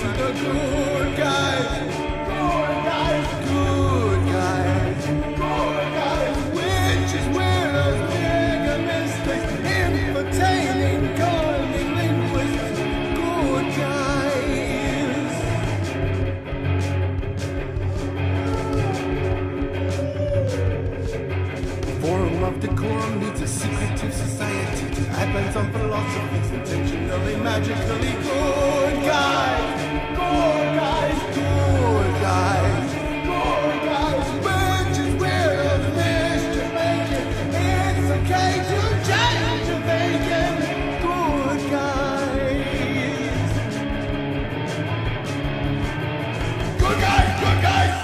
to the good guys. Good guys, good guys. Good guys. Witches, widows, bigamists, infotainment, calling linguists. Good guys. Forum of decorum needs a secretive society to advance on philosophies intentionally, magically good guys, good guys, good guys, good guys, witches, weirdos, mischief making, it's okay to change your thinking, good guys. Good guys, good guys.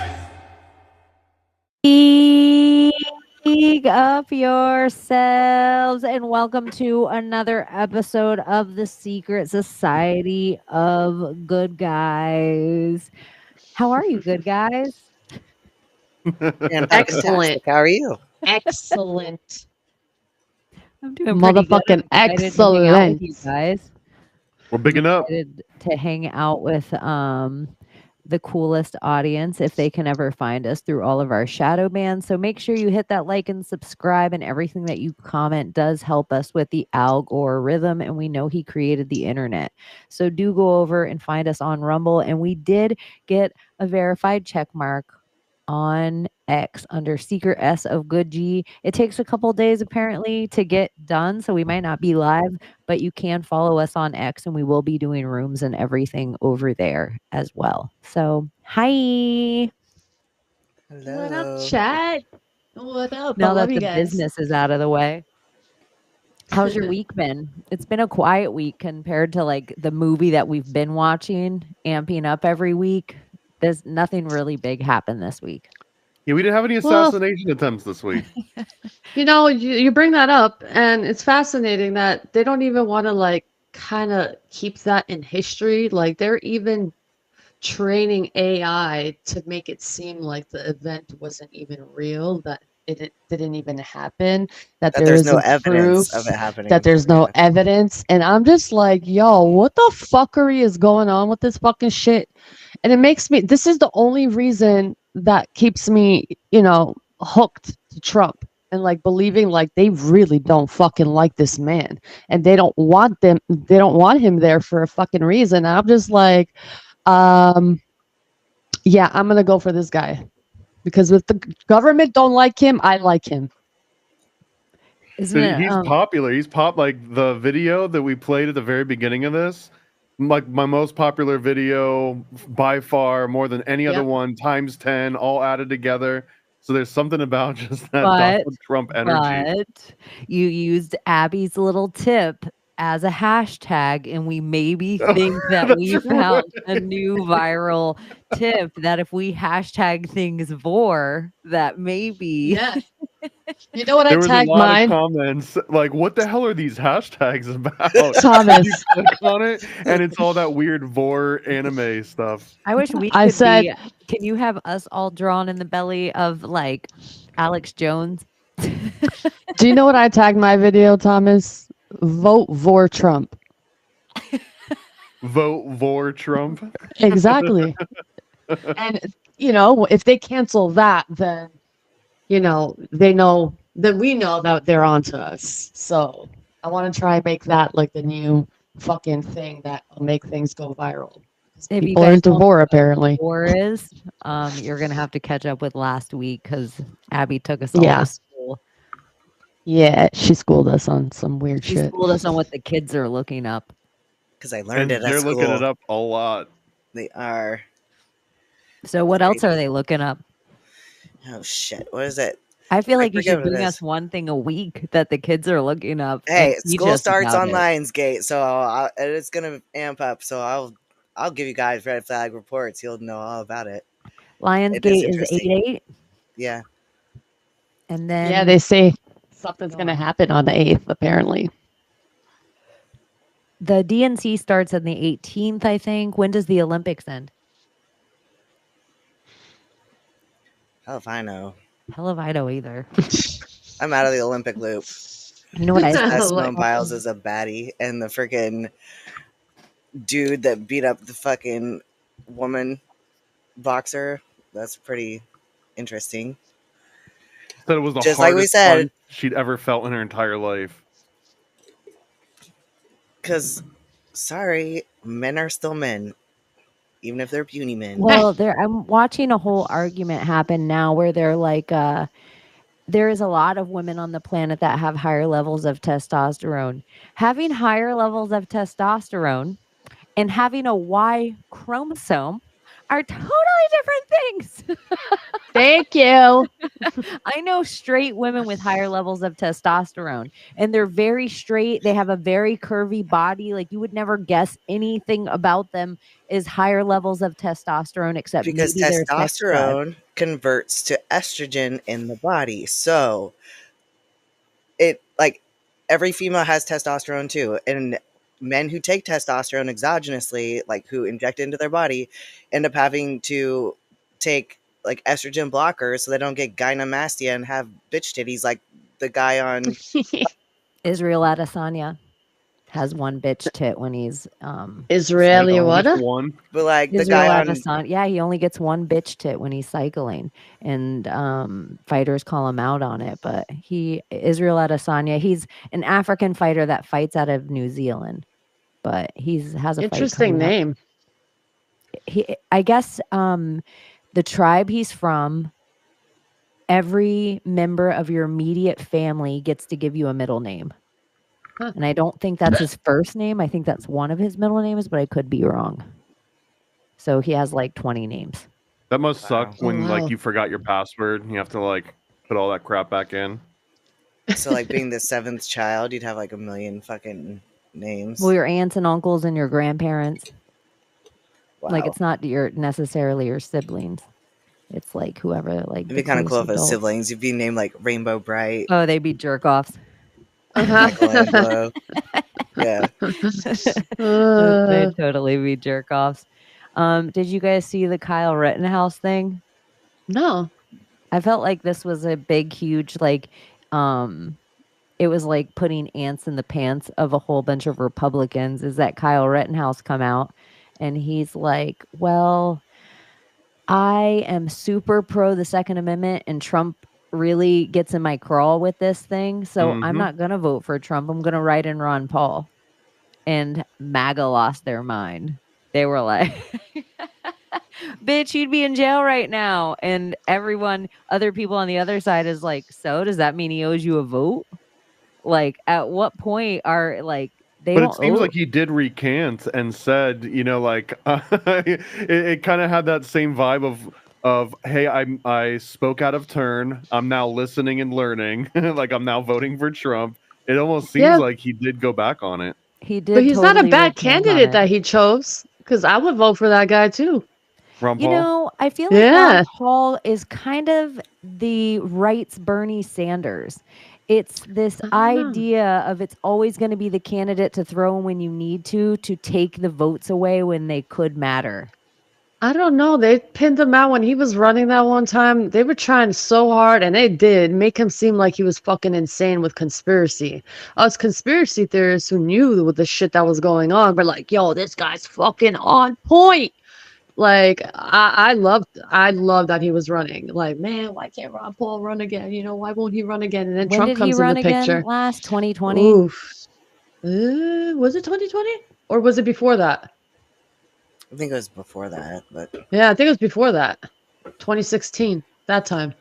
Speak up yourselves and welcome to another episode of the Secret Society of Good Guys. How are you, good guys? Excellent. How are you? Excellent. I'm doing pretty good. Motherfucking I'm excited to hang out with you excellent. guys. We're bigging up. Excited to hang out with the coolest audience if they can ever find us through all of our shadow bans. So make sure you hit that like and subscribe, and everything that you comment does help us with the algorithm, and we know he created the internet. So do go over and find us on Rumble, and we did get a verified check mark on X under Secret S of Good G. It takes a couple days apparently to get done, so we might not be live, but you can follow us on X, and we will be doing rooms and everything over there as well. So hi. Hello. What up, chat? What up? Now I that love the you guys. business is out of the way. How's your week been? It's been a quiet week compared to like the movie that we've been watching, amping up every week. There's nothing really big happened this week. Yeah, we didn't have any Well- assassination attempts this week. You know, you bring that up, and it's fascinating that they don't even want to like kind of keep that in history. Like they're even training AI to make it seem like the event wasn't even real, that it didn't even happen, that That there there's no isn't evidence proof, of it happening. that there's no evidence. And I'm just like, yo, what the fuckery is going on with this fucking shit? And it makes me, this is the only reason that keeps me, you know, hooked to Trump and like believing like they really don't fucking like this man, and they don't want him there for a fucking reason. And I'm just like, yeah, I'm gonna go for this guy because if the government don't like him, I like him. Isn't So it? he's popular. He's like the video that we played at the very beginning of this. Like my most popular video by far, more than any other Yep. one, times 10, all added together. So there's something about just that But- Donald Trump energy. But you used Abby's little tip as a hashtag, and we maybe think that we That's found a new viral tip that if we hashtag things vor, that maybe Yeah. You know what There I was a tagged lot mine? of comments like, "What the hell are these hashtags about?" Thomas. You click on it, and it's all that weird vor anime stuff. I wish we I could said- be. Can you have us all drawn in the belly of like Alex Jones? Do you know what I tagged my video, Thomas? Vote for Trump. Vote vor Trump. Exactly. And you know, if they cancel that, then you know we know that they're onto us. So I want to try and make that like the new fucking thing that will make things go viral. If you People are guys into don't war apparently. War is, you're gonna have to catch up with last week because Abby took us all Yeah. to school. Yeah, she schooled us on some weird She shit. schooled us on what the kids are looking up. Because I learned And it at they're school. looking it up a lot. They are. So what else are they looking up? Oh shit! What is it? I feel I like you forget should what it bring is. us one thing a week that the kids are looking up. Hey, and teach school us starts about on it. Lionsgate, so it's gonna amp up. So I'll give you guys red flag reports. You'll know all about it. Lionsgate is interesting. 8/8, Yeah. and then Yeah, they say something's gonna happen on the 8th, apparently. the DNC starts on the 18th. I think. When does the Olympics end? Hell if I know. Hell if I know either. I'm out of the Olympic loop. You know what I said? Simone Biles is a baddie, and the freaking dude that beat up the fucking woman boxer. That's pretty interesting. Said it was the Just like we hardest said, punch she'd ever felt in her entire life. because, sorry, men are still men, even if they're puny men. Well, I'm watching a whole argument happen now where they're like, there is a lot of women on the planet that have higher levels of testosterone. Having higher levels of testosterone and having a Y chromosome are totally different things. Thank you. I know straight women with higher levels of testosterone, and they're very straight. They have a very curvy body. Like, you would never guess anything about them is higher levels of testosterone, except Because maybe their sex drive. testosterone converts to estrogen in the body. So it, like, every female has testosterone too. And men who take testosterone exogenously, like who inject it into their body, end up having to take like estrogen blockers so they don't get gynecomastia and have bitch titties like the guy on Israel Adesanya has one bitch tit when he's Israeli cycling. what? Just one. but like the Israel guy on Adesanya, yeah, he only gets one bitch tit when he's cycling, and fighters call him out on it. But Israel Adesanya, he's an African fighter that fights out of New Zealand, but has a Interesting fight coming up. name. I guess the tribe he's from, every member of your immediate family gets to give you a middle name. Huh. And I don't think that's his first name. I think that's one of his middle names, but I could be wrong. So he has like 20 names. That must suck Oh, when wow. like you forgot your password and you have to like put all that crap back in. so like being the seventh child, you'd have like a million fucking names. Well, your aunts and uncles and your grandparents. Wow. Like, it's not necessarily your siblings. It's like whoever, like, It'd be the kind of cool close if it was adults. siblings. You'd be named like Rainbow Bright, Oh, they'd be jerk offs. Michelangelo. Yeah. They'd totally be jerk offs. Did you guys see the Kyle Rittenhouse thing? No. I felt like this was a big, huge, like, it was like putting ants in the pants of a whole bunch of Republicans. Is that Kyle Rittenhouse come out and he's like, well, I am super pro the Second Amendment, and Trump really gets in my crawl with this thing. So I'm Mhm. not going to vote for Trump. I'm going to write in Ron Paul. And MAGA lost their mind. They were like, bitch, you'd be in jail right now. And other people on the other side is like, so does that mean he owes you a vote? Like, at what point are like, they But don't it seems owe- like he did recant and said, you know, like it kind of had that same vibe of hey, I spoke out of turn. I'm now listening and learning. Like I'm now voting for Trump. It almost seems Yeah. like he did go back on it. he did. But he's not a totally bad recant on candidate it. that he chose, because I would vote for that guy too. Ron You Paul. know, I feel like Yeah. Ron Paul is kind of the right's Bernie Sanders. It's this I don't know. idea of it's always going to be the candidate to throw in when you need to take the votes away when they could matter. I don't know. They pinned him out when he was running that one time. They were trying so hard, and they did make him seem like he was fucking insane with conspiracy. Us conspiracy theorists who knew the shit that was going on were like, yo, this guy's fucking on point. Like, I loved that he was running. Like, man, why can't Ron Paul run again? You know, why won't he run again? And then When Trump did he comes in run the again? picture. Last 2020? Oof. Was it 2020? Or was it before that? I think it was before that, but Yeah, I think it was before that. 2016, that time.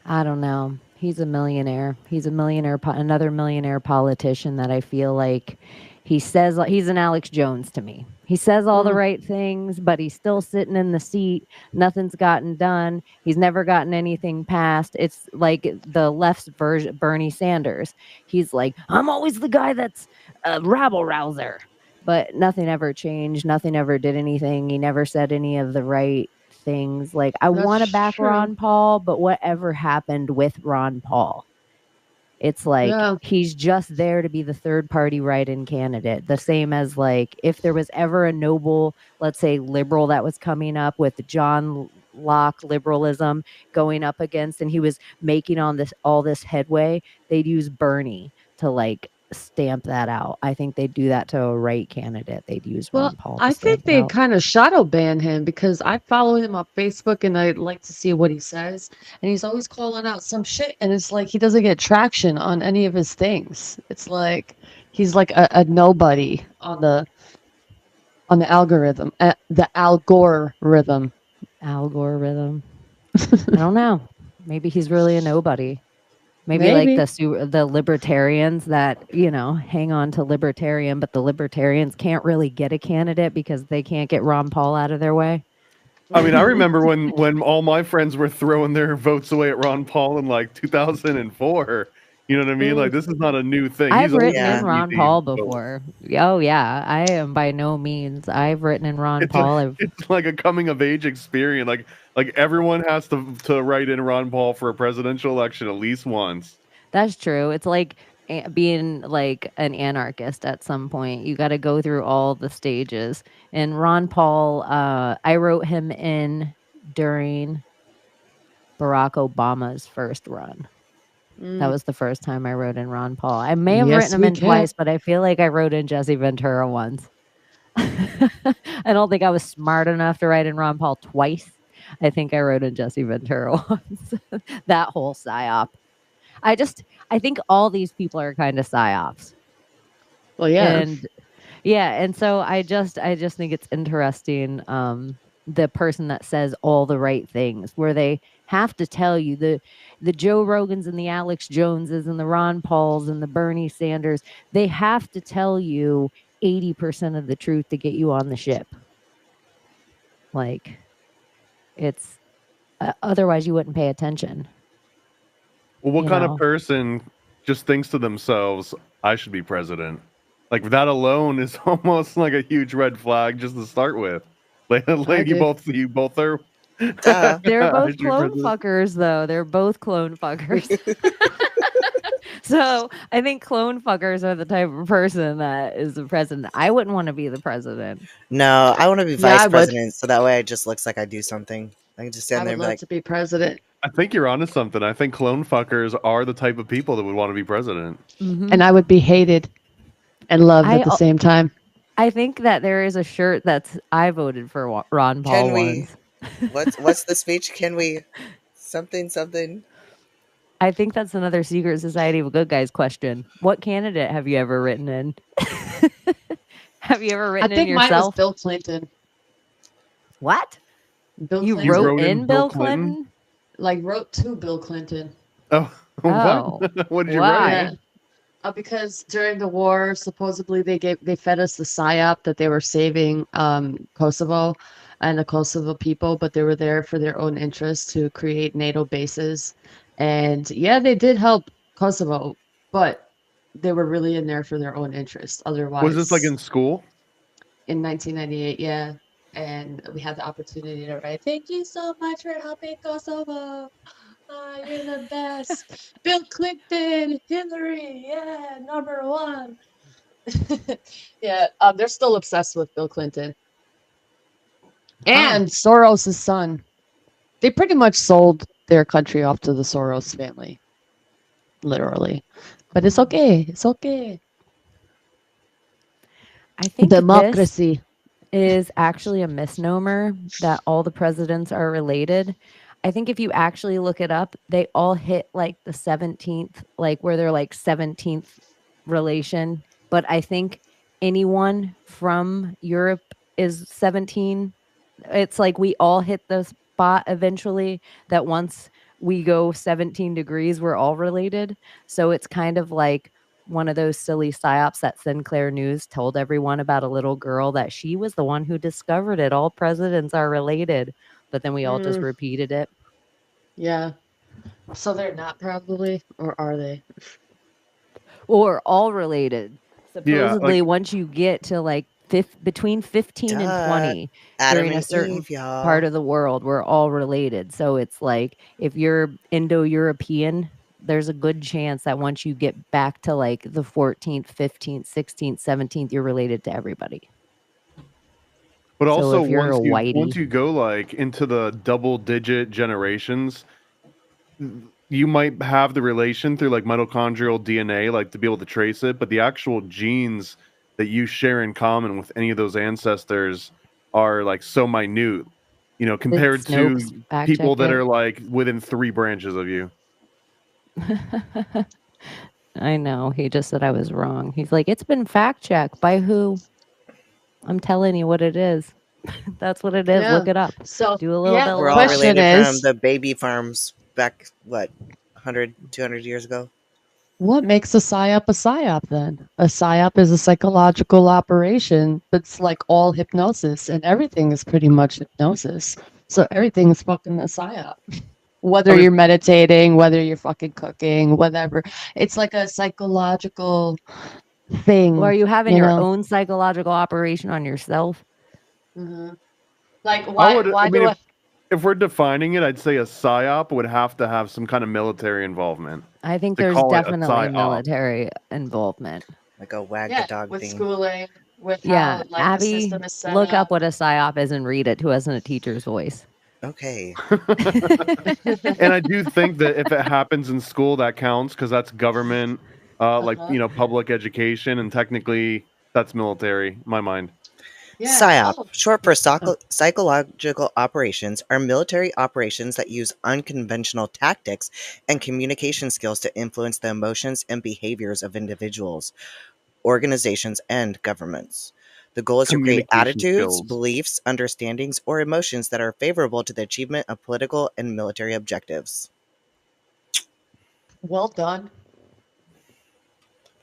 I don't know. He's a millionaire. He's a millionaire, another millionaire politician that I feel like he says he's an Alex Jones to me. He says all the right things, but he's still sitting in the seat. Nothing's gotten done. He's never gotten anything passed. It's like the left's version, Bernie Sanders. He's like, I'm always the guy that's a rabble rouser. But nothing ever changed. Nothing ever did anything. He never said any of the right things. Like, I want to back true. Ron Paul, but whatever happened with Ron Paul? It's like Yeah. he's just there to be the third party write-in candidate. The same as like if there was ever a noble, let's say, liberal that was coming up with John Locke liberalism going up against, and he was making all this headway, they'd use Bernie to like stamp that out. I think they'd do that to a right candidate. They'd use Well, Ron Paul to I think stamp it they out. kind of shadow ban him because I follow him on Facebook and I like to see what he says. And he's always calling out some shit. And it's like he doesn't get traction on any of his things. It's like he's like a nobody on the algorithm. The algorithm. Algorithm. I don't know. Maybe he's really a nobody. Maybe like Maybe. the libertarians that, hang on to libertarian, but the libertarians can't really get a candidate because they can't get Ron Paul out of their way. I mean, I remember when all my friends were throwing their votes away at Ron Paul in like 2004. You know what I mean? Like, this is not a new thing. I've He's always written Yeah. in been Ron easy Paul to vote. before. Oh yeah, I am by no means. I've written in Ron Paul. It's like a coming of age experience. Like everyone has to write in Ron Paul for a presidential election at least once. That's true. It's like being like an anarchist at some point. You got to go through all the stages. And Ron Paul, I wrote him in during Barack Obama's first run. That was the first time I wrote in Ron Paul. I may have Yes, written him we in can. twice, but I feel like I wrote in Jesse Ventura once. I don't think I was smart enough to write in Ron Paul twice. I think I wrote in Jesse Ventura once. That whole psyop. I think all these people are kind of psyops. Well, yeah. And yeah, and so I just think it's interesting, the person that says all the right things, where they have to tell you the Joe Rogans and the Alex Joneses and the Ron Pauls and the Bernie Sanders, they have to tell you 80% of the truth to get you on the ship. Like, it's otherwise you wouldn't pay attention. Well, what You kind know? of person just thinks to themselves, I should be president? Like, that alone is almost like a huge red flag just to start with. Like, you do. both are. Duh. They're I both should be clone president. fuckers, though. They're both clone fuckers. So I think clone fuckers are the type of person that is the president. I wouldn't want to be the president. No, I want to be Yeah, vice I would. president, so that way it just looks like I do something. I can just I stand there would and be love like, to be president. I think you're onto something. I think clone fuckers are the type of people that would want to be president. Mhm. And I would be hated and loved at the same time. I think that there is a shirt that's I voted for Ron Paul can we? once. What's the speech? Can we? Something. I think that's another secret society of good guys question. What candidate have you ever written in? Have you ever I written in think mine was yourself? Bill Clinton. What? Bill You Clinton. wrote in Bill Clinton? Like wrote to Bill Clinton. Oh, Oh. what? What did you Why? write? Yeah. Because during the war, supposedly they fed us the Psyop that they were saving Kosovo and the Kosovo people, but they were there for their own interests to create NATO bases. And yeah, they did help Kosovo, but they were really in there for their own interests. Otherwise, Was this like in school? in 1998, yeah. And we had the opportunity to write, "Thank you so much for helping Kosovo. You're the best. Bill Clinton, Hillary, yeah, number one." Yeah, they're still obsessed with Bill Clinton. And Soros' son. They pretty much sold their country off to the Soros family. Literally. But it's okay. It's okay. I think Democracy is actually a misnomer that all the presidents are related. I think if you actually look it up, they all hit like the 17th, like where they're like 17th relation. But I think anyone from Europe is 17. It's like we all hit the spot eventually that once we go 17 degrees, we're all related. So it's kind of like one of those silly psyops that Sinclair News told everyone about a little girl that she was the one who discovered it. All presidents are related, but then we all just repeated it. Yeah. So they're not probably, or are they? Or all related. Supposedly, like- once you get to like between 15 and 20 Adam during a and certain Eve, y'all. part of the world, we're all related. So it's like if you're Indo-European, there's a good chance that once you get back to like the 14th, 15th, 16th, 17th, you're related to everybody. But So also, if you're a whitey- once you go like into the double-digit generations, you might have the relation through like mitochondrial DNA, like to be able to trace it, but the actual genes that you share in common with any of those ancestors are like so minute, you know, compared to Snopes fact people check that it? are like within 3 branches of you. I know. He just said I was wrong. He's like, it's been fact checked by who? I'm telling you what it is. That's what it is. Yeah. Look it up. So Do a little yeah, bit the We're of all question related from is, the baby farms back, what, 100, 200 years ago? what makes a psyop then? A psyop is a psychological operation that's like all hypnosis, and everything is pretty much hypnosis. So everything is fucking a psyop. Whether I mean, you're meditating, whether you're fucking cooking, whatever. It's like a psychological thing, Well, are you having you your know? own psychological operation on yourself? Mhm. Like I would, I why mean, do I if we're defining it, I'd say a psyop would have to have some kind of military involvement I think to there's call it a definitely psyop. military involvement. Like a wag the yeah, dog with thing. schooling, with Yeah, how like the Abby, system is set look up up. what a psyop is and read it to us in a teacher's voice. Okay. And I do think that if it happens in school, that counts because that's government, like, Uh-huh. you know, public education, and technically that's military, in my mind. Yeah. PSYOP, Oh. short for Oh. psychological operations, are military operations that use unconventional tactics and communication skills to influence the emotions and behaviors of individuals, organizations, and governments. The goal is to create Communication attitudes, skills. beliefs, understandings, or emotions that are favorable to the achievement of political and military objectives. Well done.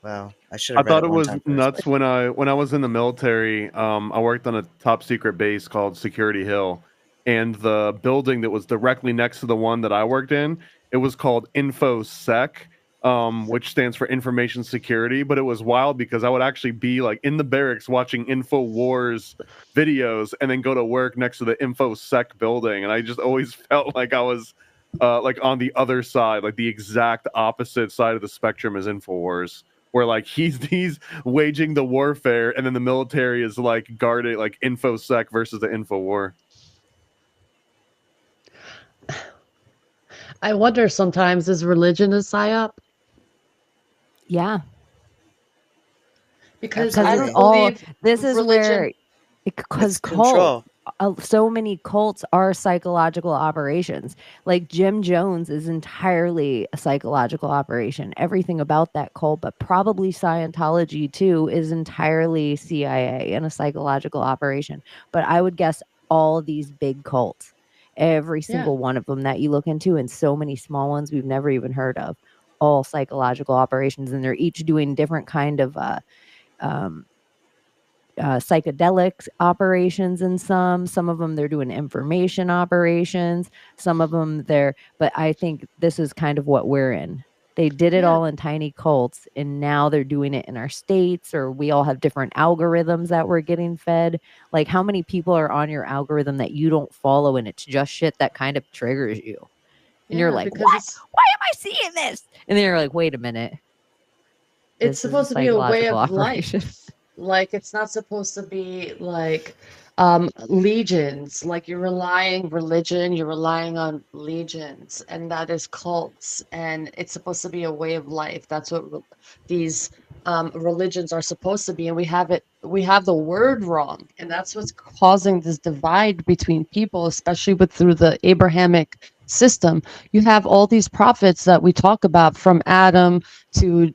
Wow, I should I have read thought it it one was time first. nuts when I was in the military. I worked on a top secret base called Security Hill, and the building that was directly next to the one that I worked in, it was called InfoSec, which stands for Information Security. But it was wild because I would actually be like in the barracks watching InfoWars videos, and then go to work next to the InfoSec building, and I just always felt like I was like on the other side, like the exact opposite side of the spectrum as InfoWars, where like he's waging the warfare, and then the military is like guarding, like infosec versus the info war. I wonder sometimes, is religion a psyop? Yeah, Because because I it's don't Absolutely. all. believe This is where, religion. because It's control. so many cults are psychological operations. Like Jim Jones is entirely a psychological operation. Everything about that cult, but probably Scientology too, is entirely CIA and a psychological operation. But I would guess all these big cults, every Yeah. single one of them that you look into, and so many small ones we've never even heard of, all psychological operations, and they're each doing different kind of um, psychedelic operations. In some of them they're doing information operations, some of them but I think this is kind of what we're in. They did it Yeah. all in tiny cults, and now they're doing it in our states, or we all have different algorithms that we're getting fed. Like, how many people are on your algorithm that you don't follow, and it's just shit that kind of triggers you, and you're Yeah, like, because what, it's why am I seeing this? And then you're like, wait a minute, it's this is a supposed to be a way psychological of operation. life. Like it's not supposed to be like legions. Like you're relying on legions, and that is cults, and it's supposed to be a way of life. That's what these religions are supposed to be, and we have the word wrong, and that's what's causing this divide between people, especially through the Abrahamic system. You have all these prophets that we talk about, from Adam to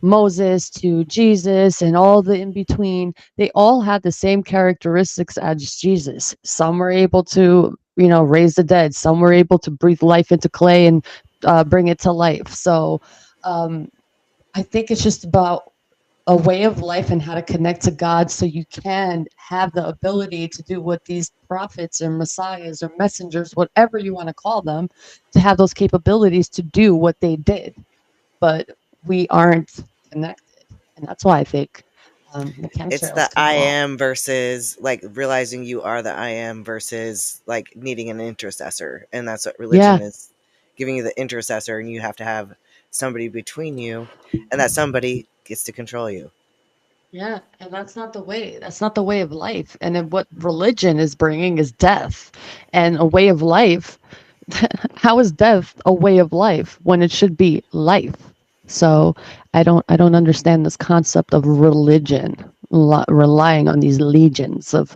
Moses to Jesus and all the in between. They all had the same characteristics as Jesus. Some were able to, raise the dead. Some were able to breathe life into clay and bring it to life. So I think it's just about a way of life and how to connect to God, so you can have the ability to do what these prophets or messiahs or messengers, whatever you want to call them, to have those capabilities to do what they did. But we aren't connected, and that's why I think the It's chemtrails the come I along. am versus like realizing you are the I am versus like needing an intercessor. And that's what religion Yeah, is, giving you the intercessor, and you have to have somebody between you, and that somebody gets to control you. yeah, and that's not the way. That's not the way of life. And then what religion is bringing is death, and a way of life how is death a way of life when it should be life? So I don't understand this concept of religion relying on these legions of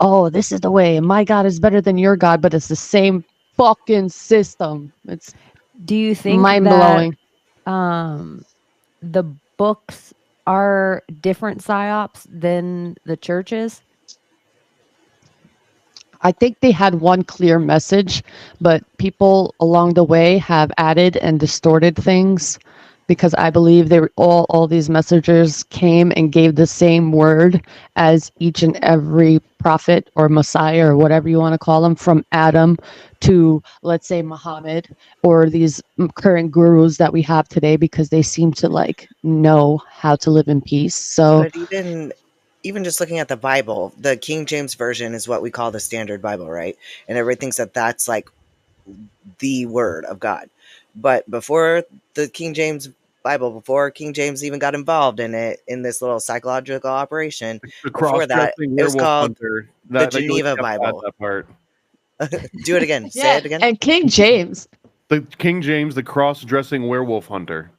oh, this is the way and my God is better than your God, but it's the same fucking system. It's Do you think mind that blowing. the books are different psyops than the churches? I think they had one clear message, but people along the way have added and distorted things because I believe they were all these messengers came and gave the same word as each and every prophet or Messiah or whatever you want to call them, from Adam to, let's say, Muhammad, or these current gurus that we have today, because they seem to like know how to live in peace. So But even just looking at the Bible, the King James version is what we call the standard Bible, right? And everybody thinks that that's like the word of God. But before the King James Bible, before King James even got involved in it, in this little psychological operation, The before that, cross-dressing it was werewolf called hunter. the That you always Geneva have to add Bible. that part. Do it again. Say yeah, it again. and King James. The King James, the cross-dressing werewolf hunter.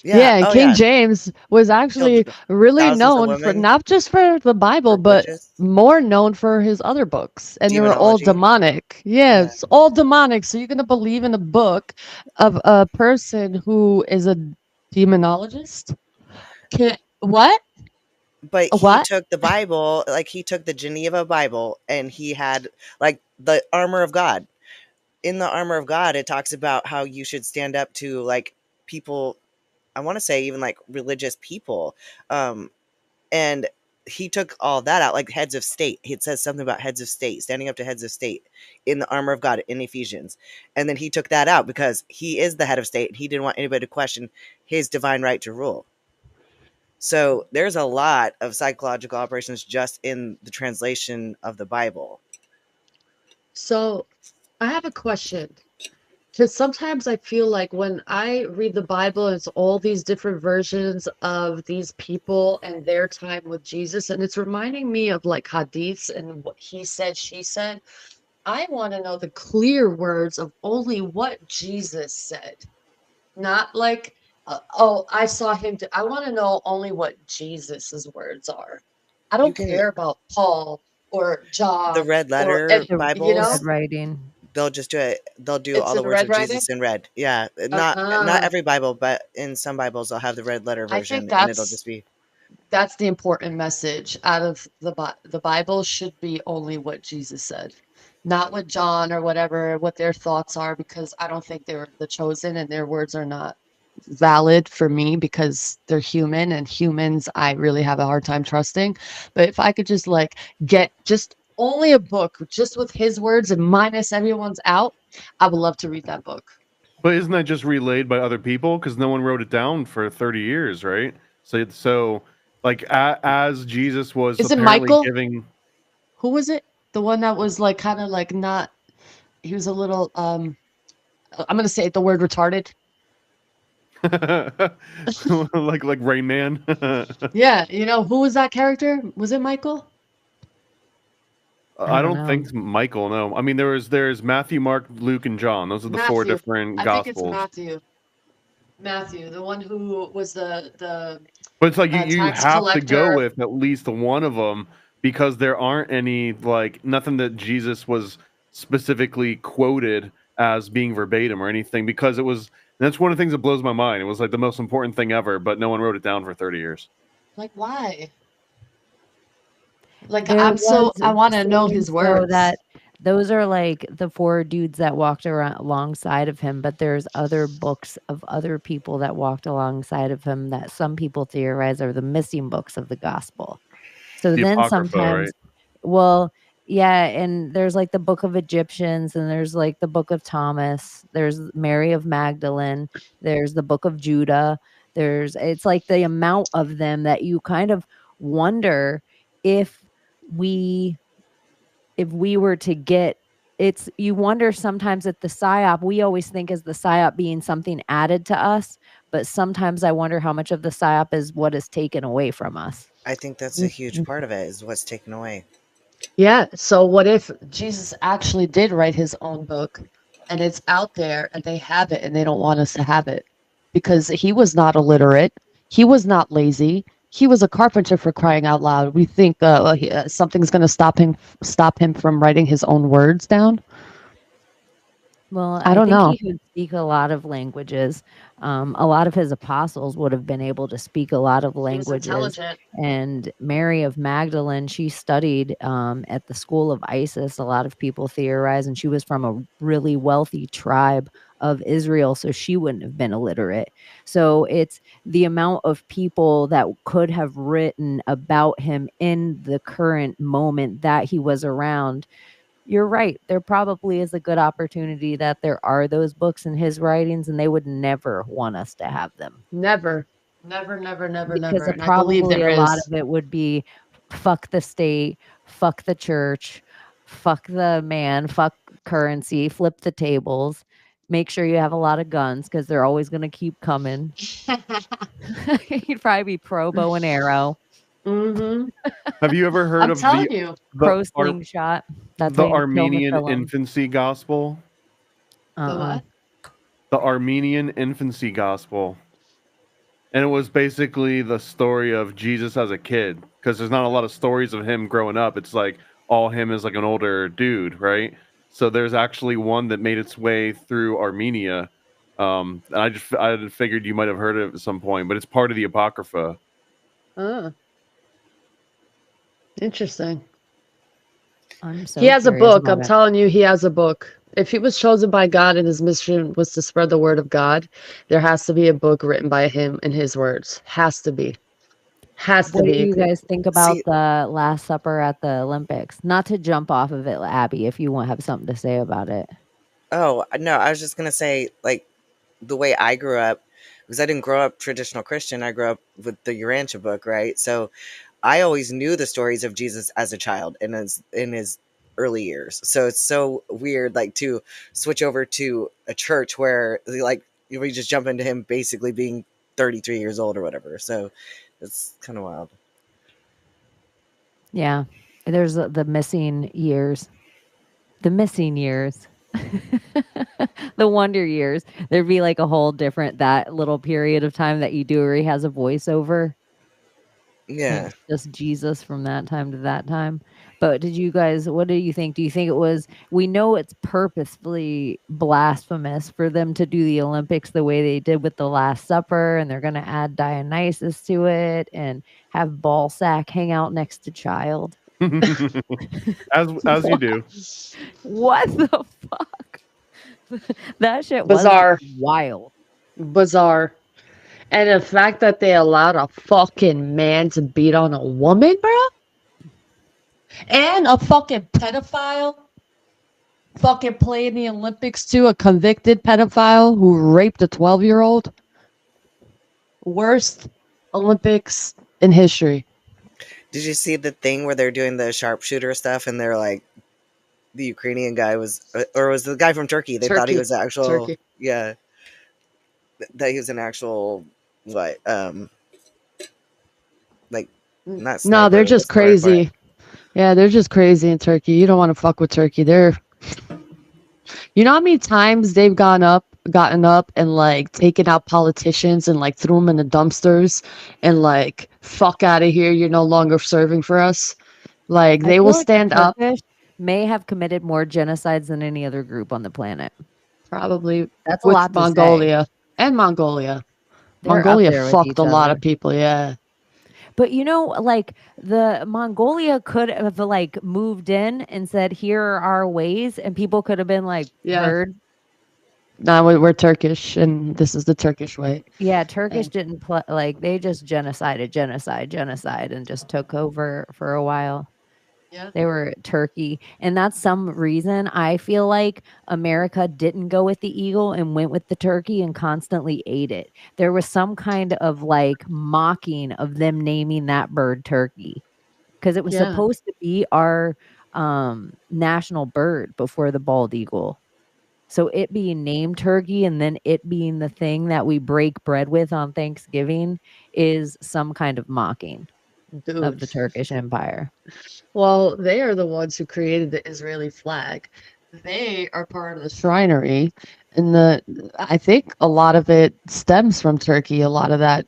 Yeah, and Oh, King yeah. James was actually Killed really thousands of known for women not just for the Bible, for but witches. more known for his other books. And they were all Demonology. demonic. Yeah, Yeah. it's all demonic. So you're going to believe in a book of a person who is a demonologist? What? But A he what? took the Bible, like he took the Geneva Bible, and he had like the armor of God. In the armor of God, it talks about how you should stand up to like people, I want to say even like religious people. And he took all that out, like heads of state. It says something about heads of state, standing up to heads of state in the armor of God in Ephesians. And then he took that out because he is the head of state. And he didn't want anybody to question his divine right to rule. So there's a lot of psychological operations just in the translation of the Bible. So I have a question. Because sometimes I feel like when I read the Bible, it's all these different versions of these people and their time with Jesus, and it's reminding me of like hadiths and what he said, she said. I want to know the clear words of only what Jesus said, not like, oh, I saw him. I want to know only what Jesus's words are. I You don't can, care about Paul or the John red or, letter The you know, red Bibles, writing. they'll just do it. They'll do it's all the in words red of writing. Jesus in red. Yeah, not Uh-huh. every Bible, but in some Bibles they'll have the red letter I think version, and it'll just be that's the important message out of the Bible should be only what Jesus said, not what John or whatever what their thoughts are, because I don't think they were the chosen and their words are not valid for me because they're human, and humans I really have a hard time trusting. But if I could just like get just only a book just with his words and minus everyone's out, I would love to read that book. But isn't that just relayed by other people? Because no one wrote it down for 30 years, right? So like as Jesus was Is it apparently Michael? giving. Who was it? The one that was like kind of like not, he was a little I'm gonna say the word retarded. like Rain Man. Yeah, you know, who was that character? Was it Michael? I don't don't know. think Michael. No, I mean there's Matthew, Mark, Luke, and John. Those are the four Matthew. different I think it's gospels. Matthew, the one who was the But it's like you tax have to go collector. with at least one of them because there aren't any like nothing that Jesus was specifically quoted as being verbatim or anything because it was. That's one of the things that blows my mind. It was like the most important thing ever, but no one wrote it down for 30 years. Like, why? Like, There was I want to know sayings his though words. that those are like the four dudes that walked around alongside of him, but there's other books of other people that walked alongside of him that some people theorize are the missing books of the gospel. So The then Apocrypha, sometimes, right? well, yeah, and there's like the book of Egyptians, and there's like the book of Thomas, there's Mary of Magdalene, there's the book of Judah. It's like the amount of them that you kind of wonder if we were to get it's you wonder sometimes at the psyop, we always think as the psyop being something added to us, but sometimes I wonder how much of the psyop is what is taken away from us. I think that's a huge part of it is what's taken away. Yeah, so what if Jesus actually did write his own book? and it's out there, and they have it, and they don't want us to have it because he was not illiterate. He was not lazy. He was a carpenter, for crying out loud. We think something's going to stop him from writing his own words down. Well, I I don't think know. he could speak a lot of languages. A lot of his apostles would have been able to speak a lot of He was languages. intelligent. And Mary of Magdalene, she studied at the school of Isis. A lot of people theorize, and she was from a really wealthy tribe of Israel, so she wouldn't have been illiterate. So it's the amount of people that could have written about him in the current moment that he was around. You're right. There probably is a good opportunity that there are those books in his writings, and they would never want us to have them. Never, never, never, never, Because never. And I believe probably there a lot is. of it would be fuck the state, fuck the church, fuck the man, fuck currency, flip the tables, make sure you have a lot of guns because they're always going to keep coming. He'd probably be pro bow and arrow, Mm-hmm. Have you ever heard I'm of telling you. pro the slingshot. That's the how you kill Armenian Nephilim. infancy gospel? The Uh-uh. what? The Armenian infancy gospel. And it was basically the story of Jesus as a kid, because there's not a lot of stories of him growing up. It's like all him as like an older dude, right? So there's actually one that made its way through Armenia. And I figured you might have heard of it at some point, but it's part of the Apocrypha. Interesting. I'm so He has a curious book. about I'm it. telling you, he has a book. If he was chosen by God and his mission was to spread the word of God, there has to be a book written by him in his words. Has to be. Has to What do be. you guys think about See, the Last Supper at the Olympics? Not to jump off of it, Abby, if you want have something to say about it. oh no, I was just gonna say, like, the way I grew up, because I didn't grow up traditional Christian. I grew up with the Urantia book, right? So I always knew the stories of Jesus as a child and in his early years. So it's so weird, like, to switch over to a church where we just jump into him basically being 33 years old or whatever. So it's kind of wild. Yeah. There's the missing years. The missing years. The wonder years. There'd be like a whole different that little period of time that you do where he has a voiceover. Yeah. It's just Jesus from that time to that time. But did you guys, what do you think? Do you think it was, we know it's purposefully blasphemous for them to do the Olympics the way they did with the Last Supper, and they're going to add Dionysus to it and have Ballsack hang out next to child? as you do. What the fuck? That shit was Bizarre. wild. Bizarre. And the fact that they allowed a fucking man to beat on a woman, bro? And a fucking pedophile fucking play in the Olympics too, a convicted pedophile who raped a 12-year-old. Worst Olympics in history. Did you see the thing where they're doing the sharpshooter stuff and they're like, the Ukrainian guy was, or was the guy from Turkey? They thought he Turkey. was actual, Turkey. yeah, that he was an actual what, like, not No, they're sniper, just what's the word for it? crazy. Yeah, they're just crazy in Turkey. You don't want to fuck with Turkey. You know how many times they've gotten up and like taken out politicians and like threw them in the dumpsters and like, fuck out of here. You're no longer serving for us. Like I they feel will like stand the up. Turkish may have committed more genocides than any other group on the planet. Probably That's a with lot to say. Mongolia and Mongolia. They're up Mongolia there with fucked each a lot other. of people. Yeah. But you know, like the Mongolia could have like moved in and said, "Here are our ways," and people could have been like, Yeah. "Heard." No, we're Turkish, and this is the Turkish way. Yeah, Turkish didn't like they just genocide, and just took over for a while. Yeah. They were Turkey, and that's some reason I feel like America didn't go with the eagle and went with the turkey and constantly ate it. There was some kind of like mocking of them naming that bird turkey because it was Yeah. supposed to be our national bird before the bald eagle. So it being named turkey and then it being the thing that we break bread with on Thanksgiving is some kind of mocking of the Dude. Turkish Empire. Well, they are the ones who created the Israeli flag. they are part of the Shrinery, and I think a lot of it stems from Turkey. A lot of that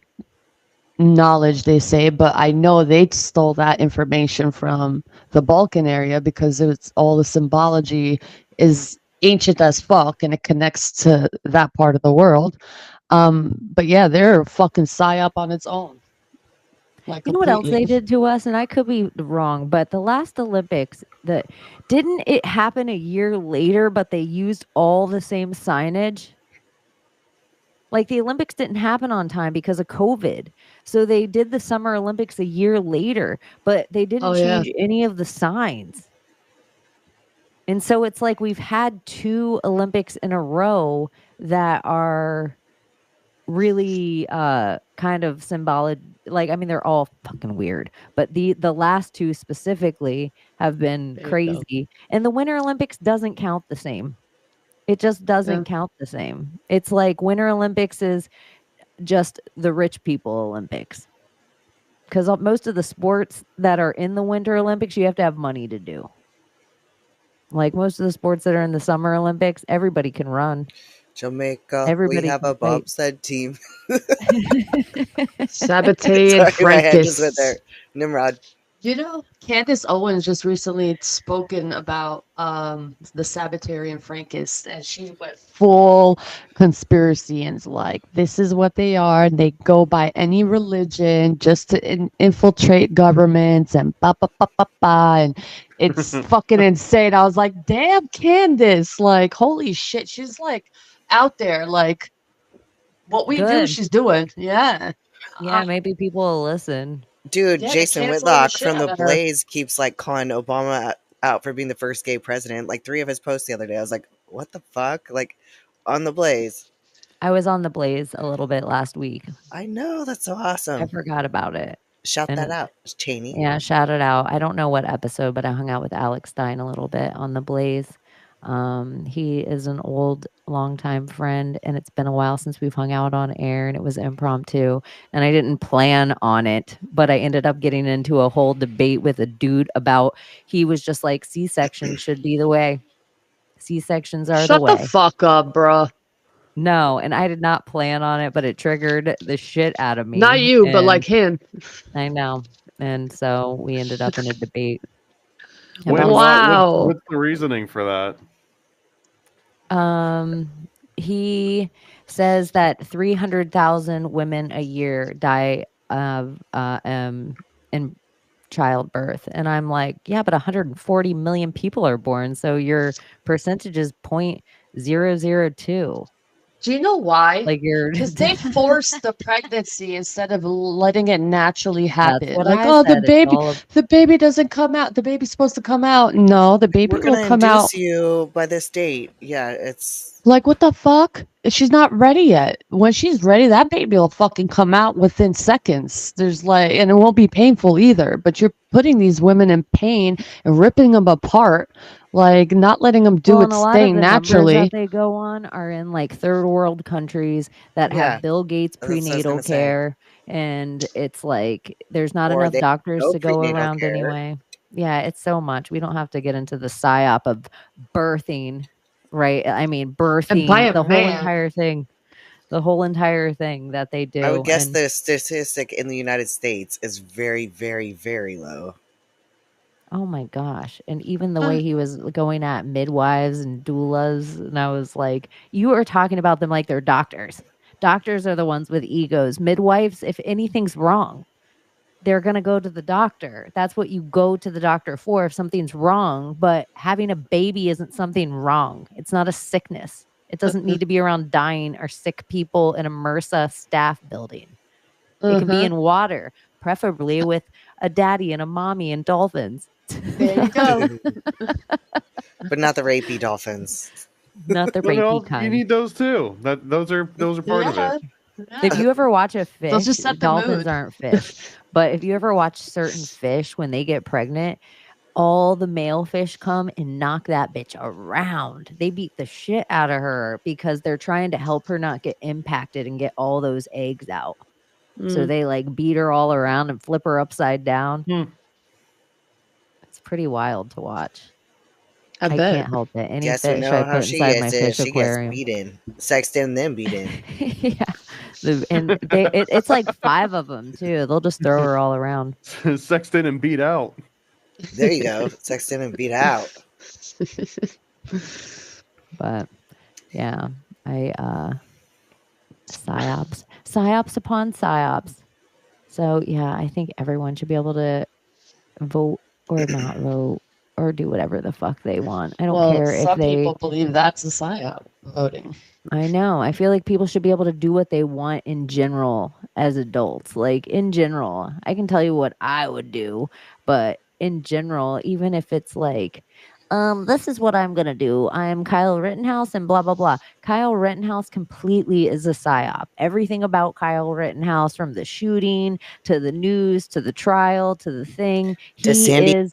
knowledge, they say, but I know they stole that information from the Balkan area because it's all the symbology is ancient as fuck and it connects to that part of the world. But yeah, they're a fucking psyop on its own. Like You know what else they completely. did to us? And I could be wrong, but the last Olympics, that didn't it happen a year later, but they used all the same signage? Like the Olympics didn't happen on time because of COVID. So they did the Summer Olympics a year later, but they didn't Oh yeah. change any of the signs. And so it's like we've had 2 Olympics in a row that are really kind of symbolic. Like, I mean, they're all fucking weird, but the last 2 specifically have been There you go. crazy. And the Winter Olympics doesn't count the same. It just doesn't count the same. It's like Winter Olympics is just the rich people Olympics. Because most of the sports that are in the Winter Olympics, you have to have money to do. Like most of the sports that are in the Summer Olympics, everybody can run. Jamaica, Everybody we have can a fight. bobsled team. Sabate and Sorry, my head just went Frankus. there. Nimrod. You know, Candace Owens just recently spoken about the Sabbatarian Frankists, and she went full conspiracy and is like, this is what they are. And they go by any religion just to infiltrate governments and ba ba ba ba ba. And it's fucking insane. I was like, damn, Candace, like, holy shit, she's like out there, like what we do, Good. she's doing. Yeah. Yeah, maybe people will listen. Dude, Yeah, they Jason canceling the Whitlock shit from The out of her. Blaze keeps like calling Obama out for being the first gay president. Like 3 of his posts the other day. I was like, what the fuck? Like on The Blaze. I was on The Blaze a little bit last week. I know, that's so I awesome. forgot about it. Shout that And out, Chaney. yeah, shout it out. I don't know what episode, but I hung out with Alex Stein a little bit on The Blaze. He is an old, longtime friend, and it's been a while since we've hung out on air, and it was impromptu. And I didn't plan on it, but I ended up getting into a whole debate with a dude about he was just like C-section should be the way. C-sections are Shut the way. the fuck up, bruh. No, and I did not plan on it, but it triggered the shit out of me. Not you, but like and him. I know. And so we ended up in a debate. Wait, about Wow. what's the reasoning for that? He says that 300,000 women a year die of in childbirth, and I'm like, yeah, but 140 million people are born, so your percentage is 0.002. Do you know why? Like you're Because they forced the pregnancy instead of letting it naturally happen. what Like, I oh, said. It's all of- the baby doesn't come out. The baby's supposed to come out. No, the baby We're will gonna come out. induce you by this date. Yeah, it's Like, what the fuck? She's not ready yet. When she's ready, that baby will fucking come out within seconds. There's like, and it won't be painful either. But you're putting these women in pain and ripping them apart, like not letting them do Well, and a its lot of thing the numbers naturally. that they go on are in like third world countries that Yeah, have Bill Gates that's what I was prenatal gonna say. care, and it's like there's not Or enough they doctors no to go prenatal around care. anyway. Yeah, it's so much. We don't have to get into the psyop of birthing, right? I mean, birthing by a the whole man. entire thing. The whole entire thing that they do. I would guess and the statistic in the United States is very, very, very low. oh my gosh. And even the way he was going at midwives and doulas, and I was like, you are talking about them like they're doctors. Doctors are the ones with egos. Midwives, if anything's wrong, they're going to go to the doctor. That's what you go to the doctor for if something's wrong. But having a baby isn't something wrong. It's not a sickness. It doesn't need to be around dying or sick people in a MRSA staff building. It can be in water, preferably with a daddy and a mommy and dolphins. There you go. But not the rapey dolphins. Not the But rapey you kind. need those too. Those are part of it. If you ever watch a fish, They'll just set the dolphins mood. aren't fish. But if you ever watch certain fish when they get pregnant, all the male fish come and knock that bitch around. They beat the shit out of her because they're trying to help her not get impacted and get all those eggs out. So Mm. they like beat her all around and flip her upside down. Hmm. It's pretty wild to watch. I I bet. can't help it. Any Guess we fish know I how put she inside my gets it. fish She gets aquarium. beaten, sexed in, then beaten. Yeah. It's like 5 of them too. They'll just throw her all around. Sexed in and beat out. There you go, sexed in and beat out. But yeah, psyops upon psyops. So yeah, I think everyone should be able to vote or not vote or do whatever the fuck they want. I don't care if some they. people believe that's a psyop voting. I know. I feel like people should be able to do what they want in general as adults. Like in general, I can tell you what I would do, but in general, even if it's like, this is what I'm gonna do. I'm Kyle Rittenhouse and blah blah blah. Kyle Rittenhouse completely is a psyop. Everything about Kyle Rittenhouse, from the shooting to the news to the trial to the thing, To Sandy-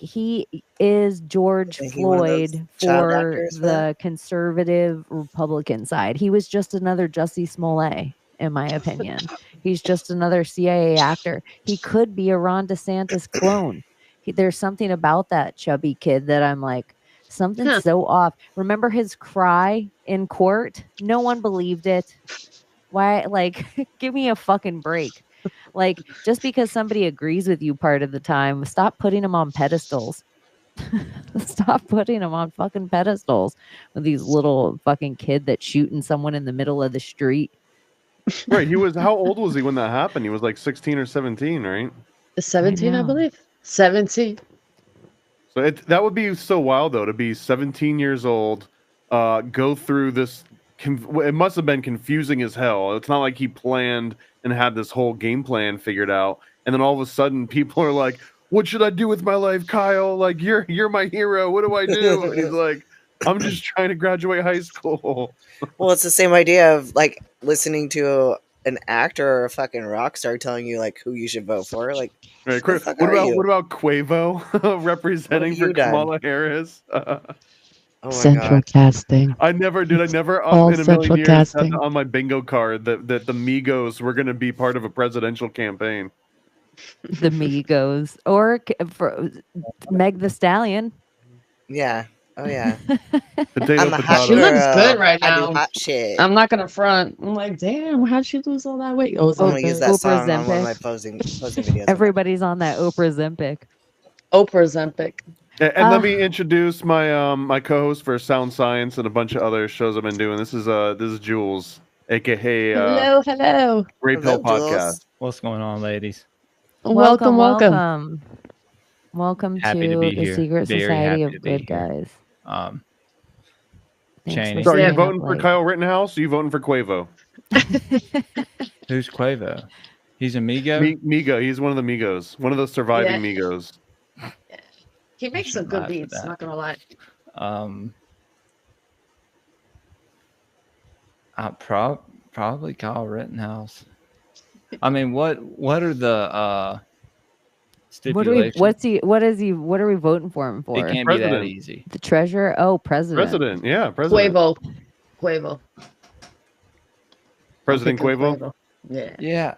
he is George Isn't he one of those Floyd child for actors, the conservative Republican side. He was just another Jussie Smollett, in my opinion. He's just another CIA actor. He could be a Ron DeSantis clone. There's something about that chubby kid that I'm like, something's so off. Remember his cry in court? No one believed it. Why? Like, give me a fucking break. Like, just because somebody agrees with you part of the time, stop putting them on pedestals. Stop putting them on fucking pedestals with these little fucking kid that's shooting someone in the middle of the street. Right. He was. How old was he when that happened? He was like 16 or 17, right? 17, I believe. 17. So that would be so wild, though, to be 17 years old, go through this. It must have been confusing as hell. It's not like he planned and had this whole game plan figured out, and then all of a sudden, people are like, "What should I do with my life, Kyle? Like, you're my hero. What do I do?" And he's like, "I'm just trying to graduate high school." Well, it's the same idea of like listening to an actor or a fucking rock star telling you like who you should vote for. Like, Right. who the fuck What are about you? what about Quavo representing for you done? Kamala Harris? Oh my Central god! casting. I never in a All million central years had casting. on my bingo card that the Migos were going to be part of a presidential campaign. The Migos or for Meg the Stallion. Yeah. Oh yeah. Potato, I'm a hot She looks girl. good right I now. do hot shit. I'm not gonna front. I'm like, damn, how'd she lose all that weight? Oh, I'm gonna use that Oprah song on one of Zempic. my posing videos. Everybody's on that Oprah Zempic. Oprah Zempic. And let me introduce my my co-host for Sound Science and a bunch of other shows I've been doing. This is Jules, aka Hello. Hello, Greypilledpodcast. Jules. What's going on, ladies? Welcome. Welcome Happy to to be the here. Secret Very Society happy of to be Good here. Guys. Thanks Chaney. for So are you staying up voting for late. Kyle Rittenhouse? Or are you voting for Quavo? Who's Quavo? He's a Migo? Migo. He's one of the Migos. One of those surviving Migos. He makes some good beats. Not gonna lie. Probably Kyle Rittenhouse. I mean, what are the stipulations? What are we voting for him for? It can't be that President. easy. The treasurer? Oh, president. President. Yeah, president. Quavo. President I'm thinking Quavo. Yeah. Yeah,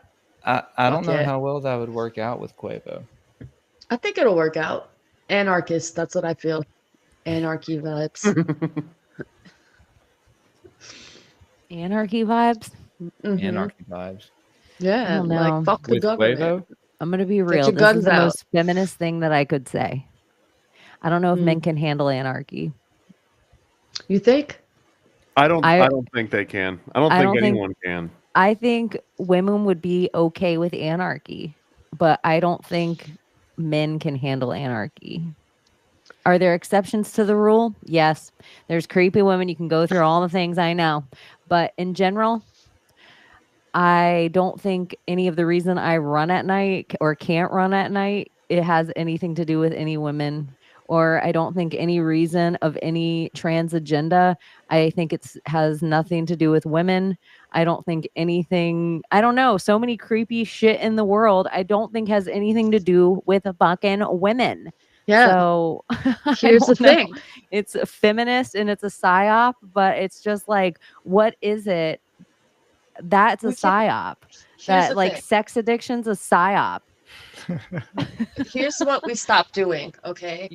I don't know yeah. how well that would work out with Quavo. I think it'll work out. Anarchist. That's what I feel. Anarchy vibes. Anarchy vibes? Mhm. Anarchy vibes. Yeah. Hell no. Like fuck the With government. Quavo? I'm going to be real. your This guns is the out. most feminist thing that I could say. I don't know if men can handle anarchy. You think? I don't think they can. I don't think anyone can. I think women would be okay with anarchy, but I don't think men can handle anarchy. Are there exceptions to the rule? Yes. There's creepy women. You can go through all the things, I know. But in general, I don't think any of the reason I run at night or can't run at night, it has anything to do with any women. Or I don't think any reason of any trans agenda. I think it has nothing to do with women. I don't think anything, I don't know, so many creepy shit in the world, I don't think has anything to do with fucking women. Yeah. So Here's the thing. It's a feminist and it's a psyop, but it's just like, what is it? That's a psyop. That the like thing. sex addiction's a psyop. Here's what we stopped doing, okay?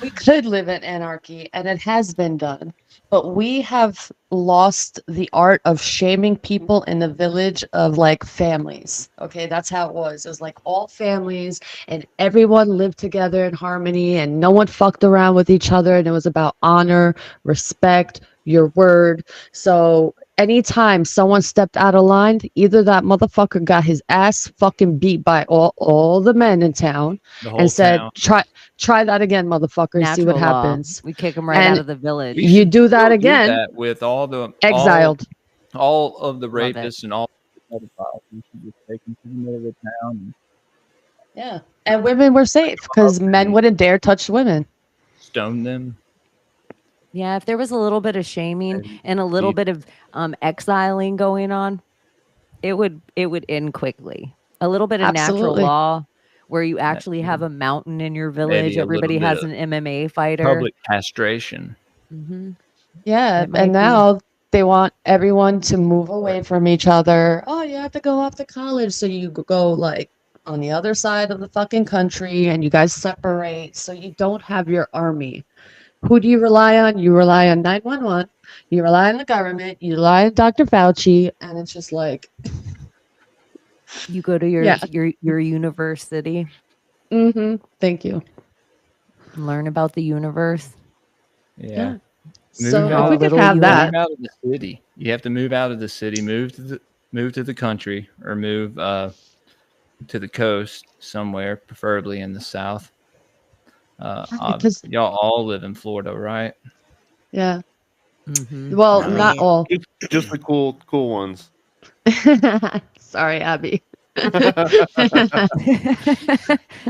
We could live in anarchy, and it has been done, but we have lost the art of shaming people in the village of like families. Okay, that's how it was. It was like all families, and everyone lived together in harmony, and no one fucked around with each other, and it was about honor, respect, your word. So anytime someone stepped out of line, either that motherfucker got his ass fucking beat by all the men in town The whole and said, town. try that again, motherfucker, and see what Natural law. happens. We kick them right And out of the village. We you should do that still again, that with all the exiled. all of the Love it. rapists and all the pedophiles. We should just take them to the middle of the town. And Yeah. And women were safe because men wouldn't dare touch women. stone them. Yeah, if there was a little bit of shaming And and a little keep- bit of exiling going on, it would end quickly. A little bit of natural Absolutely. law where you actually yeah. have a mountain in your Maybe village. a little Everybody bit has of an MMA fighter. Public castration. Hmm Yeah. It might And be. now they want everyone to move away from each other. Oh, you have to go off to college. So you go like on the other side of the fucking country and you guys separate. So you don't have your army. Who do you rely on? You rely on 911. You rely on the government. You rely on Dr. Fauci. And it's just like, You go to yeah. your university Thank you. and learn about the universe. Yeah. Move So out if we of could little have you that. Move out of the city. You have to move out of the city, move to the country, or move to the coast somewhere, preferably in the south. Because Y'all all live in Florida, right? yeah. Hmm Well, I not mean- all. Just the cool ones. Sorry, Abby.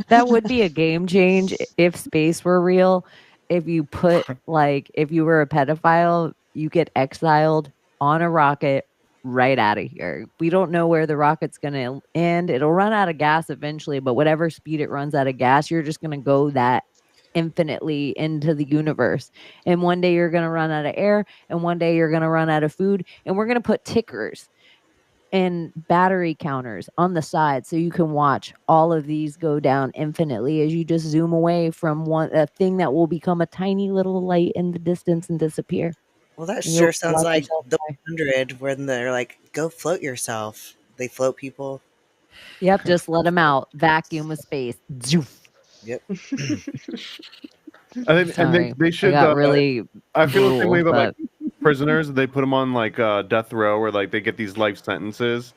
That would be a game change if space were real. If you put if you were a pedophile, you get exiled on a rocket right out of here. We don't know where the rocket's going to end. It'll run out of gas eventually, but whatever speed it runs out of gas, you're just going to go that infinitely into the universe. And one day you're going to run out of air, and one day you're going to run out of food, and we're going to put tickers and battery counters on the side so you can watch all of these go down infinitely as you just zoom away from a thing that will become a tiny little light in the distance and disappear. Well, that And you'll sure sounds watch like yourself the die. 100 when they're like, go float yourself. They float people. Yep, just let them out. Vacuum of space. Zoof. Yep. I think, and Sorry, they should. I got really. I feel the same way brutal, about like prisoners. They put them on like death row, where like they get these life sentences.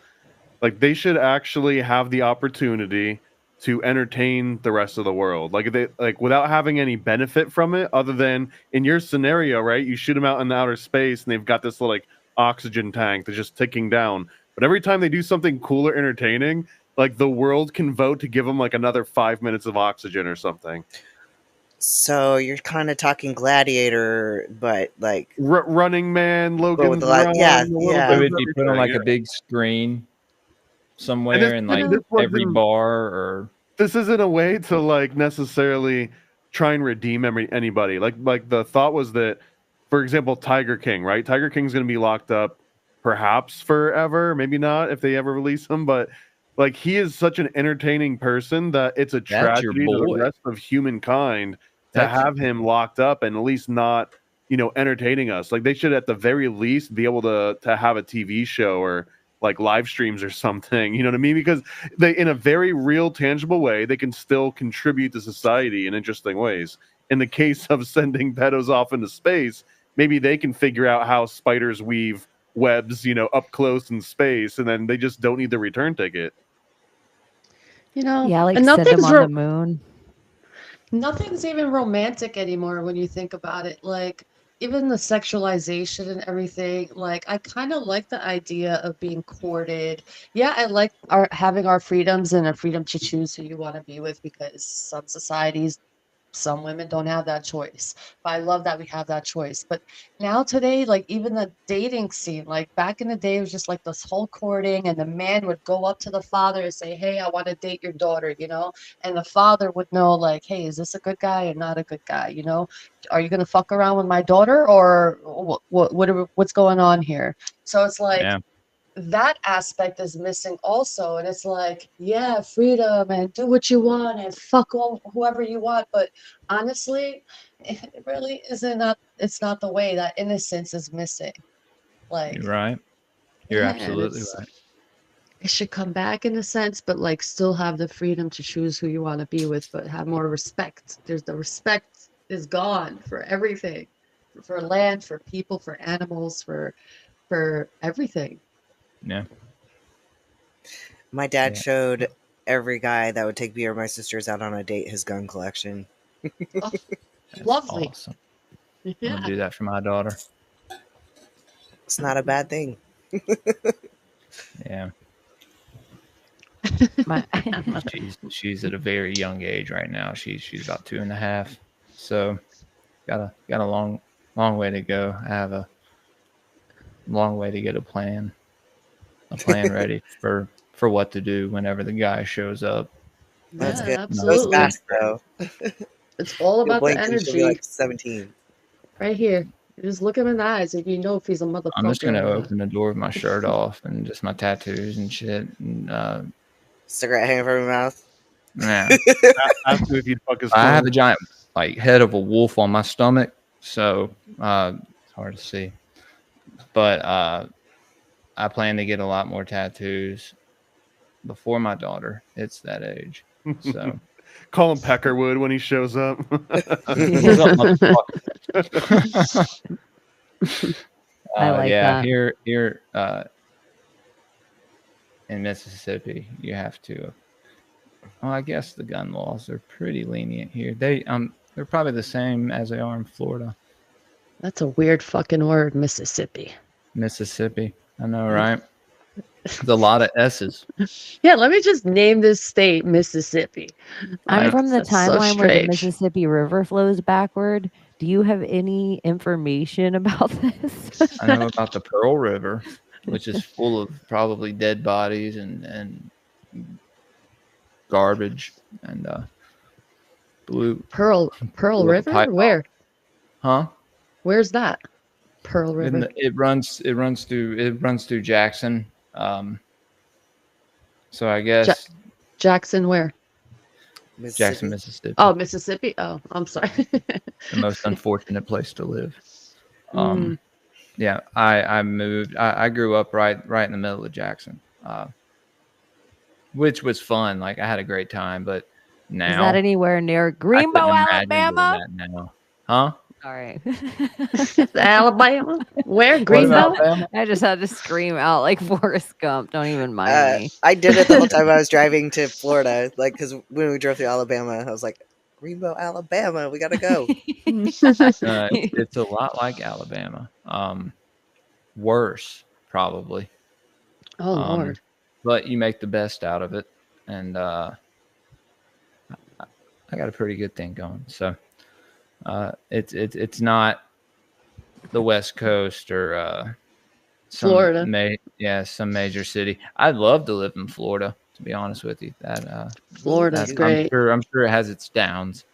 Like they should actually have the opportunity to entertain the rest of the world, like they without having any benefit from it, other than in your scenario, right? You shoot them out in the outer space, and they've got this little oxygen tank that's just ticking down. But every time they do something cool or entertaining, like the world can vote to give them like another 5 minutes of oxygen or something. So you're kind of talking Gladiator, but like Running Man, Logan's with a lot- Run, yeah, a little yeah. bit It of would be put on like everything, a big screen somewhere in like this every wasn't- bar or This isn't a way to like necessarily try and redeem anybody. Like the thought was that, for example, Tiger King, right? Tiger King's going to be locked up perhaps forever, maybe not if they ever release him, but like he is such an entertaining person that it's a That's your tragedy to the boy. rest of humankind to That's- have him locked up and at least not, entertaining us. Like they should at the very least be able to have a TV show or like live streams or something, you know what I mean? Because they, in a very real, tangible way, they can still contribute to society in interesting ways. In the case of sending pedos off into space, maybe they can figure out how spiders weave webs, up close in space, and then they just don't need the return ticket. Yeah, like and send them nothing's on the moon. nothing's even romantic anymore when you think about it. Like even the sexualization and everything. Like I kind of like the idea of being courted. Yeah, I like having our freedoms and a freedom to choose who you want to be with because some societies, some women don't have that choice. But I love that we have that choice. But now today, like even the dating scene, like back in the day, it was just like this whole courting, and the man would go up to the father and say, "Hey, I want to date your daughter," and the father would know, like, "Hey, is this a good guy or not a good guy? Are you gonna fuck around with my daughter or what's going on here?" So it's like Yeah. that aspect is missing also. And it's like, yeah, freedom and do what you want and fuck all whoever you want. But honestly, it really isn't not it's not the way. That innocence is missing. Like, You're right. You're yeah, and absolutely right. it should come back in a sense, but like still have the freedom to choose who you want to be with, but have more respect. There's the respect is gone for everything. For land, for people, for animals, for everything. Yeah. My dad Yeah. showed every guy that would take me or my sisters out on a date his gun collection. Oh, That's lovely. awesome. I'm Yeah. gonna do that for my daughter. It's not a bad thing. Yeah. My, She's at a very young age right now. She's about 2.5. So got a long way to go. I have a long way to get a plan ready for what to do whenever the guy shows up. That's Yeah, good. absolutely. Goes fast though. It's all You'll about the blink and she'll be energy like 17. right here. You just look him in the eyes and you know if he's a motherfucker. I'm just gonna or not. open the door with my shirt off and just my tattoos and shit. And Cigarette hanging from your mouth. yeah, Ask me if you'd fuck his I have phone. a giant like head of a wolf on my stomach, so it's hard to see. But I plan to get a lot more tattoos before my daughter hits that age. So Call him Peckerwood when he shows up. what's up, motherfucker? I like yeah, that. here in Mississippi, you have to. Well, I guess the gun laws are pretty lenient here. They're probably the same as they are in Florida. That's a weird fucking word, Mississippi. Mississippi, I know, right? There's a lot of S's. Yeah, let me just name this state Mississippi. I'm Like, from the that's so timeline where the strange. Mississippi River flows backward. Do you have any information about this? I know about the Pearl River, which is full of probably dead bodies and garbage and blue. Pearl Little River? pipe- Where? Huh? Where's that? Pearl River. It runs through Jackson. So I guess Jackson, where? Jackson, Mississippi. Oh, Mississippi. Oh, I'm sorry. The most unfortunate place to live. Mm. Yeah, I moved. I grew up right in the middle of Jackson, which was fun. Like I had a great time, but now Is that anywhere near I Greenbow, couldn't imagine doing Alabama? that now. Huh? All right. Alabama? Where? What Greenbelt? about Alabama? I just had to scream out like Forrest Gump. Don't even mind me. I did it the whole time I was driving to Florida. Like, because when we drove through Alabama, I was like, Greenbow, Alabama, we gotta go. It's a lot like Alabama. Worse, probably. Oh, Lord. But you make the best out of it, and I got a pretty good thing going. So it's not the West Coast or some Florida. some major city. I'd love to live in Florida, to be honest with you. Florida's great. I'm sure it has its downs.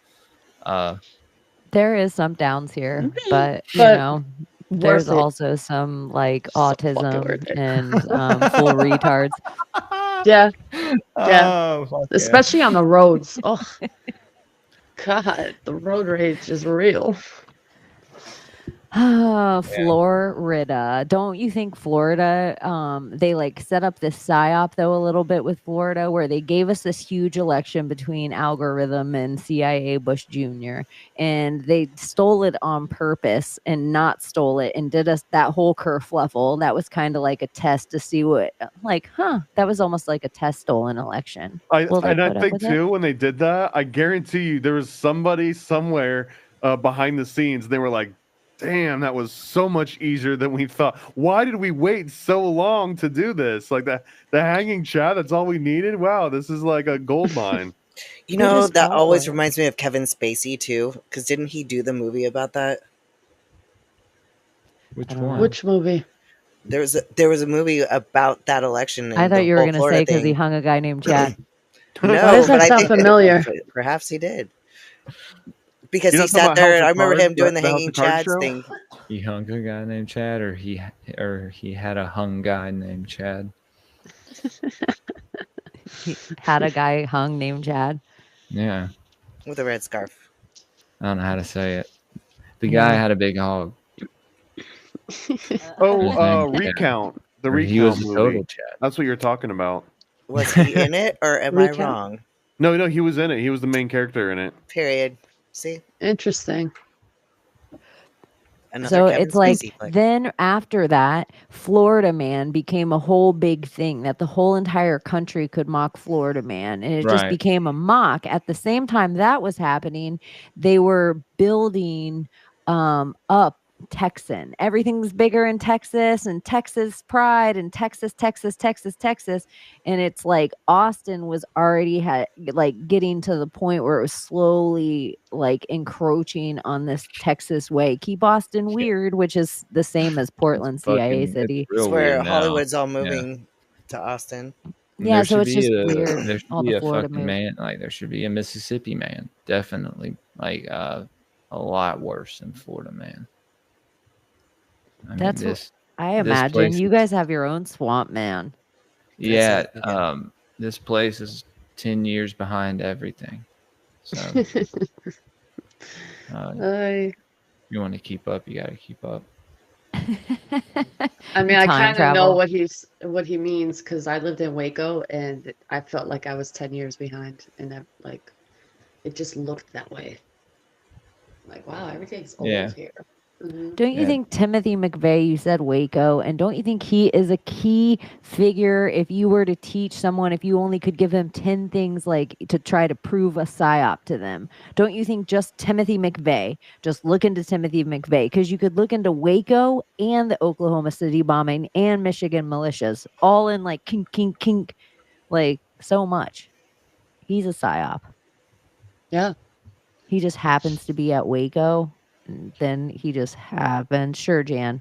There is some downs here, but you But know, there's worth it. also some like So fucking autism worth it. and full retards. Yeah. Yeah. Oh, fuck yeah. Especially on the roads. Oh, God. The road rage is real. Oh, Florida. Don't you think Florida, they like set up this psyop though a little bit with Florida where they gave us this huge election between algorithm and CIA Bush Jr. and they stole it on purpose and not stole it and did us that whole kerfluffle. That was kind of like a test to see what that was almost like a test stolen election. Will they I put up think with it? too when they did that, I guarantee you there was somebody somewhere behind the scenes. They were like, damn, that was so much easier than we thought. Why did we wait so long to do this? Like the hanging chat, that's all we needed? Wow, this is like a gold mine. You know, is that always Florida? reminds me of Kevin Spacey too, because didn't he do the movie about that? Which I don't know. one? Which movie? There was a movie about that election. I and thought the you were whole going to Florida say because he thing. hung a guy named Chad. No, Why does that but I sound think familiar? perhaps he did. because You're he not talking sat about there House and of I remember Cards, him doing the the House hanging of Cards Chads show? thing. He hung a guy named Chad, or he had a hung guy named Chad. He had a guy hung named Chad. Yeah, With a red scarf. I don't know how to say it. The guy had a big hog. Oh, His name's Chad. Recount. The Or he Recount was a movie. total Chad. That's what you're talking about. Was he in it or am I Recount? wrong? No, he was in it. He was the main character in it. Period. See? Interesting. Another So Kevin it's like Spacey flick. then after that, Florida Man became a whole big thing that the whole entire country could mock Florida Man. And it just Right. became a mock. At the same time that was happening, they were building up Texan. Everything's bigger in Texas and Texas pride and Texas. And it's like Austin was already getting to the point where it was slowly like encroaching on this Texas way. Keep Austin weird, which is the same as Portland, CIA city. It's where Hollywood's all moving to Austin. Yeah, so it's just There weird. should All be the a Florida fucking move. man. Like there should be a Mississippi man. Definitely, like a lot worse than Florida man. I mean, That's what I this imagine. place You is- guys have your own swamp man. Yeah, this place is 10 years behind everything. So, you want to keep up, you got to keep up. I mean, I Time kind of know travel. what he means because I lived in Waco and I felt like I was 10 years behind, and it just looked that way. Like, wow, everything's old Yeah. here. Mhm. Don't you think Timothy McVeigh, you said Waco, and don't you think he is a key figure if you were to teach someone, if you only could give them 10 things like to try to prove a psyop to them? Don't you think just Timothy McVeigh, just look into Timothy McVeigh, because you could look into Waco and the Oklahoma City bombing and Michigan militias, all in like kink, like so much. He's a psyop. Yeah. He just happens to be at Waco. And then he just happened. Sure, Jan.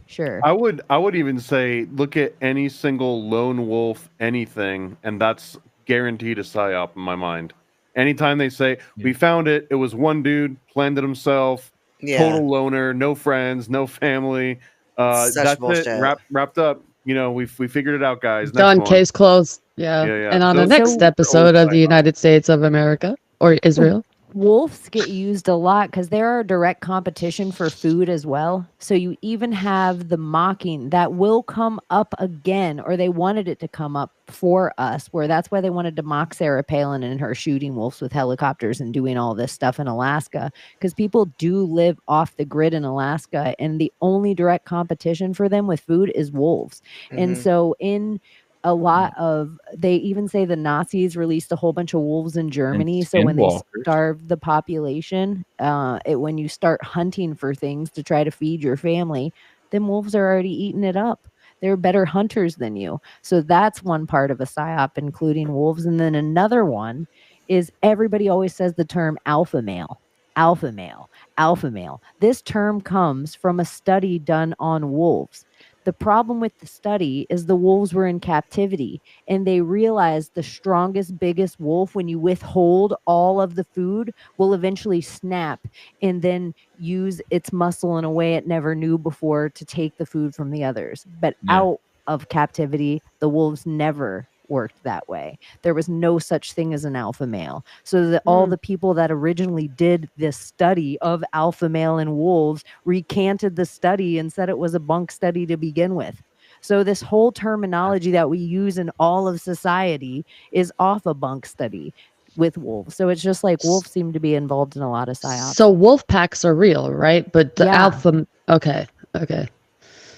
Sure. I would even say look at any single lone wolf anything, and that's guaranteed a psyop in my mind. Anytime they say we found it, it was one dude, planned it himself, total loner, no friends, no family. Such That's bullshit. it. Wrapped up. You know, we figured it out, guys. Next Done. one. Case closed. Yeah. Yeah. And on the Those next are episode of psyops. the United States of America or Israel. Wolves get used a lot because there are direct competition for food as well. So you even have the mocking that will come up again, or they wanted it to come up for us, where that's why they wanted to mock Sarah Palin and her shooting wolves with helicopters and doing all this stuff in Alaska, because people do live off the grid in Alaska, and the only direct competition for them with food is wolves. And so in a lot of, they even say the Nazis released a whole bunch of wolves in Germany. So when they skinwalkers. starved the population, when you start hunting for things to try to feed your family, then wolves are already eating it up. They're better hunters than you. So that's one part of a psyop, including wolves. And then another one is everybody always says the term alpha male. Alpha male, alpha male. This term comes from a study done on wolves. The problem with the study is the wolves were in captivity, and they realized the strongest, biggest wolf, when you withhold all of the food, will eventually snap and then use its muscle in a way it never knew before to take the food from the others. But out of captivity, the wolves never worked that way. There was no such thing as an alpha male. So that all the people that originally did this study of alpha male and wolves recanted the study and said it was a bunk study to begin with. So this whole terminology that we use in all of society is off a bunk study with wolves. So it's just like wolves seem to be involved in a lot of psyops. So wolf packs are real, right? But the Yeah. alpha. Okay.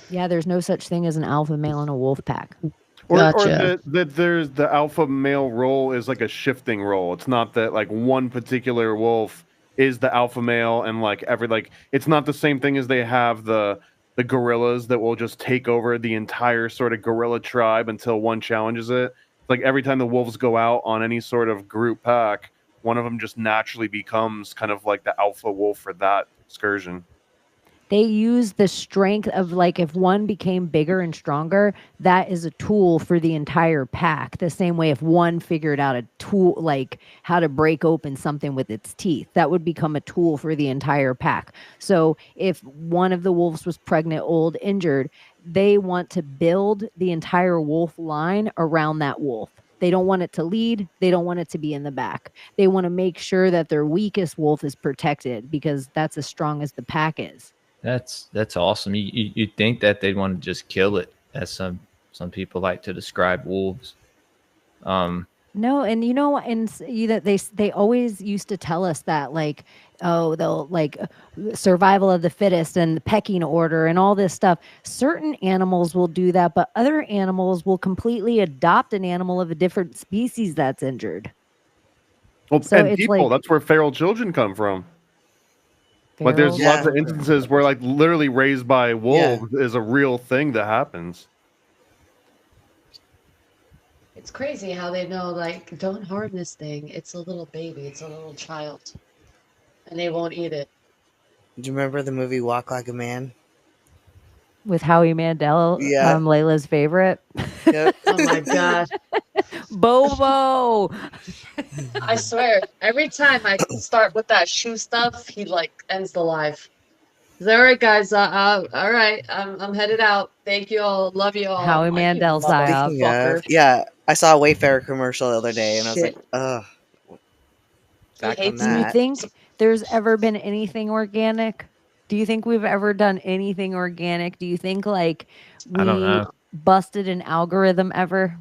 Yeah, there's no such thing as an alpha male in a wolf pack. Or Gotcha. that there's the alpha male role is like a shifting role. It's not that like one particular wolf is the alpha male and like it's not the same thing as they have the gorillas that will just take over the entire sort of gorilla tribe until one challenges it. Like every time the wolves go out on any sort of group pack, one of them just naturally becomes kind of like the alpha wolf for that excursion. They use the strength of, like, if one became bigger and stronger, that is a tool for the entire pack. The same way if one figured out a tool, like how to break open something with its teeth, that would become a tool for the entire pack. So if one of the wolves was pregnant, old, injured, they want to build the entire wolf line around that wolf. They don't want it to lead. They don't want it to be in the back. They want to make sure that their weakest wolf is protected because that's as strong as the pack is. That's awesome. You'd think that they'd want to just kill it, as some people like to describe wolves. No, and that they always used to tell us that, like, oh, they'll like survival of the fittest and the pecking order and all this stuff. Certain animals will do that, but other animals will completely adopt an animal of a different species that's injured. Well, So and it's people, like that's where feral children come from. Like, there's feral lots of Yeah. instances where, like, literally raised by wolves is a real thing that happens. It's crazy how they know, like, don't harm this thing. It's a little baby. It's a little child. And they won't eat it. Do you remember the movie Walk Like a Man? with Howie Mandel, Yeah. Layla's favorite. Yep. Oh my god. Bobo. I swear, every time I start with that shoe stuff, he like ends the live. He's like, all right, guys. All right. I'm headed out. Thank you all. Love you all. Howie I'm like, you Mandel Psyop. Speaking of, motherfucker. yeah, I saw a Wayfarer commercial the other day, and I was Shit. like, ugh. Back on hates Do you that. think there's ever been anything organic? Do you think we've ever done anything organic? Do you think like I don't we know. busted an algorithm ever?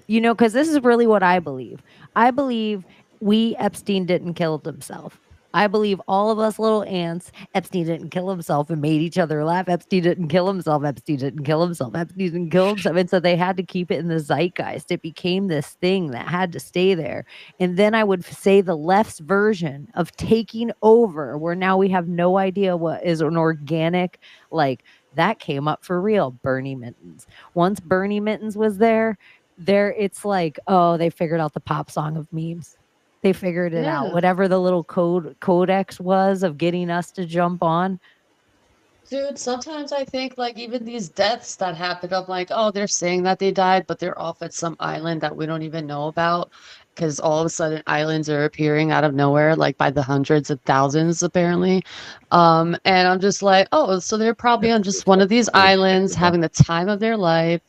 You know, because this is really what I believe. I believe Epstein didn't kill himself. I believe all of us little ants, Epstein didn't kill himself and made each other laugh. Epstein didn't kill himself. Epstein didn't kill himself. Epstein didn't kill himself. And so they had to keep it in the zeitgeist. It became this thing that had to stay there. And then I would say the left's version of taking over, where now we have no idea what is an organic, like that came up for real. Bernie Mittens. Once Bernie Mittens was there, it's like, oh, they figured out the pop song of memes. They figured it out. Yeah. Whatever the little codex was of getting us to jump on. Dude, sometimes I think like even these deaths that happened, I'm like, oh, they're saying that they died, but they're off at some island that we don't even know about. Because all of a sudden islands are appearing out of nowhere, like by the hundreds of thousands, apparently. And I'm just like, oh, so they're probably on just one of these islands having the time of their life.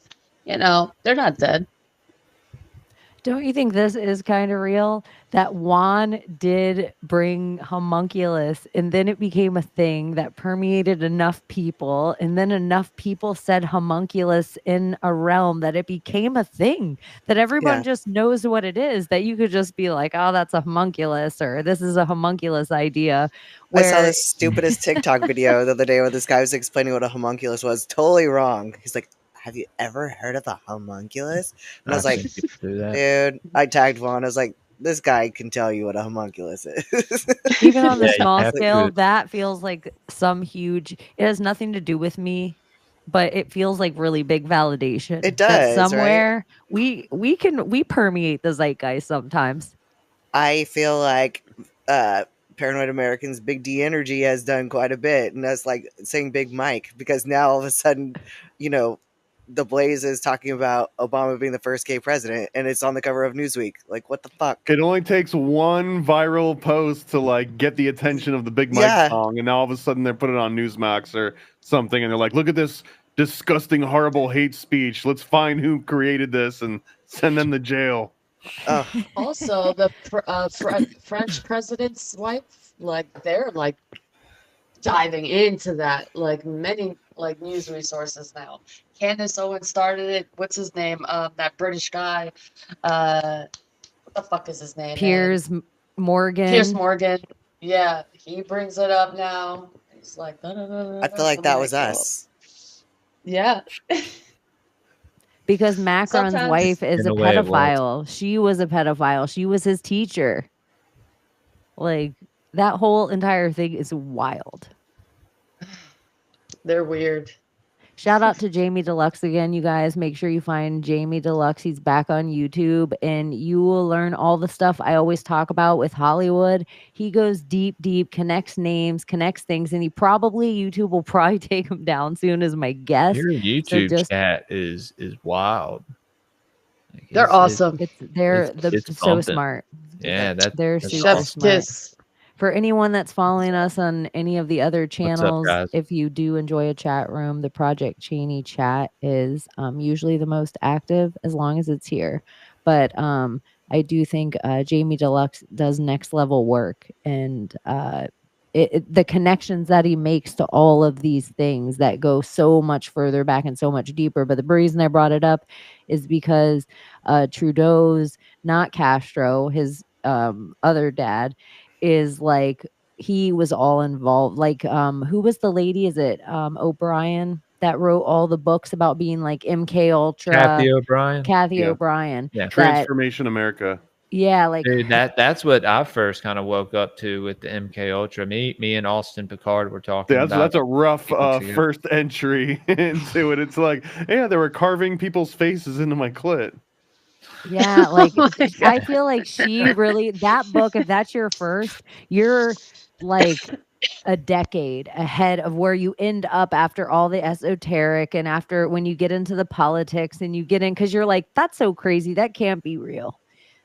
You know, they're not dead. Don't you think this is kind of real? That Juan did bring homunculus, and then it became a thing that permeated enough people, and then enough people said homunculus in a realm that it became a thing that everyone Yeah. just knows what it is. That you could just be like, oh, that's a homunculus, or this is a homunculus idea. I saw Where the stupidest TikTok video the other day where this guy was explaining what a homunculus was. Totally wrong. He's like, have you ever heard of a homunculus? And I was like, I've seen people do that. dude, I tagged Vaughn. I was like, this guy can tell you what a homunculus is. even on the Yeah, you small have to. scale, that feels like some huge. It has nothing to do with me, but it feels like really big validation. It that does, right? somewhere we permeate the zeitgeist sometimes. I feel like Paranoid American's Big D Energy has done quite a bit. And that's like saying Big Mike, because now all of a sudden, you know, the Blaze is talking about Obama being the first gay president, and it's on the cover of Newsweek. Like, what the fuck? It only takes one viral post to like get the attention of the Big Mike Yeah. song, and now all of a sudden they're putting it on Newsmax or something, and they're like, "Look at this disgusting, horrible hate speech. Let's find who created this and send them to jail." Oh, Also, the French president's wife, like they're like diving into that, like many like news resources now. Candace Owens started it. What's his name? That British guy. What the fuck is his name? man? Piers Morgan. Piers Morgan. Yeah, he brings it up now. He's like, I feel like that was us. Yeah. Because Macron's Sometimes- wife is In a a way it was. pedophile. She was a pedophile. She was his teacher. Like that whole entire thing is wild. They're weird. Shout out to Jamie Deluxe again, you guys. Make sure you find Jamie Deluxe. He's back on YouTube, and you will learn all the stuff I always talk about with Hollywood. He goes deep, connects names, connects things, and YouTube will probably take him down soon, is my guess. Your So YouTube just chat is wild. Like, They're awesome. they're it's so bumping. smart. Yeah, They're that's super Chef's smart. kiss. For anyone that's following us on any of the other What's up, channels, guys? if you do enjoy a chat room, the Project Chaney chat is usually the most active as long as it's here. But I do think Jamie Deluxe does next level work, and the connections that he makes to all of these things that go so much further back and so much deeper. But the reason I brought it up is because Trudeau's, not Castro, his other dad, is like he was all involved. Like who was the lady? Is it O'Brien that wrote all the books about being like MK Ultra? Kathy O'Brien. Kathy Yeah. O'Brien. Yeah. Transformation America. Yeah, like Dude, that's what I first kind of woke up to with the MK Ultra. Me and Austin Picard were talking about. That's a rough weeks ago. first entry into it. It's like, yeah, they were carving people's faces into my clit. yeah, like Oh my I feel like she really, that book, if that's your first, you're like a decade ahead of where you end up after all the esoteric and after when you get into the politics and you get in, because you're like, that's so crazy, that can't be real.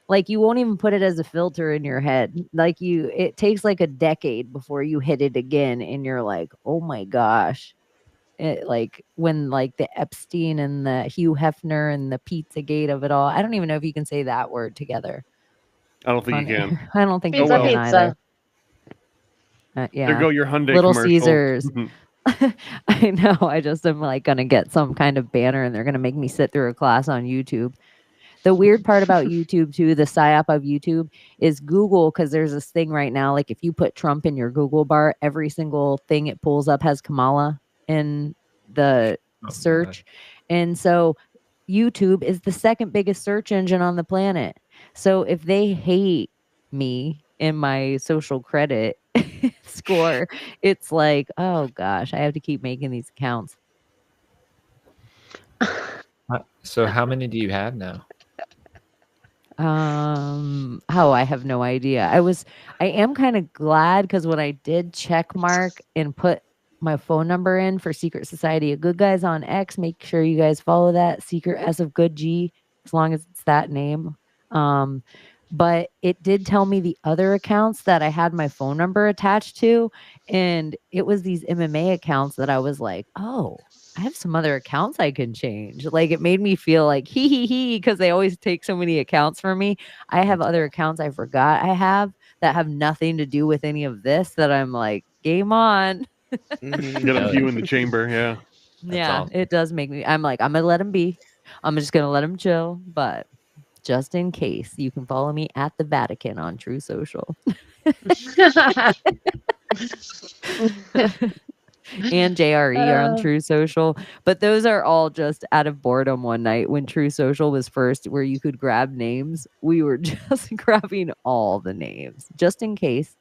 Like you won't even put it as a filter in your head. Like it takes like a decade before you hit it again and you're like, oh my gosh. It, like when like the Epstein and the Hugh Hefner and the Pizzagate of it all. I don't even know if you can say that word together. I don't think you can. I don't think Pizza, you can pizza. either. Yeah. There go your Hyundai Little commercial. Caesars. I know. I just am like gonna get some kind of banner and they're gonna make me sit through a class on YouTube. The weird part about YouTube too, the psyop of YouTube, is Google, because there's this thing right now, like if you put Trump in your Google bar, every single thing it pulls up has Kamala in the search. And so YouTube is the second biggest search engine on the planet. So if they hate me in my social credit score, it's like, oh gosh, I have to keep making these accounts. So how many do you have now? I have no idea. I am kind of glad, because when I did check mark and put my phone number in for Secret Society of Good Guys on X, make sure you guys follow that, Secret S of Good G, as long as it's that name. But it did tell me the other accounts that I had my phone number attached to, and it was these MMA accounts that I was like, oh, I have some other accounts I can change. Like it made me feel like he, because they always take so many accounts from me. I have other accounts I forgot I have that have nothing to do with any of this, that I'm like, game on. Get a few in the chamber, yeah. Yeah, awesome. it does make me, I'm like, I'm gonna let him be. I'm just gonna let him chill. But just in case, you can follow me at the Vatican on True Social. And JRE on True Social. But those are all just out of boredom one night when True Social was first, where you could grab names. We were just grabbing all the names just in case.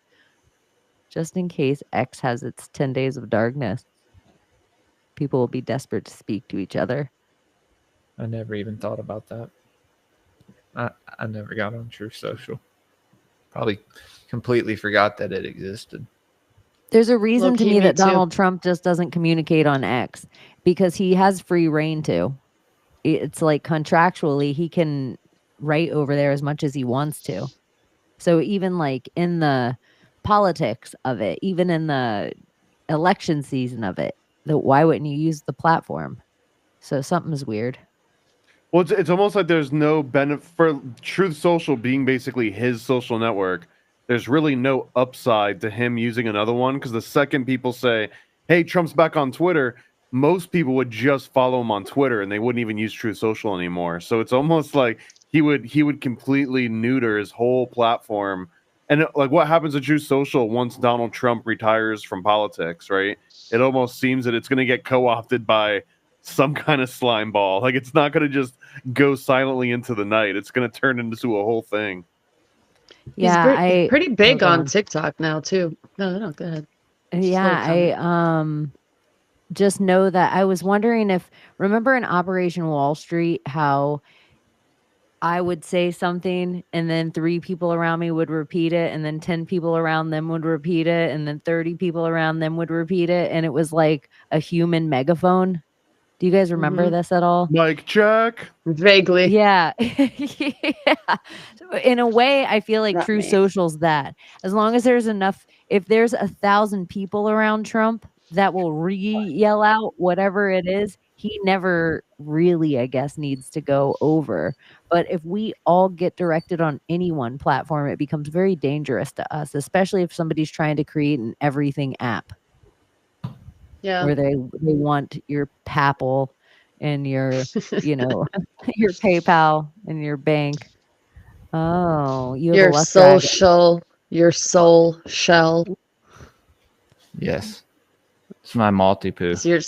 Just in case X has its 10 days of darkness. People will be desperate to speak to each other. I never even thought about that. I never got on True Social. Probably completely forgot that it existed. There's a reason to Low-key, me me that too. Donald Trump just doesn't communicate on X, because he has free reign to. It's like contractually he can write over there as much as he wants to. So even like in the politics of it, even in the election season of it, why wouldn't you use the platform? So something's weird. Well, it's almost like there's no benefit for Truth Social being basically his social network. There's really no upside to him using another one, because the second people say, hey, Trump's back on Twitter, most people would just follow him on Twitter and they wouldn't even use Truth Social anymore. So it's almost like he would completely neuter his whole platform. And like what happens to Truth Social once Donald Trump retires from politics, right? It almost seems that it's going to get co-opted by some kind of slime ball. Like it's not going to just go silently into the night. It's going to turn into a whole thing. Yeah, He's pretty big go on on. TikTok now too. No, go ahead. Yeah, just know that I was wondering if, remember in Operation Wall Street, how I would say something and then 3 people around me would repeat it, and then 10 people around them would repeat it, and then 30 people around them would repeat it, and it was like a human megaphone. Do you guys remember this at all? Mike check. Vaguely. Yeah. Yeah. So in a way, I feel like Not True me. Social's that. As long as there's enough, if there's 1,000 people around Trump that will yell out whatever it is, he never really, I guess, needs to go over. But if we all get directed on any one platform, it becomes very dangerous to us, especially if somebody's trying to create an everything app Yeah. where they want your PayPal and your, you know, your PayPal and your bank. Oh, you have a Your luck dragon. social, your soul shell. Yes. It's my multi-poo. It's your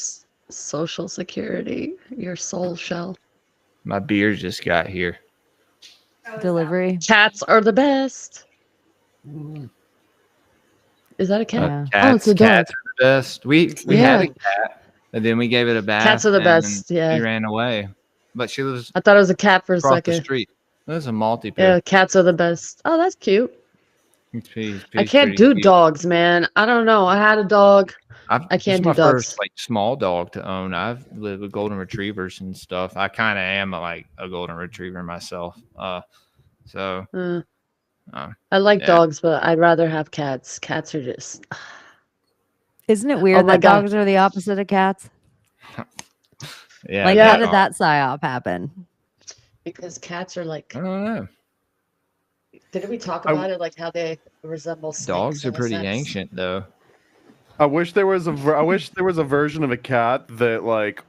social security, your soul shell. My beer just got here. Delivery. Cats are the best. Is that a cat? Yeah. Oh, it's a dog. Cats are the best. We had a cat, and then we gave it a bath. Cats are the and best, yeah. She ran away, but she lives I thought it was a cat for a across the second. street. There's a multi-poo. Yeah, cats are the best. Oh, that's cute. He's I can't pretty do cute. dogs, man. I don't know. I had a dog. I This can't is do my dogs. first like small dog to own. I've lived with golden retrievers and stuff. I kind of am like a golden retriever myself. So I like yeah. dogs, but I'd rather have cats. Cats are just. Isn't it weird my that God. dogs are the opposite of cats? yeah, Like, they how did are. that psyop happen? Because cats are like. I don't know. Didn't we talk about it? Like how they resemble snakes. Dogs are in a pretty sense? ancient though. I wish there was a version of a cat that like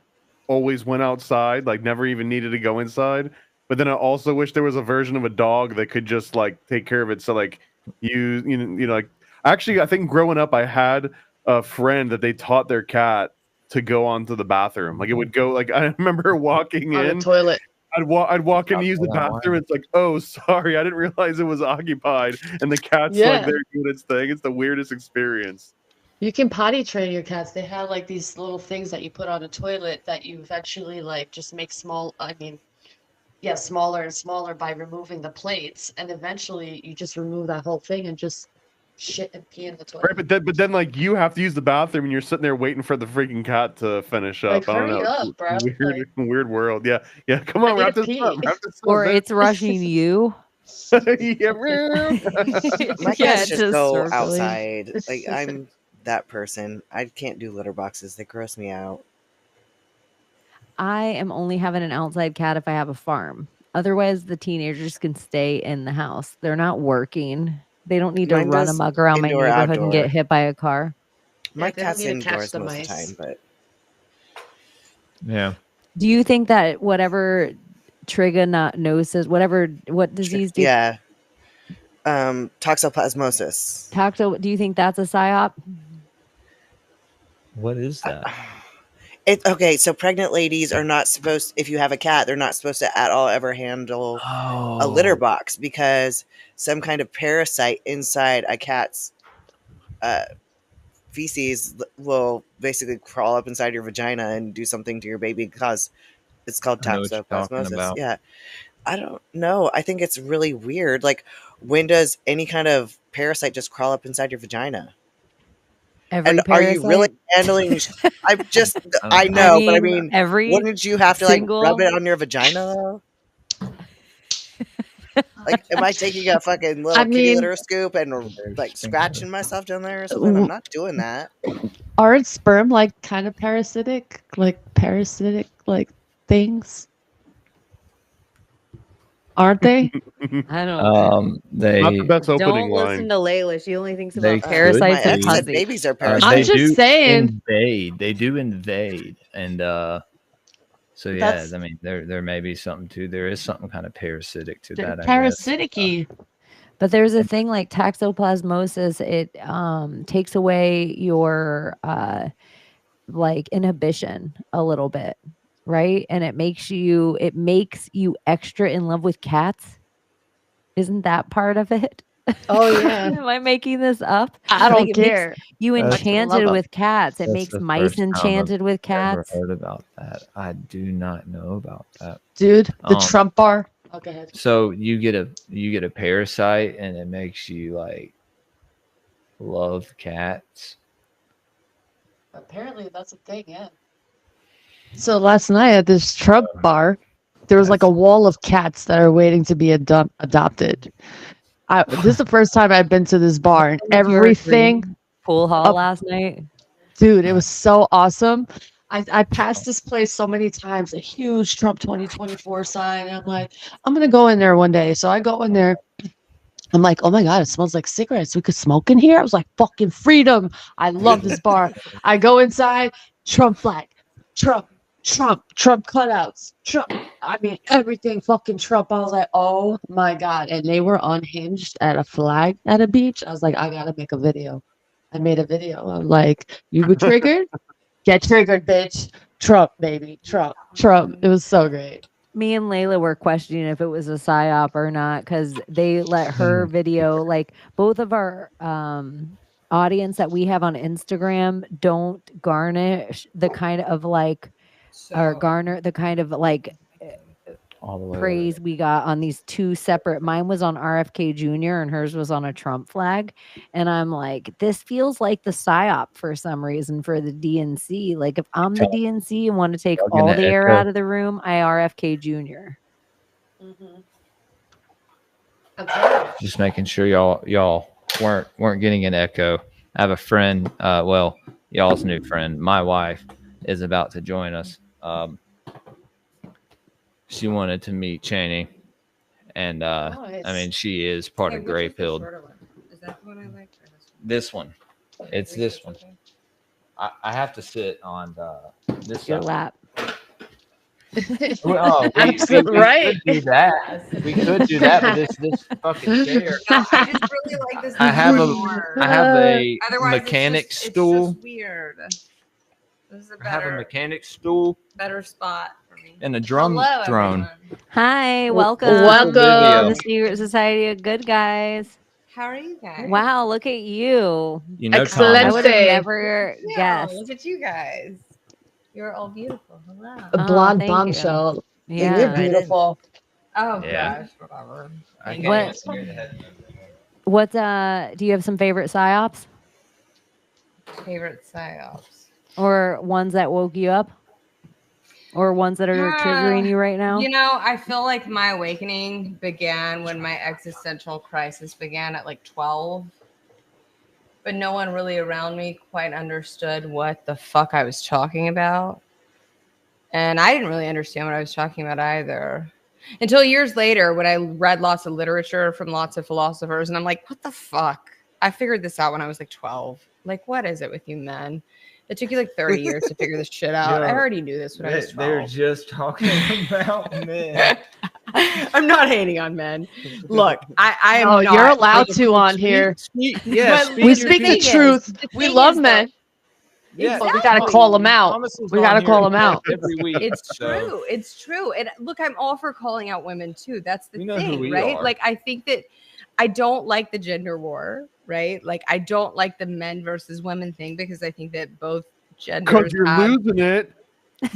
always went outside, like never even needed to go inside. But then I also wish there was a version of a dog that could just like take care of it. So like you know like actually I think growing up I had a friend that they taught their cat to go onto the bathroom. Like it would go like I remember walking On in. the toilet. I'd walk in to Oh, use the wow. bathroom. It's like, oh, sorry, I didn't realize it was occupied. And the cat's Yeah. like there doing its thing. It's the weirdest experience. You can potty train your cats. They have like these little things that you put on a toilet that you eventually like just make small. I mean, yeah, smaller and smaller by removing the plates, and eventually you just remove that whole thing and just shit and pee in the toilet. Right, but then like you have to use the bathroom and you're sitting there waiting for the freaking cat to finish up. Like, I don't hurry know. up, bro. Weird, Like, weird world. Yeah, yeah. Come I on, need wrap to this pee. up. Wrap this Or up. it's rushing you. Yeah, My Yeah, cats just just go circling. outside. Like I'm that person. I can't do litter boxes. They gross me out. I am only having an outside cat if I have a farm. Otherwise, the teenagers can stay in the house. They're not working. They don't need to Mine run does amok around my indoor, neighborhood and get outdoor. hit by a car. My they don't cat's need to catch indoors the most mice. of the time, but Yeah. Do you think that whatever trichinosis, what disease do you, yeah. Toxoplasmosis. do you think that's a psyop? What is that? Okay, so pregnant ladies are not supposed, if you have a cat, they're not supposed to at all ever handle a litter box because some kind of parasite inside a cat's feces will basically crawl up inside your vagina and do something to your baby because it's called I know what you're talking toxoplasmosis. about. Yeah. I don't know. I think it's really weird. Like, when does any kind of parasite just crawl up inside your vagina? Every And are you really handling? I know, but I mean, every wouldn't you have to single- like rub it on your vagina though? Like, am I taking a fucking little I kitty mean- litter scoop and like scratching myself down there or something? I'm not doing that. Aren't sperm like kind of parasitic like things? Aren't they? I don't They Not the best opening don't line. listen to Layla. She only thinks They about could parasites My and ex said pussy. babies are I'm parasites. they just do saying. invade. They do invade, and so yeah, That's- I mean, there may be something to. There is something kind of parasitic to They're that. I guess. parasitic-y. But there's a thing like toxoplasmosis. It takes away your like inhibition a little bit, right? And it makes you extra in love with cats. Isn't that part of it? Oh yeah. Am I making this up? I don't It makes care. you That's- enchanted love 'em. with cats. It That's makes the mice first time I've enchanted with Never cats. heard about that. I do not know about that. Dude, the Um, Trump bar. Oh, go ahead. So you get a parasite and it makes you like love cats. Apparently that's a thing, yeah. So last night at this Trump bar, there was like a wall of cats that are waiting to be adopted. This is the first time I've been to this bar, and everything, Pool hall up- last night. dude, it was so awesome. I passed this place so many times, a huge Trump 2024 sign. And I'm like, I'm gonna go in there one day. So I go in there. I'm like, oh my God, it smells like cigarettes. We could smoke in here. I was like, fucking freedom. I love this bar. I go inside, Trump flag, Trump cutouts, Trump. I mean, everything fucking Trump. I was like, oh my God. And they were unhinged at a flag at a beach. I was like, I gotta make a video. I made a video. I'm like, you were triggered? Get triggered, bitch. Trump, baby. Trump. It was so great. Me and Layla were questioning if it was a psyop or not because they let her video, like both of our audience that we have on Instagram don't garnish the kind of like, or garner the kind of like All the way praise we got on these two separate. Mine was on RFK Jr. and hers was on a Trump flag. And I'm like, this feels like the psyop for some reason for the DNC. Like if I'm the DNC and want to take Y'all all gonna the air echo? out of the room, I RFK Jr. Just making sure y'all weren't getting an echo. I have a friend, well, y'all's new friend. My wife is about to join us. She wanted to meet Chaney, and I mean, she is part of Greypilled. Is that the one I like? This one, it's this one. I have to sit on this Your side. lap. Oh, we right. could do that. We could do that, but this fucking chair. No, I just really like this. I have more. I have a Otherwise, mechanic it's stool. just weird. This is a I have a better, mechanic stool better spot for me. and a drum Hello, throne. everyone. Hi, welcome. Welcome. to the Secret Society of Good Guys. How are you guys? Wow, look at you. You know, Excellent. I Thomas. would have Say. never Yeah, guessed. look at you guys. You're all beautiful. Hello. A Oh, blonde thank you. bombshell. Yeah. You're beautiful. Oh Yeah. gosh, whatever. I Thank can't What- even hear the head. What do you have some favorite psyops Favorite psyops. or ones that woke you up or ones that are triggering you right now? You know, I feel like my awakening began when my existential crisis began at like 12. But no one really around me quite understood what the fuck I was talking about. And I didn't really understand what I was talking about either. Until years later, when I read lots of literature from lots of philosophers, and I'm like, what the fuck? I figured this out when I was like 12. Like, what is it with you men? It took you like 30 years to figure this shit out. Yo, I already knew this when I was 12. They're just talking about men. I'm not hating on men. Look, I am Oh, not. you're allowed to on here. Yes, But We the speak the thing is- truth. the We thing love is, men. Yeah, But we gotta call them out. Thomas is We on gotta here call them out. every week. It's so- true. It's true. And look, I'm all for calling out women too. That's the We know who thing, we right? are. Like, I think that I don't like the gender war, right? Like, I don't like the men versus women thing because I think that both genders Because you're have- losing it.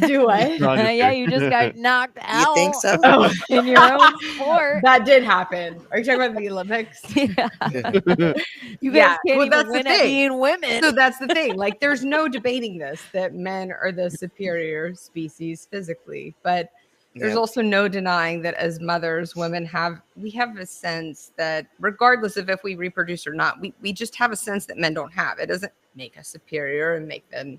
Do I? No, I'm just Yeah, kidding. you just got knocked out. You think so? Oh, in your own sport? that did happen. Are you talking about the Olympics? Yeah. You guys Yeah, can't well, even that's the win at thing. being women. So that's the thing. Like, there's no debating this, that men are the superior species physically, but there's Yeah. also no denying that as mothers, women we have a sense that regardless of if we reproduce or not, we just have a sense that men don't have. It doesn't make us superior and make them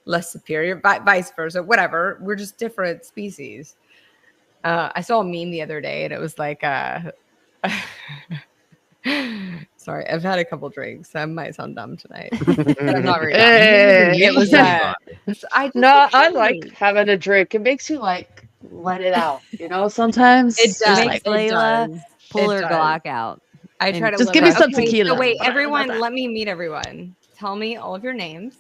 less superior, vice versa, whatever. We're just different species. I saw a meme the other day and it was like, sorry, I've had a couple drinks. So I might sound dumb tonight. But I'm not very dumb. It was I just no, I enjoy like it. having a drink. It makes you like let it out, you know, sometimes. It Just does. makes It Layla does. pull It her does. Glock out. I try to Just live give me up. some Okay, tequila. So wait, What about everyone, that? let me meet everyone. Tell me all of your names.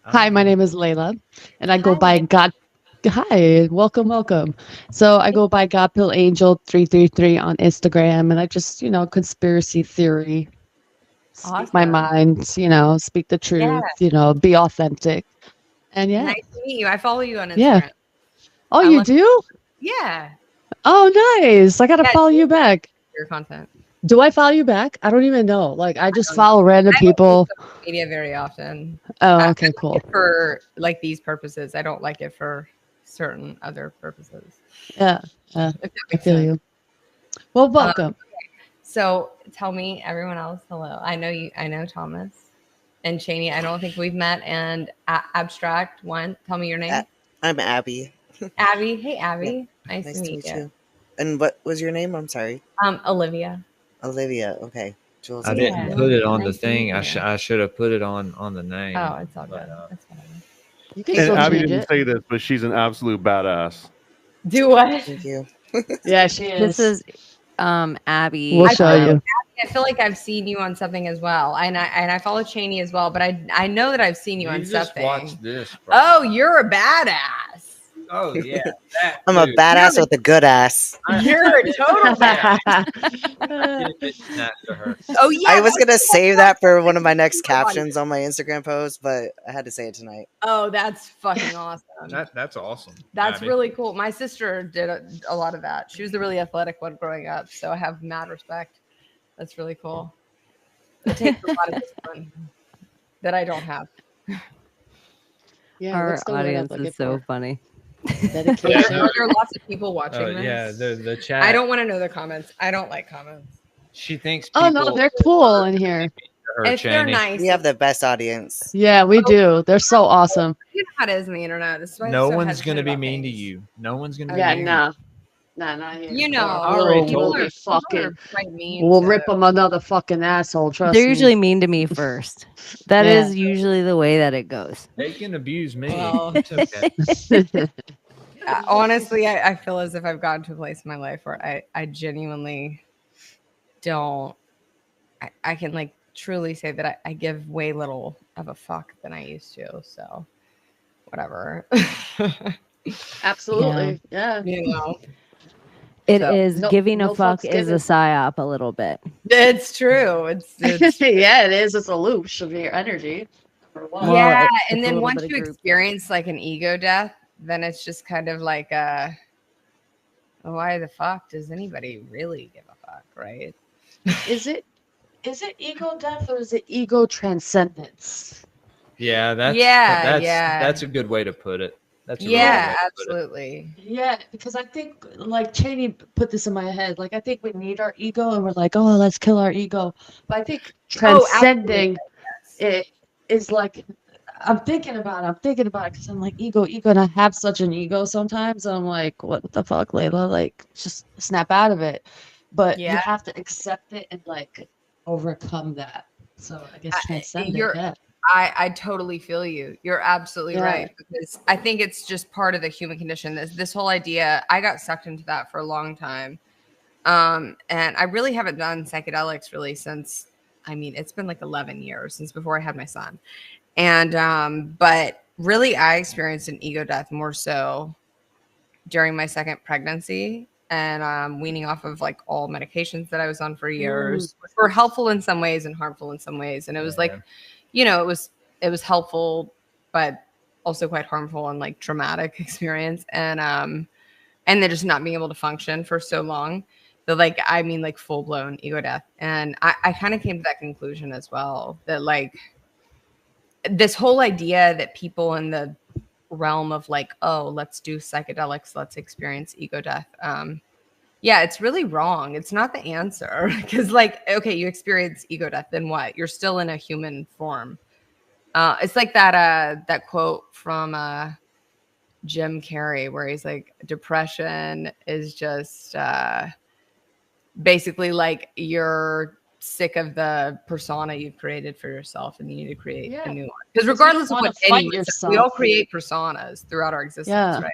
Hi, my name is Layla, and I go Hi, by Layla. Hi, welcome. So I go by Godpill Angel 333 on Instagram, and I just, conspiracy theory, speak my Awesome. mind, speak the Yeah. truth, be authentic. And yeah. Nice to meet you. I follow you on Yeah. Instagram. Oh, I you love- do? Yeah. Oh, nice. I gotta Yeah, follow you back. Your content. Do I follow you back? I don't even know. Like, I just don't know. follow random I don't use people. social media very often. Oh, I okay, like cool. it for like these purposes. I don't like it for certain other purposes. Yeah, If that I makes feel sense. you. Well, welcome. So tell me, everyone else, hello. I know Thomas and Chaney. I don't think we've met. And Abstract One, tell me your name. I'm Abby. Abby. Hey, Abby. Yeah. Nice to meet you. And what was your name? I'm sorry. Olivia. Olivia. Okay. Jules. I didn't put it on the thing. I should have put it on the name. Oh, it's all good. That's fine. You can And still Abby change didn't it. say this, but she's an absolute badass. Do what? Thank you. Yeah, she is. This is Abby. We'll show you. I feel like I've seen you on something as well, and I follow Chaney as well. But I know that I've seen you on just something. watch this. Bro. Oh, you're a badass. Oh yeah. I'm a badass with a good ass. You're a total badass. Oh yeah. I was gonna save that for one of my next Your body. captions on my Instagram post, but I had to say it tonight. Oh, that's fucking awesome. That's awesome. That's Abby. really cool. My sister did a lot of that. She was the really athletic one growing up, so I have mad respect. That's really cool. It takes a lot of discipline that I don't have. Yeah, Our what's the word I'm audience looking is so for? funny. Dedication. Are there lots of people watching Oh this? yeah, the chat. I don't want to know the comments. I don't like comments. She thinks. Oh no, they're cool in here. If they're nice, We have the best audience. Yeah, we do. They're so awesome. you know how it is on the internet. This is why I'm No so one's hesitant gonna be about mean to things. you. No one's gonna be Yeah, mean. no, not here. You know, already people told are, you. people are Fucking, quite mean. we'll to- rip them another fucking asshole. Trust They're me. usually mean to me first. That Yeah. is usually the way that it goes. They can abuse me. Well, It's okay. honestly, I feel as if I've gotten to a place in my life where I genuinely don't. I can like truly say that I give way little of a fuck than I used to. So, whatever. Absolutely. Yeah. You know, It So, is no- giving no a fuck fucks is a given. psyop a little bit. it's true. It's Yeah, it is. It's a loosh of your energy. Number one. Well, yeah. it's And a then little once bit of you group. experience like an ego death, then it's just kind of like, why the fuck does anybody really give a fuck, right? Is it ego death or is it ego transcendence? Yeah, that's Yeah. that's a good way to put it. That's a Yeah, really good way to put it. absolutely. Yeah, because I think like Chaney put this in my head. Like I think we need our ego and we're like, oh, let's kill our ego. But I think transcending it is like I'm thinking about it because I'm like ego, and I have such an ego sometimes. I'm like, what the fuck, Layla? Like, just snap out of it. But you Yeah. have to accept it and like overcome that. So I guess transcend it. you're- Yeah. I totally feel you. You're absolutely Yeah. right, because I think it's just part of the human condition. This whole idea, I got sucked into that for a long time. And I really haven't done psychedelics really since, I mean, it's been like 11 years since before I had my son. And but really I experienced an ego death more so during my second pregnancy, and weaning off of like all medications that I was on for years, which were helpful in some ways and harmful in some ways. And it was like, you know, it was helpful, but also quite harmful and like traumatic experience. And then just not being able to function for so long that like, I mean, like full blown ego death. And I kind of came to that conclusion as well, that like this whole idea that people in the realm of like, oh, let's do psychedelics, let's experience ego death. Yeah, it's really wrong. It's not the answer, because like, okay, you experience ego death, then what? You're still in a human form. It's like that quote from Jim Carrey where he's like, depression is just basically like you're sick of the persona you've created for yourself and you need to create a new one. Because regardless of what anyone says, we all create personas throughout our existence, right?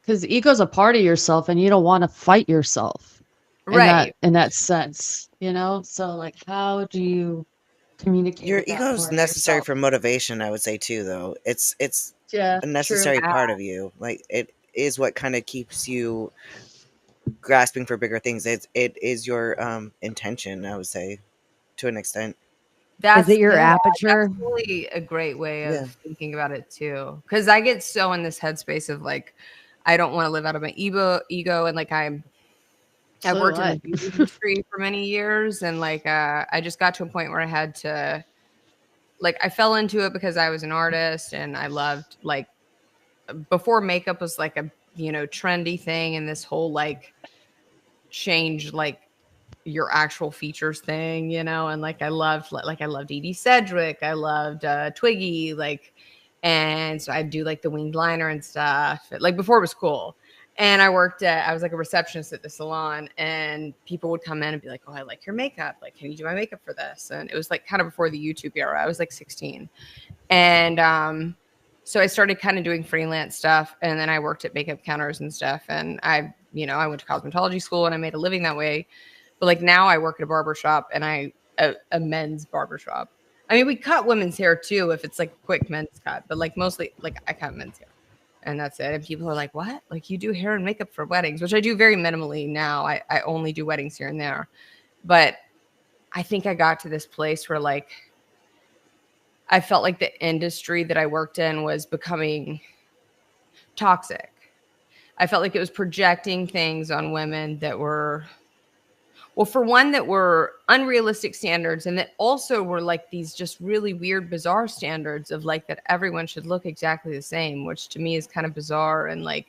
Because ego's a part of yourself and you don't want to fight yourself. Right. In that sense, you know? So like how do you communicate. Your with that ego's part of necessary yourself. for motivation, I would say too, though. It's Yeah, a true. necessary part of you. Like it is what kind of keeps you grasping for bigger things. It is your intention, I would say, to an extent. That's Is it your yeah, aperture? That's really a great way Yeah. of thinking about it too. Because I get so in this headspace of like, I don't want to live out of my ego, and like I've So worked do in I. the beauty industry for many years, and like I just got to a point where I had to, like, I fell into it because I was an artist and I loved, like, before makeup was like a trendy thing, and this whole like change like your actual features thing, and like I loved Edie Sedgwick, I loved Twiggy, like, and so I'd do like the winged liner and stuff, like before it was cool. And I was like a receptionist at the salon, and people would come in and be like, "Oh, I like your makeup. Like, can you do my makeup for this?" And it was like kind of before the YouTube era. I was like 16. And so I started kind of doing freelance stuff, and then I worked at makeup counters and stuff. And I went to cosmetology school and I made a living that way. But like now I work at a barber shop, and a men's barber shop. I mean, we cut women's hair too if it's like quick men's cut, but like mostly like I cut men's hair. And that's it. And people are like, "What? Like you do hair and makeup for weddings?" Which I do very minimally now. I only do weddings here and there. But I think I got to this place where like I felt like the industry that I worked in was becoming toxic. I felt like it was projecting things on women that were, well, for one, that were unrealistic standards, and that also were like these just really weird, bizarre standards of like that everyone should look exactly the same, which to me is kind of bizarre. And like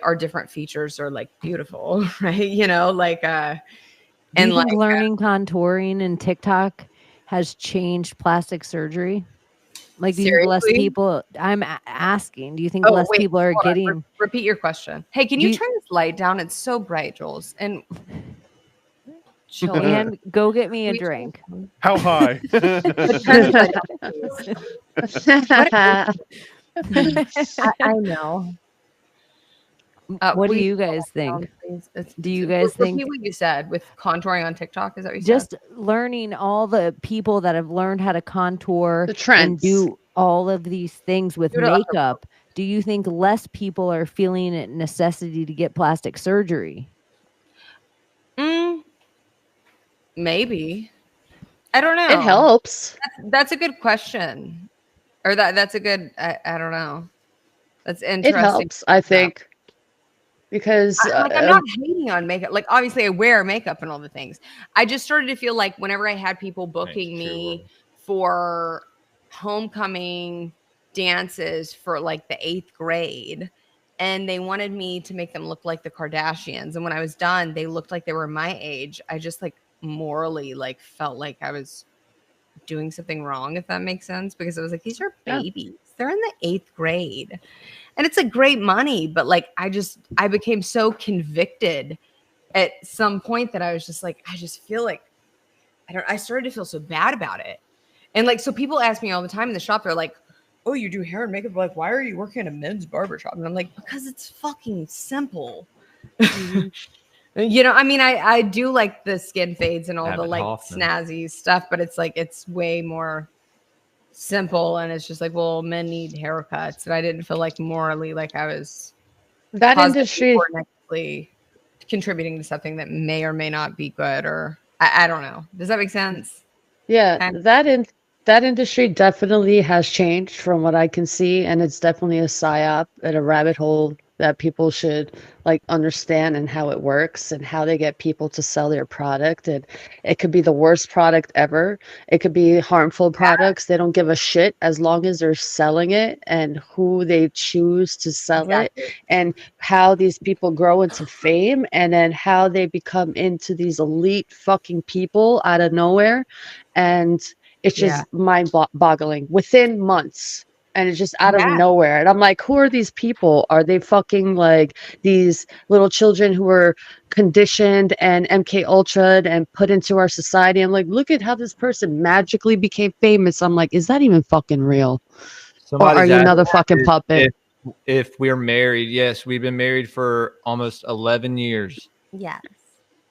our different features are like beautiful, right? Do you think learning contouring and TikTok has changed plastic surgery? Like, do you think less seriously? people? I'm asking. Do you think less people are hold on. getting? Repeat your question. Hey, can you turn this light down? It's so bright, Jules. And chill. And go get me a drink. How high? I know. What do you guys think? Do you guys think? Repeat what you said with contouring on TikTok? Is that what you Just said? learning all the people that have learned how to contour The trends. and do all of these things with Do it a lot. makeup. Do you think less people are feeling it necessity to get plastic surgery? Maybe. I don't know. It helps. That's a good question. Or that's a good. I don't know. That's interesting. It helps, I think, because I'm not hating on makeup. Like, obviously, I wear makeup and all the things. I just started to feel like whenever I had people booking me for homecoming dances for like the 8th grade, and they wanted me to make them look like the Kardashians, and when I was done, they looked like they were my age. I just like morally like felt like I was doing something wrong, if that makes sense, because I was like, these are babies. They're in the 8th grade. And it's like great money, but like I became so convicted at some point that I was just like, I just feel like I started to feel so bad about it. And like, so people ask me all the time in the shop, they're like, "Oh, you do hair and makeup?" They're like, "Why are you working at a men's barbershop?" And I'm like, because it's fucking simple. I mean, I do like the skin fades and all the like snazzy stuff, but it's like, it's way more simple, and it's just like, well, men need haircuts, and I didn't feel like morally like I was that industry or negatively contributing to something that may or may not be good, or I don't know. Does that make sense? Yeah, that industry definitely has changed from what I can see, and it's definitely a psyop and a rabbit hole that people should like understand, and how it works and how they get people to sell their product. And it could be the worst product ever. It could be harmful products. They don't give a shit as long as they're selling it, and who they choose to sell it, and how these people grow into fame, and then how they become into these elite fucking people out of nowhere. And it's just mind-boggling within months. And it's just out of nowhere. And I'm like, who are these people? Are they fucking like these little children who were conditioned and MK Ultra'd and put into our society? I'm like, look at how this person magically became famous. I'm like, is that even fucking real? Or are you another fucking puppet? If we're married, yes, we've been married for almost 11 years. Yes.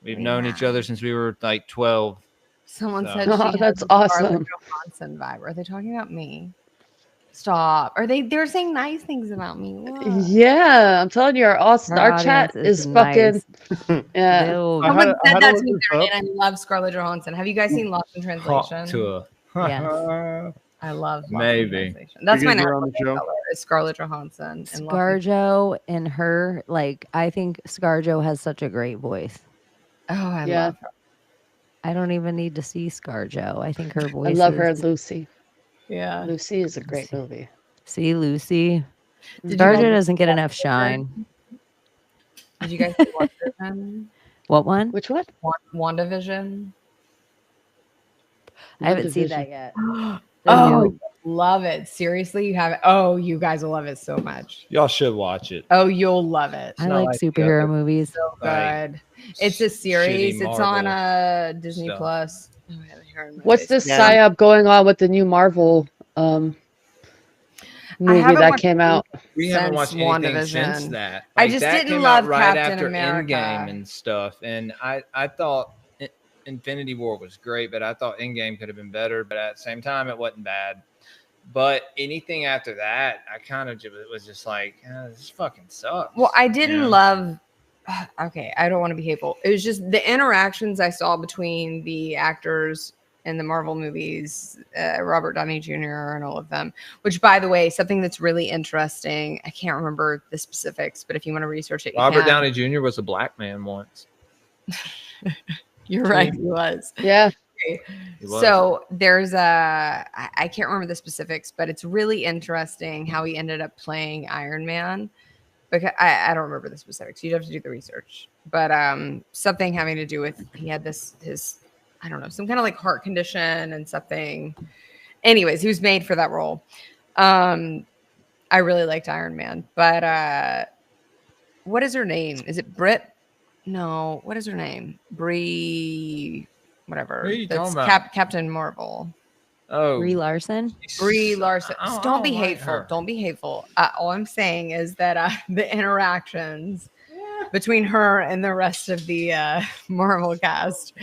We've known each other since we were like 12. Someone So- said she has That's a Scarlett awesome. Johansson vibe. Are they talking about me? Stop. They're saying nice things about me. What? Yeah, I'm telling you, Our our chat audience is fucking. nice. Yeah. They'll, Someone I said had to that look to me this the other up. day, and I love Scarlett Johansson. Have you guys seen Lost in Translation? Talk to Yes. her. I love Lost in Maybe. Translation. That's my Because you're on natural the show. color is Scarlett Johansson. And ScarJo and her, like, I think ScarJo has such a great voice. Oh, I Yeah. love her. I don't even need to see ScarJo. I think her voice I love her is. and Lucy. Yeah. Lucy is a great movie. See, Lucy. Did you guys ScarJo doesn't get enough WandaVision? shine. Did you guys see WandaVision? What one? Which one? WandaVision? I haven't seen WandaVision. that yet. Oh, you love it. Seriously, you have it. Oh, you guys will love it so much. Y'all should watch it. Oh, you'll love it. I not like like the superhero other- movies. So Like, good. It's a series. shitty It's on Marvel Disney stuff. Plus. Oh, I have it here in my What's face. this Yeah. psyop going on with the new Marvel movie haven't that watched came out? We haven't watched Since anything since WandaVision. that. I Like, just that didn't came love out right Captain after America. Endgame and stuff. And I thought Infinity War was great, but I thought Endgame could have been better. But at the same time, it wasn't bad. But anything after that, I kind of was just like, this fucking sucks. Well, I didn't Yeah. love. Okay, I don't want to be hateful. It was just the interactions I saw between the actors in the Marvel movies, Robert Downey Jr. and all of them. Which, by the way, something that's really interesting. I can't remember the specifics, but if you want to research it, you Robert can. Downey Jr. was a black man once. You're right. He was. Yeah. He was. So there's I can't remember the specifics, but it's really interesting how he ended up playing Iron Man. Because I don't remember the specifics. You'd have to do the research. But something having to do with he had his I don't know, some kind of like heart condition and something. Anyways, he was made for that role. I really liked Iron Man, but what is her name? Is it Brit? No, what is her name? Bree, whatever. Who are you That's talking about? Captain Marvel. Oh, Brie Larson. Brie Larson. I Don't be don't like hateful. her. Don't be hateful. All I'm saying is that the interactions between her and the rest of the Marvel cast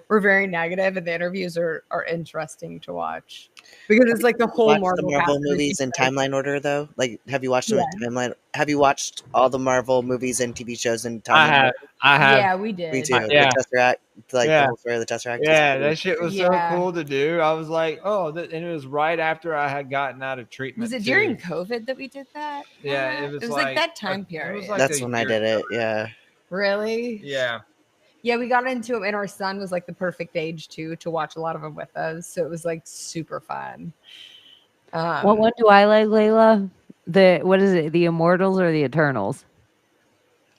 were very negative, and the interviews are interesting to watch because it's like the whole Watch Marvel, the Marvel cast is movies in different. timeline order, though. Like, have you watched them in timeline? Have you watched all the Marvel movies and TV shows in timeline? I have. I have. Yeah, we did. Me too. Yeah. The Tesseract, like Yeah. the whole story of the Tesseract. is Yeah, pretty that shit was Yeah. so cool to do. I was like, oh, and it was right after I had gotten out of treatment. Was it too. during COVID that we did that? Yeah, it was like that time it period. was like That's a when I year did it. ago. Yeah. Really? Yeah. Yeah, we got into them, and our son was like the perfect age too to watch a lot of them with us. So it was like super fun. What one do I like, Layla? What is it? The Immortals or the Eternals?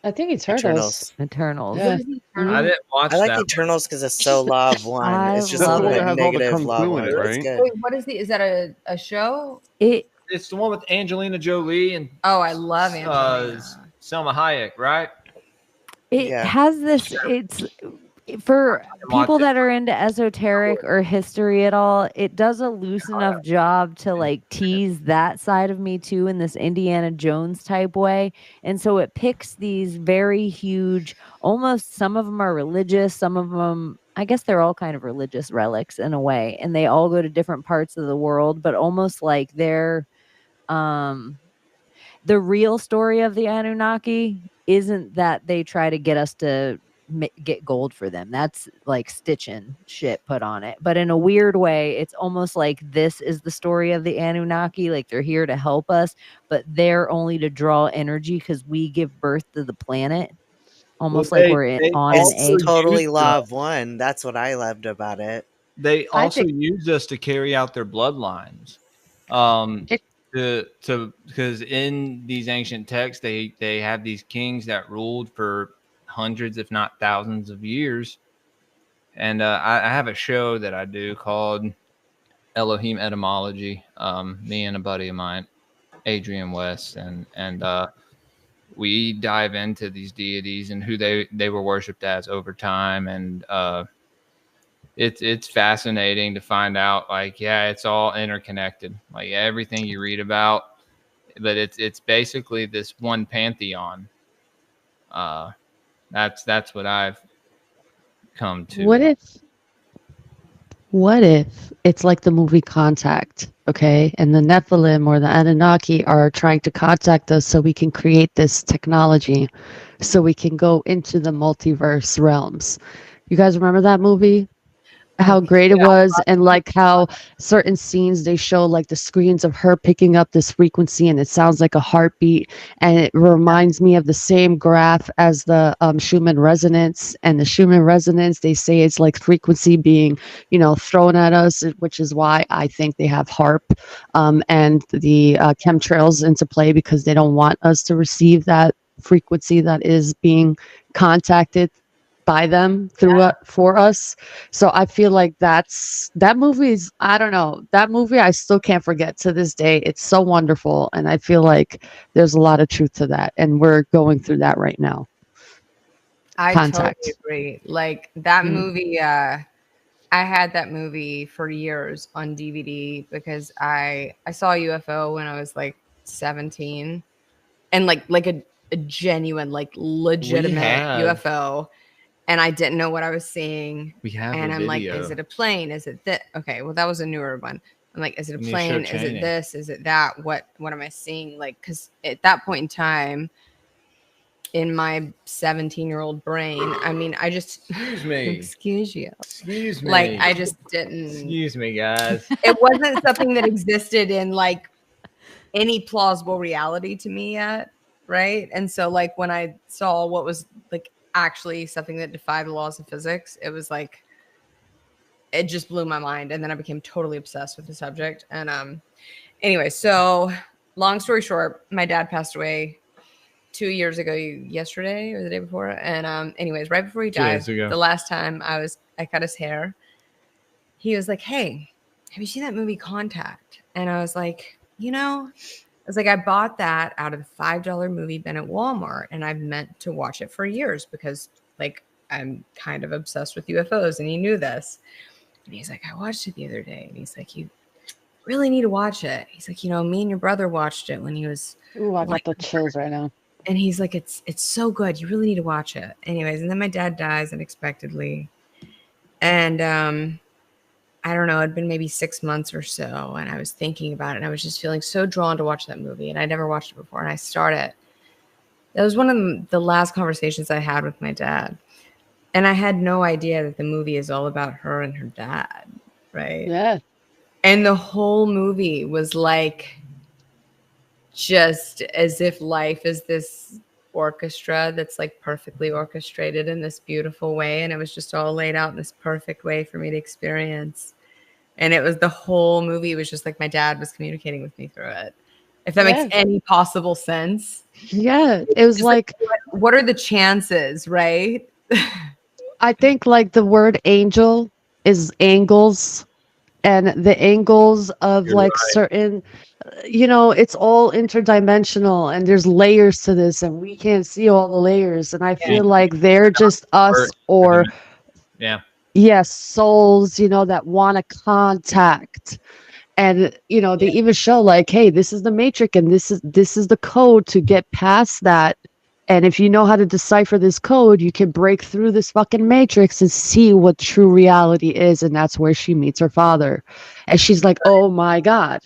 I think Eternals. Eternals. Yeah. I didn't watch I like that. Eternals because it's so law of one. I It's just a love little it. bit Has all the negative kung law of fu one. in it, But it's right? good. Wait, what is is that a show? It's the one with Angelina Jolie and Oh, I love Angelina. Selma Hayek, right? It Yeah. has this. It's for people watch it. that are into esoteric or history at all. It does a loose enough job to like tease that side of me too in this Indiana Jones type way. And so it picks these very huge, almost some of them are religious, some of them, I guess they're all kind of religious relics in a way, and they all go to different parts of the world, but almost like they're the real story of the Anunnaki isn't that they try to get us to get gold for them. That's like stitching shit put on it. But in a weird way, it's almost like this is the story of the Anunnaki. Like they're here to help us, but they're only to draw energy because we give birth to the planet. Almost Well, like we're on an It's egg. totally used law to- of one. That's what I loved about it. They I also think- used us to carry out their bloodlines. Because in these ancient texts, they have these kings that ruled for hundreds, if not thousands, of years. And I have a show that I do called Elohim Etymology. Me and a buddy of mine, Adrian West, and we dive into these deities and who they were worshipped as over time, and it's fascinating to find out. Like, yeah, it's all interconnected. Like everything you read about, but it's basically this one pantheon. That's what I've come to. What if What if it's like the movie Contact, okay? And the Nephilim or the Anunnaki are trying to contact us so we can create this technology so we can go into the multiverse realms. You guys remember that movie? How Okay. great it was, and like how certain scenes they show like the screens of her picking up this frequency and it sounds like a heartbeat, and it reminds me of the same graph as the Schumann resonance. And the Schumann resonance, they say it's like frequency being, thrown at us, which is why I think they have HARP and the chemtrails into play, because they don't want us to receive that frequency that is being contacted by them through for us. So I feel like that movie is, I don't know, that movie I still can't forget to this day. It's so wonderful, and I feel like there's a lot of truth to that, and we're going through that right now. I Contact. totally agree. Like that Mm. movie, I had that movie for years on DVD because I saw a UFO when I was like 17, and like a genuine, like legitimate have- UFO, and I didn't know what I was seeing. We have And a I'm like, video. is it a plane? Is it that? Okay, well that was a newer one. I'm like, is it a You need to plane? show Is it Chaney. this? Is it that? What am I seeing? Like, because at that point in time, in my 17-year-old brain, I mean, I just Excuse me. excuse you. Excuse me. Like, I just didn't. Excuse me, guys. It wasn't something that existed in like any plausible reality to me yet, right? And so, like, when I saw what was like actually something that defied the laws of physics, it was like it just blew my mind, and then I became totally obsessed with the subject. And anyway, so long story short, my dad passed away 2 years ago, yesterday or the day before. And anyways, right before he 2 died, days ago. the last time I cut his hair, he was like, hey, have you seen that movie Contact? And I was like, I bought that out of the $5 movie bin at Walmart, and I've meant to watch it for years because like I'm kind of obsessed with UFOs, and he knew this. And he's like, I watched it the other day. And he's like, you really need to watch it. He's like, me and your brother watched it when he was Ooh, I like got the chills right now. And he's like, it's so good. You really need to watch it. Anyways, and then my dad dies unexpectedly. And I don't know, it'd been maybe 6 months or so. And I was thinking about it, and I was just feeling so drawn to watch that movie. And I never watched it before. And I started. That was one of the last conversations I had with my dad. And I had no idea that the movie is all about her and her dad. Right. Yeah. And the whole movie was like, just as if life is this orchestra that's like perfectly orchestrated in this beautiful way, and it was just all laid out in this perfect way for me to experience. And it was, the whole movie was just like my dad was communicating with me through it, if that makes any possible sense. Yeah, it was like what are the chances, right? I think like the word angel is angles, and the angles of You're like right. certain, it's all interdimensional, and there's layers to this, and we can't see all the layers. And I feel like they're just us, or Yeah. yes, souls, that want to contact. And they even show like, hey, this is the matrix, and this is the code to get past that. And if you know how to decipher this code, you can break through this fucking matrix and see what true reality is. And that's where she meets her father. And she's like, oh my God.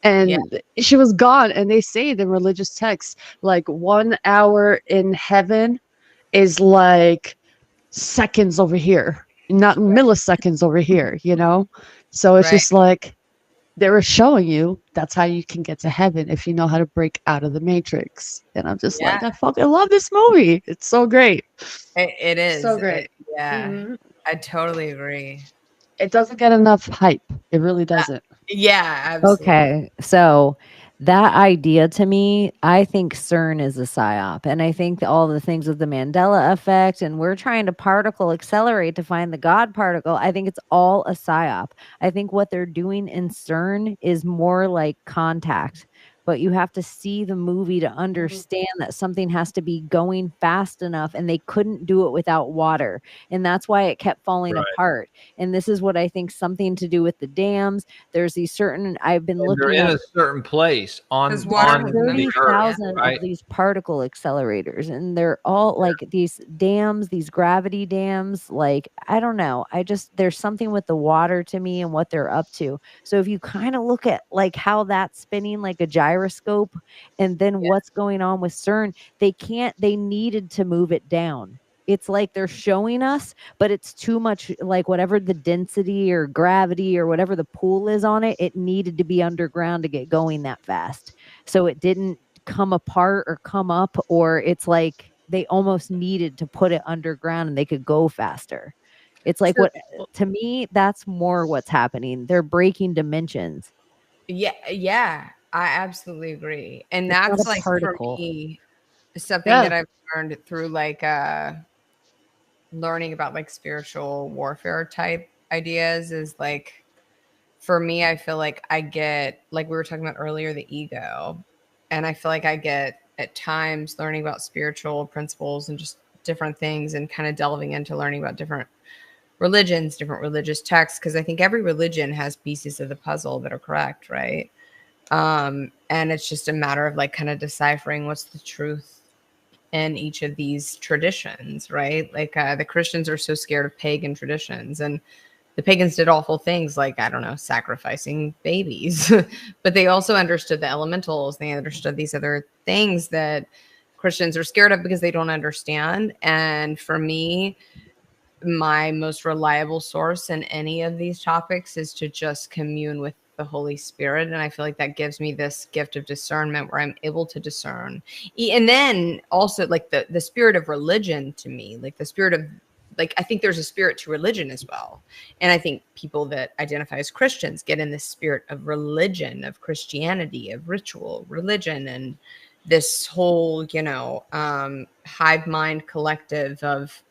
And she was gone. And they say it in religious texts, like 1 hour in heaven is like seconds over here, not milliseconds over here, So it's just like, they were showing you that's how you can get to heaven if you know how to break out of the matrix. And I'm just like, I fucking love this movie. It's so great. It is So great. I totally agree. It doesn't get enough hype. It really doesn't. Yeah, absolutely. Okay, so that idea to me, I think CERN is a psyop, and I think all the things with the Mandela effect, and we're trying to particle accelerate to find the God particle. I think it's all a psyop. I think what they're doing in CERN is more like Contact, but you have to see the movie to understand that something has to be going fast enough, and they couldn't do it without water. And that's why it kept falling apart. And this is what I think something to do with the dams. There's these certain, I've been And they're looking in at a certain place on Because water on has the moved, earth, 30,000 right? of these particle accelerators, and they're all like these dams, these gravity dams. Like, I don't know. There's something with the water to me and what they're up to. So if you kind of look at like how that's spinning like a gyroscope, and then what's going on with CERN, they needed to move it down. It's like they're showing us, but it's too much, like whatever the density or gravity or whatever the pull is on it, it needed to be underground to get going that fast. So it didn't come apart or come up, or it's like they almost needed to put it underground and they could go faster. It's like to me, that's more what's happening. They're breaking dimensions. Yeah, I absolutely agree. And It's not that's a like particle. for me something Yeah. that I've learned through like learning about like spiritual warfare type ideas is like, for me, I feel like I get, like we were talking about earlier, the ego. And I feel like I get at times learning about spiritual principles and just different things, and kind of delving into learning about different religions, different religious texts, because I think every religion has pieces of the puzzle that are correct, right? And it's just a matter of like kind of deciphering what's the truth in each of these traditions, right? Like the Christians are so scared of pagan traditions, and the pagans did awful things like, I don't know, sacrificing babies, but they also understood the elementals. They understood these other things that Christians are scared of because they don't understand. And for me, my most reliable source in any of these topics is to just commune with the Holy Spirit. And I feel like that gives me this gift of discernment where I'm able to discern. And then also like the spirit of religion to me, like the spirit of, like, I think there's a spirit to religion as well. And I think people that identify as Christians get in this spirit of religion, of Christianity, of ritual religion, and this whole, hive mind collective of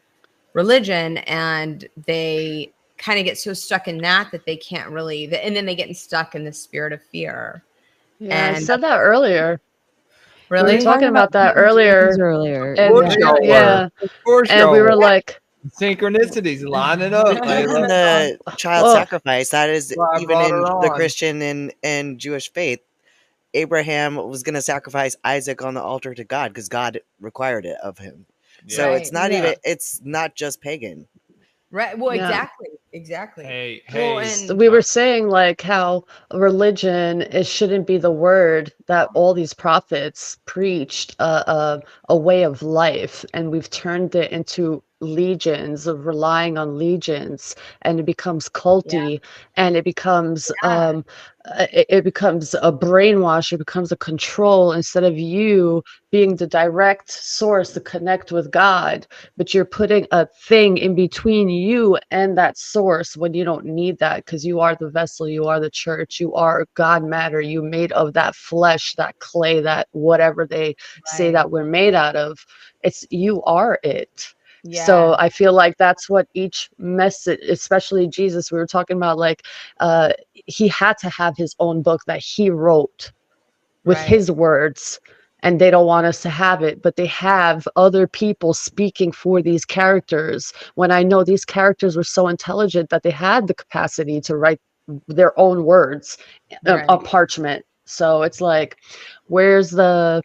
religion. And they kind of get so stuck in that they can't really, and then they get stuck in the spirit of fear. Yeah, I And said that earlier. We really were talking about that earlier. earlier. And Of course y'all yeah, were. Of course and we y'all were were. like, Synchronicities, line it up, Even Layla. the child oh, sacrifice, that is So I even brought in her the on. Christian and Jewish faith. Abraham was going to sacrifice Isaac on the altar to God because God required it of him. So it's Right. not even, it's not just pagan. Right. Well, yeah. exactly. Hey, Well, hey. and We were saying like how religion, it shouldn't be the word that all these prophets preached, a way of life, and we've turned it into legions of relying on legions, and it becomes culty, and it becomes it becomes a brainwash, it becomes a control, instead of you being the direct source to connect with God, but you're putting a thing in between you and that source when you don't need that, because you are the vessel, you are the church, you are God matter, you made of that flesh, that clay, that whatever they say that we're made out of. It's, you are it. So I feel like that's what each message, especially Jesus, we were talking about, like he had to have his own book that he wrote with his words, and they don't want us to have it, but they have other people speaking for these characters, when I know these characters were so intelligent that they had the capacity to write their own words on parchment. So it's like, where's the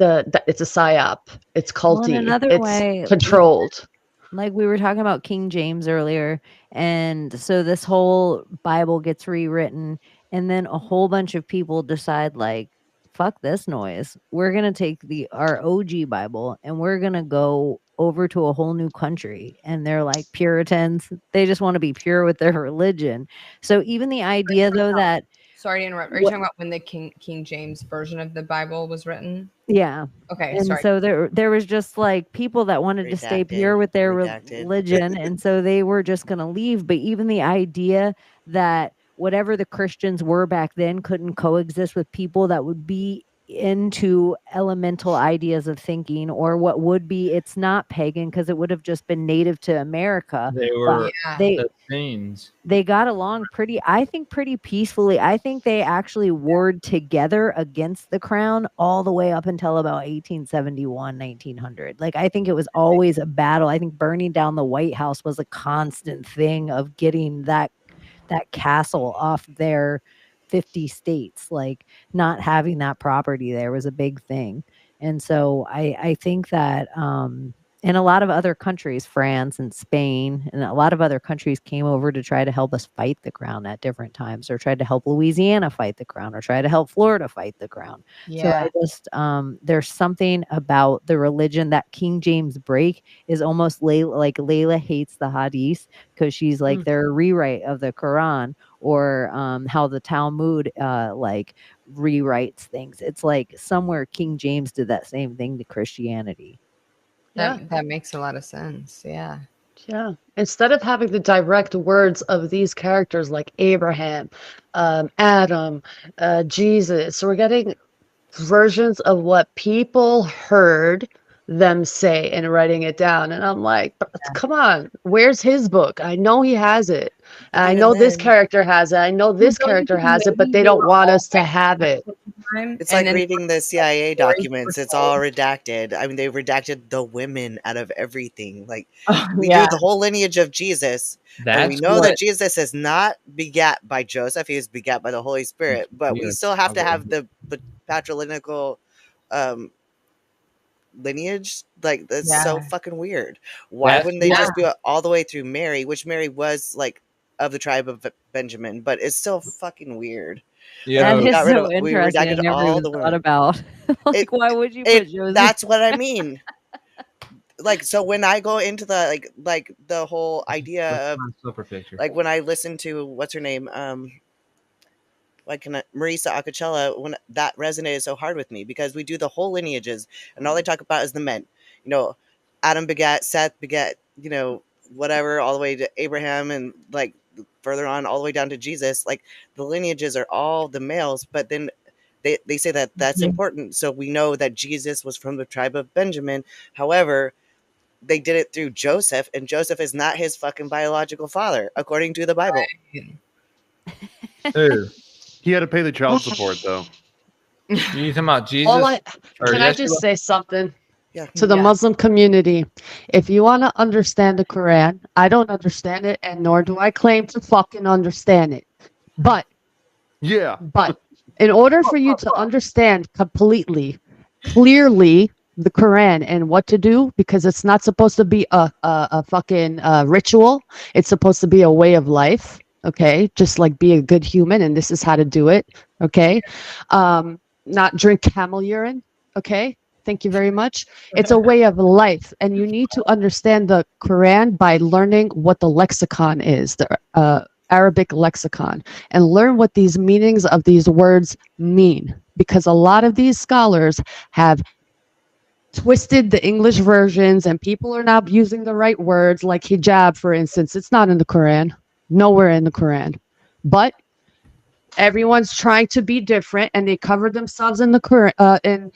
it's a psyop, it's Well, in culty, another it's way, controlled. like we were talking about King James earlier, and so this whole Bible gets rewritten, and then a whole bunch of people decide like, fuck this noise, we're gonna take our OG Bible and we're gonna go over to a whole new country. And they're like Puritans, they just want to be pure with their religion. So even the idea though that, sorry to interrupt, are you talking about when the King James version of the Bible was written? yeah. Okay, And sorry. so there was just like people that wanted to stay pure with their religion, and so they were just going to leave. But even the idea that whatever the Christians were back then couldn't coexist with people that would be into elemental ideas of thinking, or what would be, it's not pagan because it would have just been native to America. They but were they Essenes. they got along I think pretty peacefully. I think they actually warred together against the crown all the way up until about 1871, 1900. Like, I think it was always a battle. I think burning down the White House was a constant thing of getting that castle off their 50 states. Like, not having that property there was a big thing. And so I think that in a lot of other countries, France and Spain and a lot of other countries came over to try to help us fight the crown at different times, or tried to help Louisiana fight the crown, or try to help Florida fight the crown. So I just there's something about the religion that King James break is almost like Layla hates the Hadith because she's like they're a rewrite of the Quran, or how the Talmud like rewrites things. It's like somewhere King James did that same thing to Christianity. That makes a lot of sense. Yeah. Yeah. Instead of having the direct words of these characters like Abraham, Adam, Jesus, we're getting versions of what people heard them say and writing it down. And I'm like, come on, where's his book? I know he has it. I know this character has it. I know this character has it, but they don't want us to have it. It's like reading the CIA documents. It's all redacted. I mean, they redacted the women out of everything. Like, we do the whole lineage of Jesus. And we know that Jesus is not begat by Joseph. He is begat by the Holy Spirit. But we still have to have the patrilineal lineage. Like, that's so fucking weird. Why wouldn't they just do it all the way through Mary, which Mary was like of the tribe of Benjamin, but it's still fucking weird. Yeah, that is so interesting. I never even thought about. Like, why would you put Joseph? That's what I mean. Like, so when I go into the like the whole idea of like when I listen to what's her name, Marisa Acacella, when that resonated so hard with me, because we do the whole lineages and all they talk about is the men. You know, Adam begat, Seth begat, you know, whatever, all the way to Abraham, and like further on all the way down to Jesus. Like, the lineages are all the males, but then they say that that's important, so we know that Jesus was from the tribe of Benjamin. However, they did it through Joseph, and Joseph is not his fucking biological father according to the Bible. He had to pay the child support though. You talking about Jesus? Can I just say something to the Muslim community? If you want to understand the Quran, I don't understand it, and nor do I claim to fucking understand it. But in order for you to understand completely, clearly, the Quran and what to do, because it's not supposed to be a fucking ritual. It's supposed to be a way of life. Okay, just like be a good human, and this is how to do it. Okay, not drink camel urine. Okay, thank you very much. It's a way of life, and you need to understand the Quran by learning what the lexicon is, the Arabic lexicon, and learn what these meanings of these words mean, because a lot of these scholars have twisted the English versions, and people are not using the right words, like hijab, for instance. It's not in the Quran. Nowhere in the Quran. But everyone's trying to be different, and they cover themselves in the Quran, in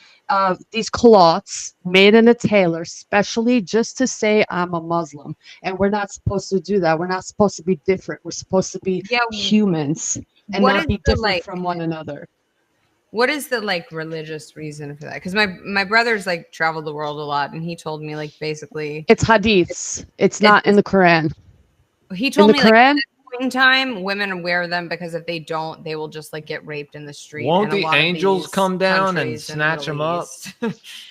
these cloths made in a tailor, especially just to say I'm a Muslim. And we're not supposed to do that. We're not supposed to be different. We're supposed to be humans and not be different from one another. What is the like religious reason for that? Because my brother's like traveled the world a lot, and he told me like basically it's hadiths. It's not in the Quran. He told me like at this point in time, women wear them because if they don't, they will just like get raped in the street. Won't the angels come down and snatch them up?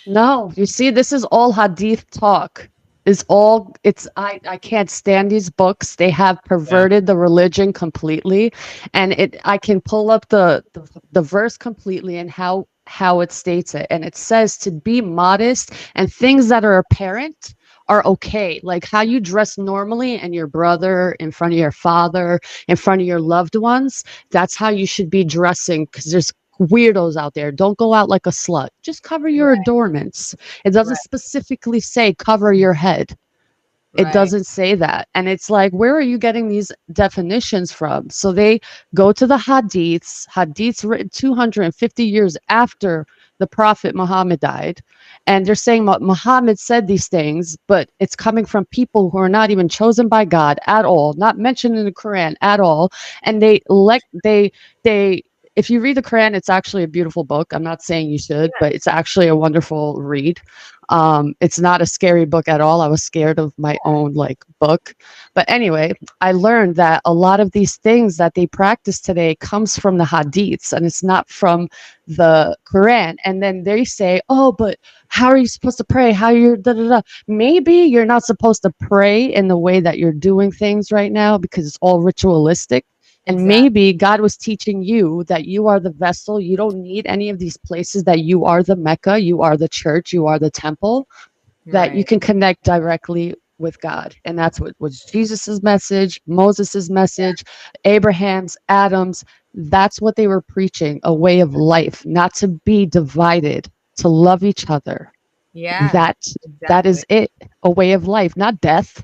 No, you see, this is all hadith talk. I can't stand these books. They have perverted the religion completely, and I can pull up the verse completely and how it states it, and it says to be modest, and things that are apparent are okay, like how you dress normally and your brother in front of your father, in front of your loved ones. That's how you should be dressing, because there's weirdos out there. Don't go out like a slut. Just cover your adornments. It doesn't specifically say cover your head. It Right. doesn't say that. And it's like, where are you getting these definitions from? So they go to the hadiths written 250 years after the Prophet Muhammad died. And they're saying Muhammad said these things, but it's coming from people who are not even chosen by God at all, not mentioned in the Quran at all. And if you read the Quran, it's actually a beautiful book. I'm not saying you should, but it's actually a wonderful read. It's not a scary book at all. I was scared of my own book. But anyway, I learned that a lot of these things that they practice today comes from the hadiths and it's not from the Quran. And then they say, oh, but how are you supposed to pray? How you're da da da. Maybe you're not supposed to pray in the way that you're doing things right now because it's all ritualistic. And maybe God was teaching you that you are the vessel. You don't need any of these places, that you are the Mecca, you are the church, you are the temple, that you can connect directly with God. And that's what was Jesus's message, Moses's message, Abraham's, Adam's. That's what they were preaching, a way of life, not to be divided, to love each other. Yeah. That is it, a way of life, not death.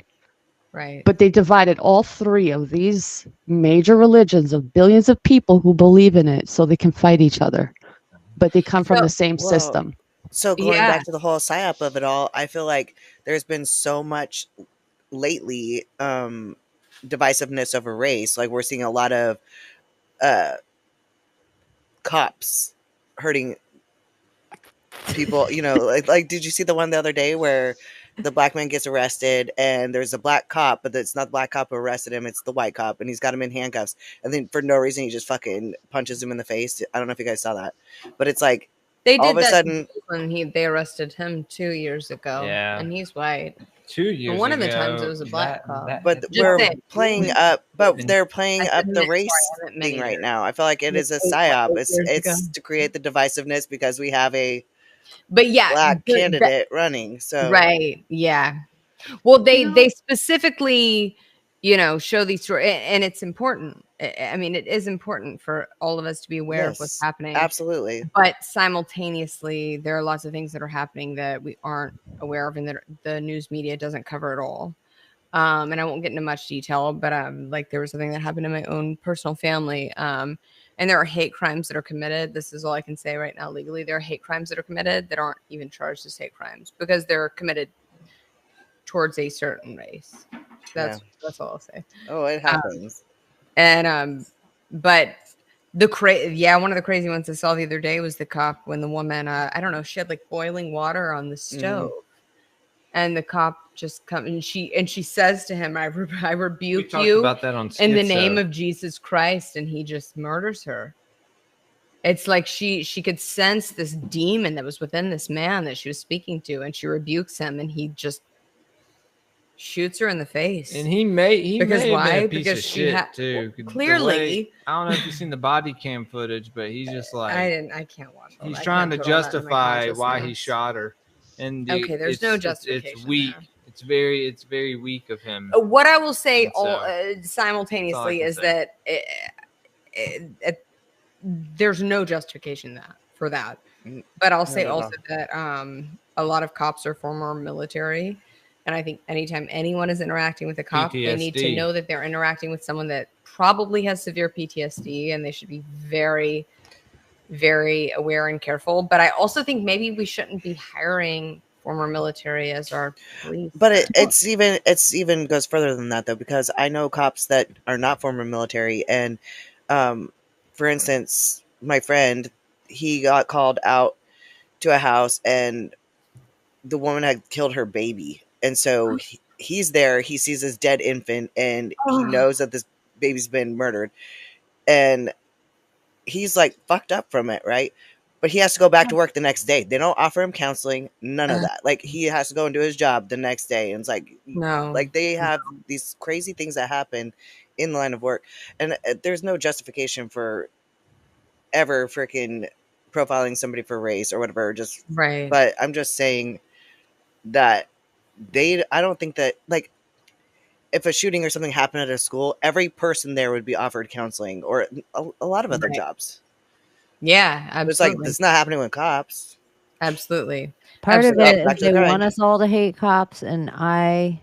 Right. But they divided all three of these major religions of billions of people who believe in it so they can fight each other. But they come from the same system. So going back to the whole psyop of it all, I feel like there's been so much lately divisiveness over race. Like we're seeing a lot of cops hurting people, you know, like did you see the one the other day where the black man gets arrested and there's a black cop, but it's not the black cop who arrested him, it's the white cop, and he's got him in handcuffs, and then for no reason he just fucking punches him in the face. I don't know if you guys saw that, but it's like they all did of a that sudden when they arrested him 2 years ago. Yeah. And he's white. 2 years And one of the ago, times it was a black cop. but Just we're saying. playing up, but they're playing I up said the many- race sorry, I meant many thing right years. now. I feel like it is a psyop. It's to create the divisiveness because we have a But yeah, black candidate running. So right, yeah. Well, they specifically, show these stories, and it's important. I mean, it is important for all of us to be aware of what's happening. Absolutely. But simultaneously, there are lots of things that are happening that we aren't aware of, and that the news media doesn't cover at all. And I won't get into much detail, but like there was something that happened in my own personal family. And there are hate crimes that are committed. This is all I can say right now legally. There are hate crimes that are committed that aren't even charged as hate crimes because they're committed towards a certain race. That's all I'll say. Oh, it happens. But one of the crazy ones I saw the other day was the cop when the woman, I don't know, she had like boiling water on the stove, and the cop just comes and she says to him, "I rebuke you about that on in the Schizo. name of Jesus Christ," and he just murders her. It's like she could sense this demon that was within this man that she was speaking to, and she rebukes him, and he just shoots her in the face. And he may because have why? been a piece Because of she shit had too. The clearly. way- I don't know if you've seen the body cam footage, but he's just like I can't watch. He's trying to justify why he shot her, and there's no justification. It's weak. There. It's very weak of him. What I will say And simultaneously is that there's no justification for that. But I'll say also that a lot of cops are former military. And I think anytime anyone is interacting with a cop, they need to know that they're interacting with someone that probably has severe PTSD, and they should be very, very aware and careful. But I also think maybe we shouldn't be hiring former military as our police. But it's even goes further than that though, because I know cops that are not former military, and for instance, my friend, he got called out to a house and the woman had killed her baby. And so he's there, he sees his dead infant, and he knows that this baby's been murdered. And he's like fucked up from it, right? But he has to go back to work the next day. They don't offer him counseling, none of that. Like he has to go and do his job the next day. And it's like, no, like they have these crazy things that happen in the line of work. And there's no justification for ever freaking profiling somebody for race or whatever. Just right. But I'm just saying that I don't think that, like, if a shooting or something happened at a school, every person there would be offered counseling or a lot of other jobs. Yeah, absolutely. It's like, it's not happening with cops. Absolutely. Part of it is they want us all to hate cops, and I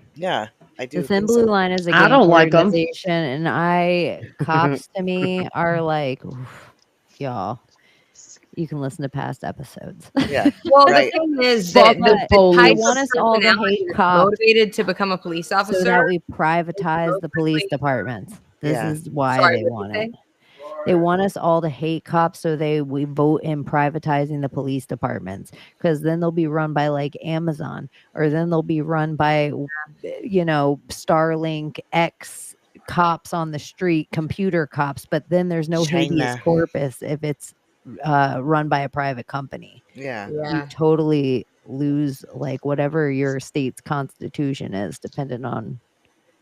I do The Thin think Blue so. Line is a I gang don't like 'em. organization, and cops to me are like, oof, y'all. You can listen to past episodes. Yeah. Well, Right. the thing is Fuck that the the police. type They of want us all to personality hate that's cops motivated to become a police officer. so that we privatize the police departments. This Yeah. is why Sorry, they what'd you want say? it. They want us all to hate cops so we vote in privatizing the police departments, because then they'll be run by like Amazon, or then they'll be run by Starlink X cops on the street, computer cops, but then there's no habeas China. corpus if it's run by a private company. Yeah. You Yeah. totally lose like whatever your state's constitution is, dependent on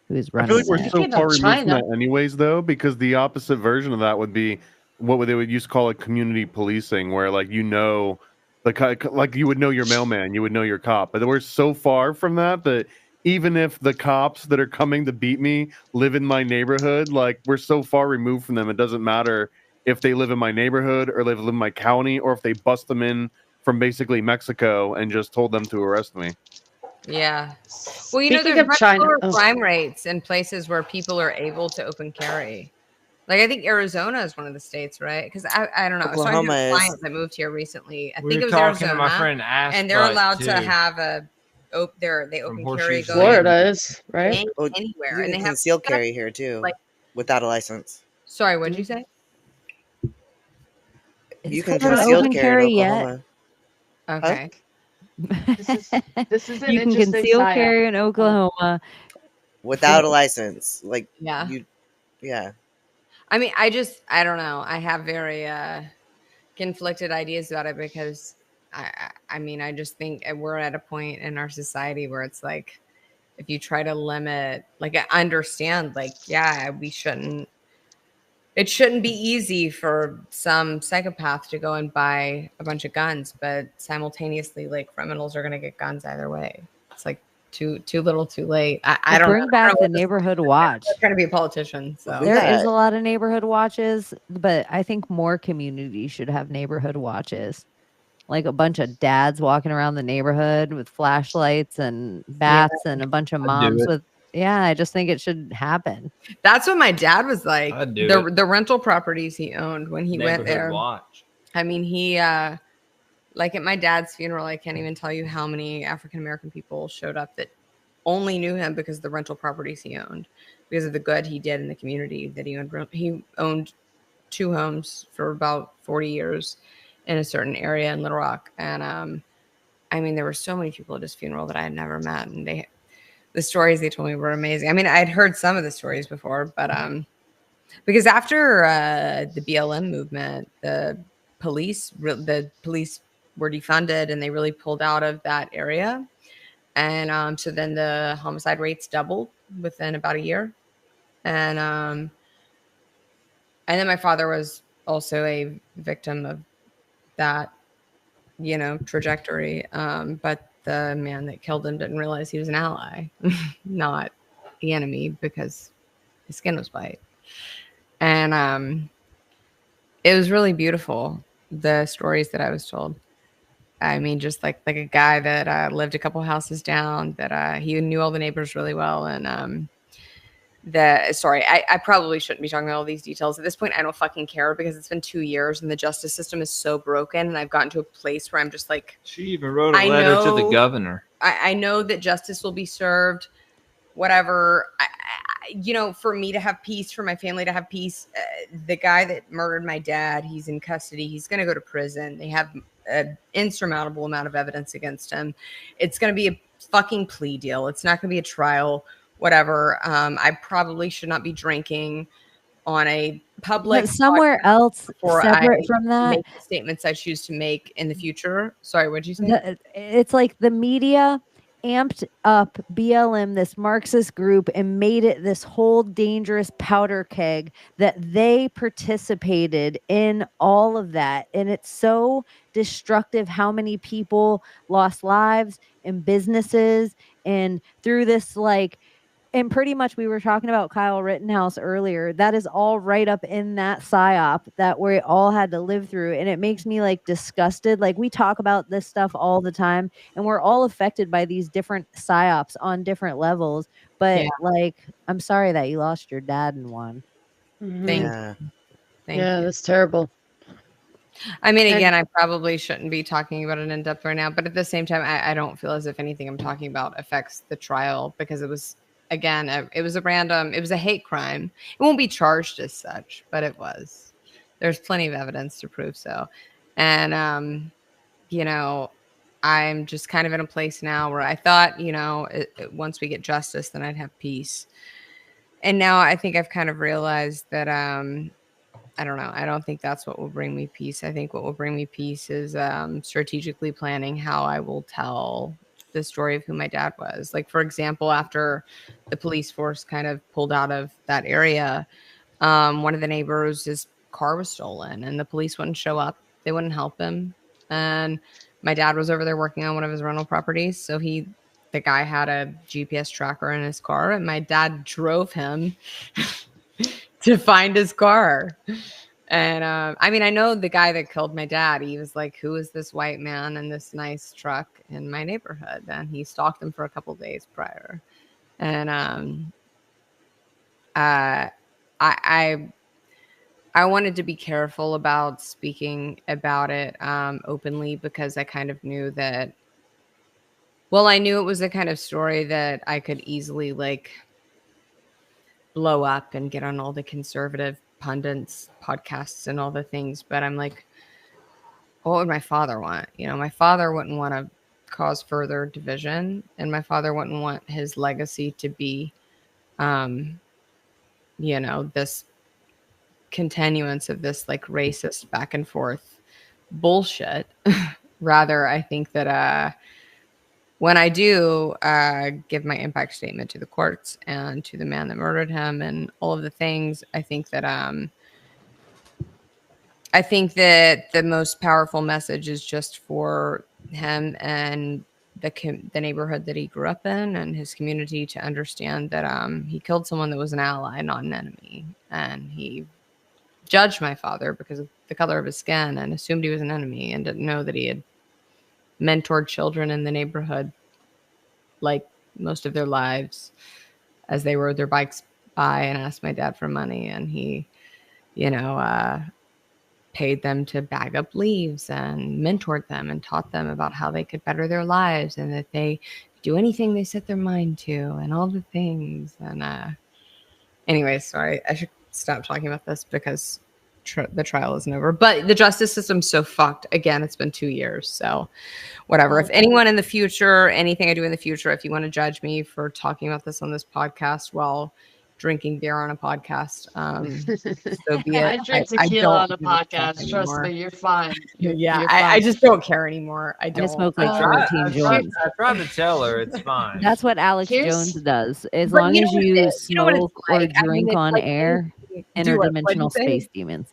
who's I feel running like we're it. so Speaking far of removed from China, that anyways, though, because the opposite version of that would be what they would used to call it community policing, where like like you would know your mailman, you would know your cop. But we're so far from that even if the cops that are coming to beat me live in my neighborhood, like we're so far removed from them, it doesn't matter if they live in my neighborhood or live in my county, or if they bust them in from basically Mexico and just told them to arrest me. Yeah. Well, speaking there's of much China, lower oh, crime rates in places where people are able to open carry. Like I think Arizona is one of the states, right? Because I don't know. I was talking to Oklahoma a is. client that moved here recently. I We think were it was talking to my Arizona, friend Ash, and they're allowed too. to have they From open Horseshoe carry City. going Florida is right. Oh, anywhere, you and can they have conceal carry here too, like. without a license. Sorry, what'd you say? Is You can Florida conceal open carry in carry yet? Oklahoma. Okay. This is an You can interesting conceal psyop. carry in Oklahoma. Without a license. Like Yeah. yeah. I mean, I don't know. I have very conflicted ideas about it because I mean, I just think we're at a point in our society where it's like, if you try to limit, like, I understand, like, yeah, it shouldn't be easy for some psychopath to go and buy a bunch of guns, but simultaneously, like, criminals are going to get guns either way. It's like too little, too late. I don't know. Bring back the neighborhood watch. I'm trying to be a politician, so There is a lot of neighborhood watches, but I think more communities should have neighborhood watches. Like a bunch of dads walking around the neighborhood with flashlights and bats and a bunch of moms with I just think it should happen. That's what my dad was like. I'd do The rental properties he owned when he went there. Watch. I mean, he like at my dad's funeral, I can't even tell you how many African American people showed up that only knew him because of the rental properties he owned, because of the good he did in the community that he owned. He owned 2 homes for about 40 years in a certain area in Little Rock, and I mean, there were so many people at his funeral that I had never met, and the stories they told me were amazing. I mean, I'd heard some of the stories before, but because after the BLM movement, the police were defunded and they really pulled out of that area, and so then the homicide rates doubled within about a year, and then my father was also a victim of that, trajectory, but the man that killed him didn't realize he was an ally, not the enemy, because his skin was white. And it was really beautiful, the stories that I was told. I mean, just like a guy that lived a couple houses down, that he knew all the neighbors really well, and I probably shouldn't be talking about all these details at this point. I don't fucking care, because it's been 2 years and the justice system is so broken, and I've gotten to a place where I'm just like, she even wrote a letter to the governor. I know that justice will be served, whatever. For me to have peace, for my family to have peace, the guy that murdered my dad, he's in custody. He's going to go to prison. They have an insurmountable amount of evidence against him. It's going to be a fucking plea deal. It's not going to be a trial. Whatever. I probably should not be drinking on a public, but somewhere else separate from that, make the statements I choose to make in the future. Sorry, what'd you say? It's like the media amped up BLM, this Marxist group, and made it this whole dangerous powder keg that they participated in all of that. And it's so destructive how many people lost lives and businesses and through this like And pretty much we were talking about Kyle Rittenhouse earlier. That is all right up in that psyop that we all had to live through. And it makes me like disgusted. Like we talk about this stuff all the time and we're all affected by these different psyops on different levels. But like, I'm sorry that you lost your dad in one. Thank Yeah. you. Thank Yeah, you. that's terrible. I mean, And- again, I probably shouldn't be talking about it in depth right now, but at the same time, I don't feel as if anything I'm talking about affects the trial because it was, again, it was a hate crime. It won't be charged as such, but it was. There's plenty of evidence to prove so. And, you know, I'm just kind of in a place now where I thought, you know, once we get justice, then I'd have peace. And now I think I've kind of realized that, I don't know. I don't think that's what will bring me peace. I think what will bring me peace is strategically planning how I will tell the story of who my dad was. Like, for example, after the police force kind of pulled out of that area, one of the neighbors, his car was stolen and the police wouldn't show up. They wouldn't help him. And my dad was over there working on one of his rental properties. So the guy had a GPS tracker in his car and my dad drove him to find his car. And I mean, I know the guy that killed my dad. He was like, who is this white man in this nice truck in my neighborhood? And he stalked him for a couple days prior. And I wanted to be careful about speaking about it openly because I kind of knew that, well, I knew it was the kind of story that I could easily like blow up and get on all the conservative pundits podcasts and all the things. But I'm like, what would my father want? You know, my father wouldn't want to cause further division and my father wouldn't want his legacy to be, you know, this continuance of this like racist back and forth bullshit. Rather, I think that when I do give my impact statement to the courts and to the man that murdered him and all of the things, I think that the most powerful message is just for him and the neighborhood that he grew up in and his community to understand that he killed someone that was an ally, not an enemy, and he judged my father because of the color of his skin and assumed he was an enemy and didn't know that he had mentored children in the neighborhood like most of their lives as they rode their bikes by and asked my dad for money. And he, you know, paid them to bag up leaves and mentored them and taught them about how they could better their lives and that they could do anything they set their mind to and all the things. And anyway, sorry, I should stop talking about this because the trial isn't over, but the justice system's so fucked. Again, it's been 2 years, so whatever. If anyone in the future, anything I do in the future, if you want to judge me for talking about this on this podcast while drinking beer on a podcast, so be it. I drink tequila on a podcast. Trust me, you're fine. Yeah, you're I fine. just don't care anymore. I don't. I smoke like I 14 joints. tried to tell her it's fine. That's what Alex Here's- Jones does. As But long you as know what you it is. You know what it's smoke or like. I mean, drink it's on like air, do what? What'd you interdimensional say? space demons.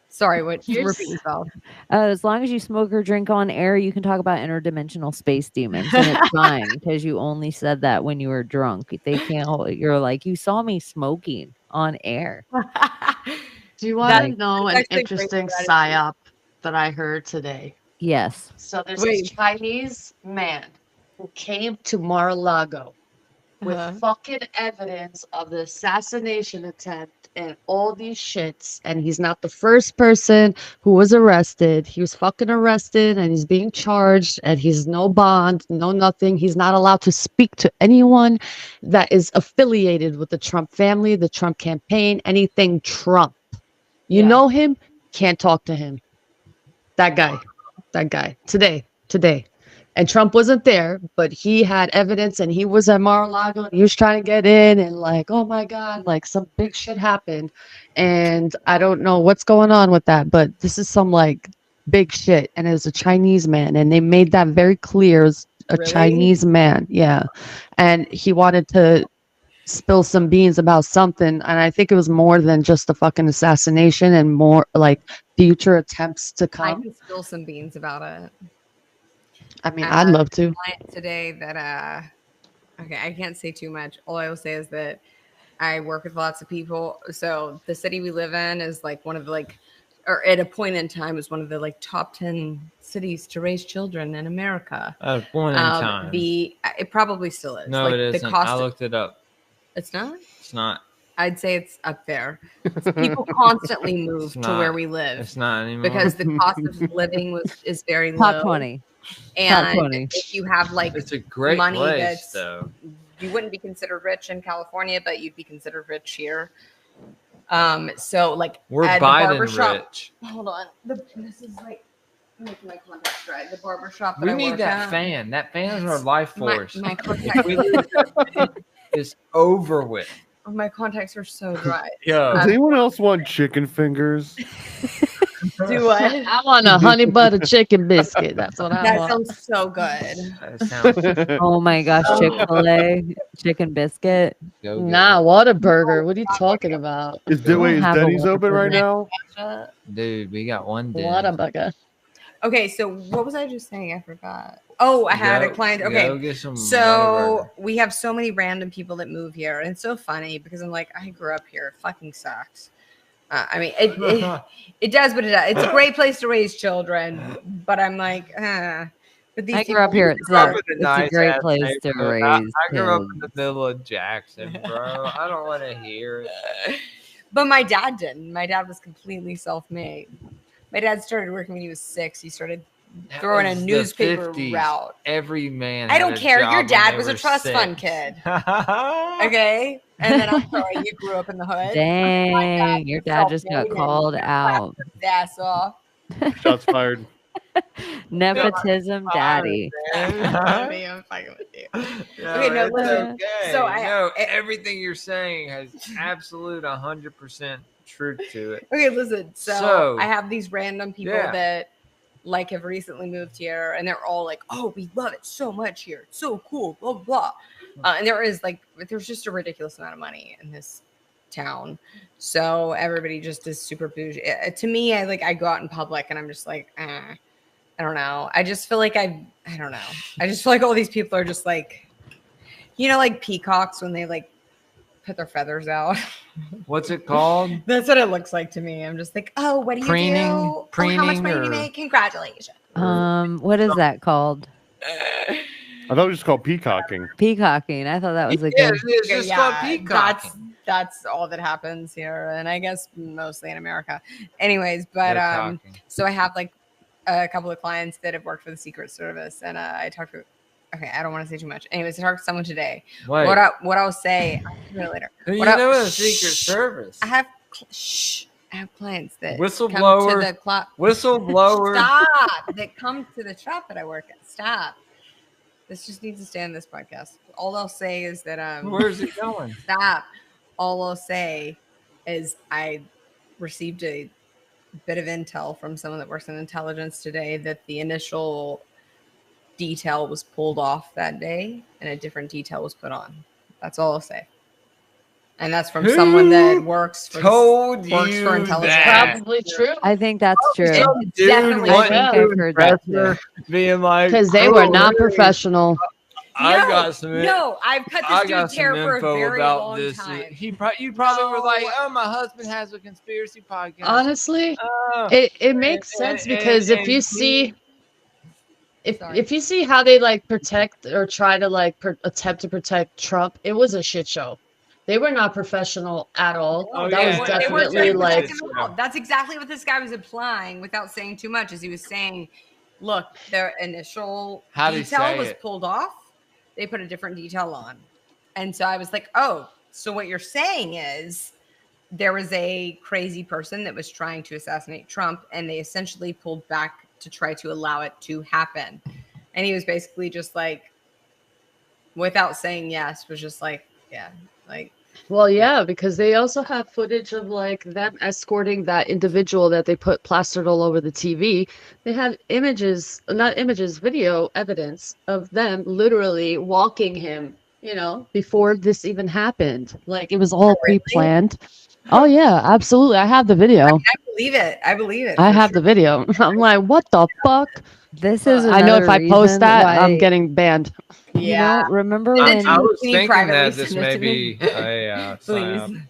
Sorry, what? Here's- Repeat yourself. As long as you smoke or drink on air, you can talk about interdimensional space demons, and it's fine because you only said that when you were drunk. They can't. You're like, you saw me smoking on air. Do you want to That's know an actually great interesting strategy. psyop that I heard today? Yes. So there's Wait. this Chinese man who came to Mar-a-Lago with fucking evidence of the assassination attempt and all these shits. And he's not the first person who was arrested. He was fucking arrested and he's being charged and he's no bond, no nothing. He's not allowed to speak to anyone that is affiliated with the Trump family, the Trump campaign, anything Trump. You Yeah. know him, can't talk to him. That guy, today. And Trump wasn't there, but he had evidence and he was at Mar-a-Lago and he was trying to get in and like, oh my God, like some big shit happened. And I don't know what's going on with that, but this is some like big shit. And it was a Chinese man and they made that very clear. It was a Really? Chinese man. Yeah. And he wanted to spill some beans about something. And I think it was more than just the fucking assassination and more like future attempts to I come. can spill some beans about it. I mean, I'd love to. Client today that Okay, I can't say too much. All I will say is that I work with lots of people. So the city we live in is like one of the or at a point in time was one of the like top 10 cities to raise children in America. At a point in time. It probably still is. No, like, it isn't. The cost I looked it up. It's not? It's not. I'd say it's up there. People constantly move to where we live. It's not anymore. Because the cost of living is very Top low. 20. And Top 20. if you have like it's a great money place, though. You wouldn't be considered rich in California, but you'd be considered rich here. So like we're at Biden the barbershop, rich. Hold on. This is like making my contacts dry. The barbershop that We I need work that at, fan. That fan is our life force. My If we lose that fan, it's over with. my contacts are so dry. Does anyone else want chicken fingers? Do what? I want a honey butter chicken biscuit. That's what I That want. sounds so good. That Oh my gosh, Chick-fil-A chicken biscuit. Nah, Whataburger. What are you talking about? Is don't have a Denny's open right Whataburger. now? Dude, we got one dude. Whataburger. Okay, so what was I just saying? I forgot. Oh, I had a client. Okay, Go get some so Whataburger. we have so many random people that move here, and it's so funny because I'm like, I grew up here. It fucking sucks. I mean, it does, but it does. It's a great place to raise children, but I'm like, But these I grew up here. It grew up sucks. in It's a great nice-ass place to neighborhood. raise I grew up kids. in the middle of Jackson, bro. I don't want to hear it. But my dad didn't. My dad was completely self-made. My dad started working when he was 6. He started throwing a was the newspaper 50s. route. Every man. I had don't a care. job Your when dad they was a were trust fund 6. kid. Okay. And then I'm sorry, you grew up in the hood. Dang, your dad just got self-made called and out. his ass off. Shots fired. Nepotism daddy. I'm fucking with you. No, Okay, no, it's listen. okay. So everything you're saying has absolute 100% truth to it. Okay, listen. So So, I have these random people yeah. that like have recently moved here, and they're all like, "Oh, we love it so much here. It's so cool." Blah blah blah. And there's just a ridiculous amount of money in this town, so everybody just is super bougie. To me, I go out in public, and I'm just like, I don't know. I just feel like I don't know. I just feel like all these people are just like, like peacocks when they like put their feathers out. What's it called? That's what it looks like to me. I'm just like, oh, what do you Preening? do? Oh, how much Preening money do you or- make? Congratulations. What is that called? I thought it was just called peacocking. Peacocking. I thought that was a Yeah, good. it's just called peacocking. That's all that happens here, and I guess mostly in America. Anyways, but They're cocking. so I have like a couple of clients that have worked for the Secret Service, and I talked to. Okay, I don't want to say too much. Anyways, I talked to someone today. Wait. What I'll say I'll hear it later. Who What you I- know the Secret Service? I have I have clients that Whistleblower. come to the club. Whistleblower. Stop! That come to the shop that I work at. Stop. This just needs to stay on this podcast. All I'll say is that Where's it going? Stop. All I'll say is I received a bit of intel from someone that works in intelligence today that the initial detail was pulled off that day and a different detail was put on. That's all I'll say. And that's from someone that works for intelligence. Probably true. I think that's true. It's Dude, definitely what true. I think I've heard that too. being like, Because they were "Oh, not hey, professional. I got some. No, I've cut I this got dude's hair some for a info very about long this. time. You probably were like, "Oh, my husband has a conspiracy podcast." Honestly, Oh. it makes sense because if you see if you see how they like protect or try to like attempt to protect Trump, it was a shit show. They were not professional at all. Oh, that yeah, was they were definitely They were like protecting the world. That's exactly what this guy was implying without saying too much. As he was saying, look, their initial How'd he detail say was it? pulled off. They put a different detail on. And so I was like, oh, so what you're saying is there was a crazy person that was trying to assassinate Trump, and they essentially pulled back to try to allow it to happen. And he was basically just like, without saying yes, was just like, yeah, like, well, yeah, because they also have footage of like them escorting that individual that they put plastered all over the TV. They have images, not images, video evidence of them literally walking him, before this even happened. Like it was all pre-planned. Oh yeah, absolutely. I have the video. I believe it. I believe it. I for have sure. the video. I'm like, what the fuck? This is I know if another I post reason that, why I'm getting banned. You know, remember Send it when to I me. was Can you thinking privately that this send it may to me? be a Please. psyop.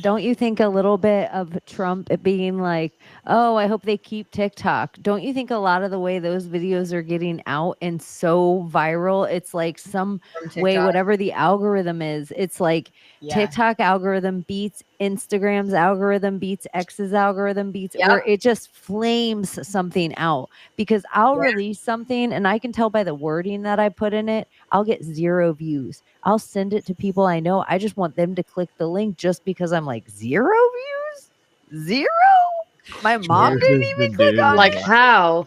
don't you think a little bit of Trump being like, oh, I hope they keep TikTok? Don't you think a lot of the way those videos are getting out and so viral, it's like some From way, TikTok? whatever the algorithm is, it's like Yeah. TikTok algorithm beats Instagram's algorithm beats X's algorithm beats Yep. where it just flames something out because I'll release something and I can tell by the wording that I put in it, I'll get 0 views. I'll send it to people I know. I just want them to click the link just because I'm like 0 views? 0? My mom didn't even click on Like it. how?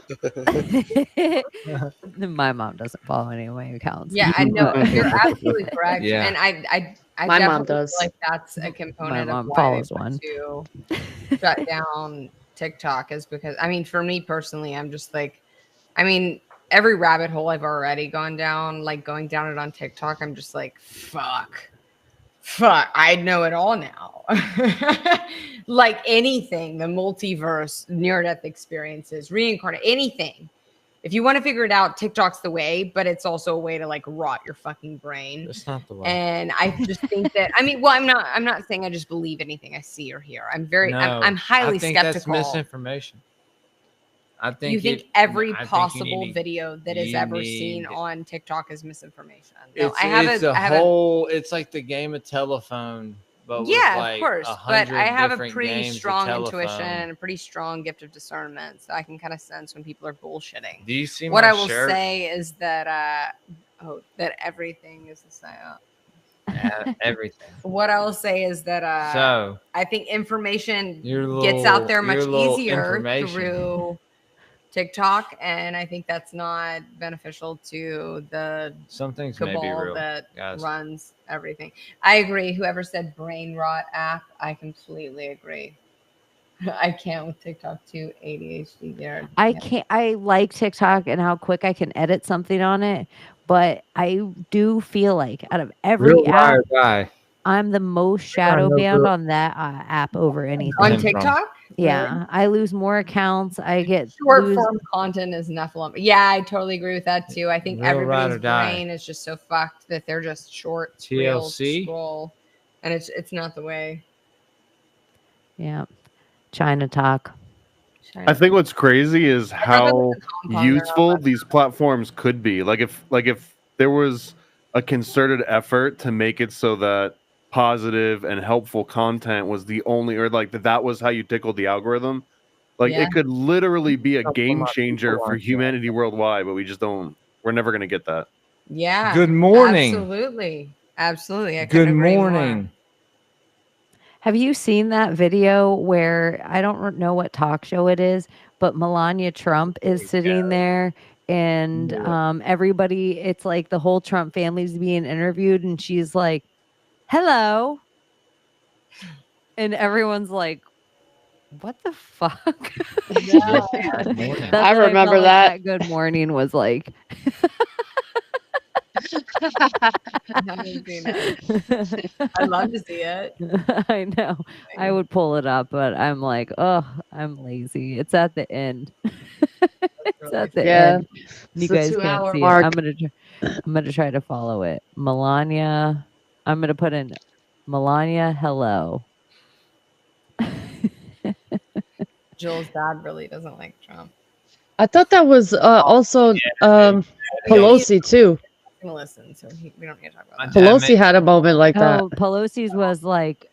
My mom doesn't follow any of my accounts. Yeah, I know. You're absolutely correct. Yeah. And I My mom definitely feel does. like that's a component of mom why follows they one. want to shut down TikTok is because I mean, for me personally, I'm just like, I mean, every rabbit hole I've already gone down, like going down it on TikTok, I'm just like, fuck, I know it all now. Like anything, the multiverse, near-death experiences, reincarnate, anything. If you want to figure it out, TikTok's the way, but it's also a way to like rot your fucking brain. It's not the way. And I just think that I mean, well, I'm not saying I just believe anything I see or hear. I'm highly I think skeptical. That's misinformation. I think You think it- every I think you possible need- video that is you ever seen need- on TikTok is misinformation? No, It's, I have it's a a I have a whole. It's like the game of telephone, but yeah, with like of course. But 100 I have a different pretty games of strong telephone. intuition, a pretty strong gift of discernment, so I can kind of sense when people are bullshitting. Do you see what my I will shirt? say is that that everything is a psyop. Everything. What I will say is that So I think information your gets out little- there much your little easier information. through TikTok, and I think that's not beneficial to the Some things may be cabal real, that guys. runs everything. I agree. Whoever said brain rot app, I completely agree. I can't with TikTok too. ADHD there. I can't. I like TikTok and how quick I can edit something on it, but I do feel like out of every Real app, ride guy. I'm the most shadow no banned real- on that app over anything. On TikTok? Yeah, I lose more accounts. I get Short lose- form content is Nephilim. Yeah, I totally agree with that too. I think Real ride everybody's or die. brain is just so fucked that they're just short reels to TLC? scroll, and it's not the way. Yeah, China talk. I think what's crazy is how compound useful these platforms could be. Like if there was a concerted effort to make it so that positive and helpful content was the only, or like that was how you tickled the algorithm. Like Yeah. it could literally be a Couple game of my changer people for aren't humanity worldwide, but we just don't. We're never gonna get that. Yeah. Good morning. Absolutely. Absolutely. I Good couldn't agree more. morning. Have you seen that video where I don't know what talk show it is, but Melania Trump is sitting there and everybody, it's like the whole Trump family's being interviewed and she's like, hello. And everyone's like, what the fuck? That's I what remember felt like that. good morning was like. I haven't seen it. I'd love to see it. I know. I would pull it up, but I'm like, oh, I'm lazy. It's at the end. It's at the Yeah. end. You It's the guys can't 2-hour see mark. it. I'm gonna try to follow it. Melania. I'm gonna put in Melania. Hello. Joel's dad really doesn't like Trump. I thought that was also Pelosi too. I'm gonna listen, so we don't need to talk about that. Pelosi had a moment like that. Oh, Pelosi's was like,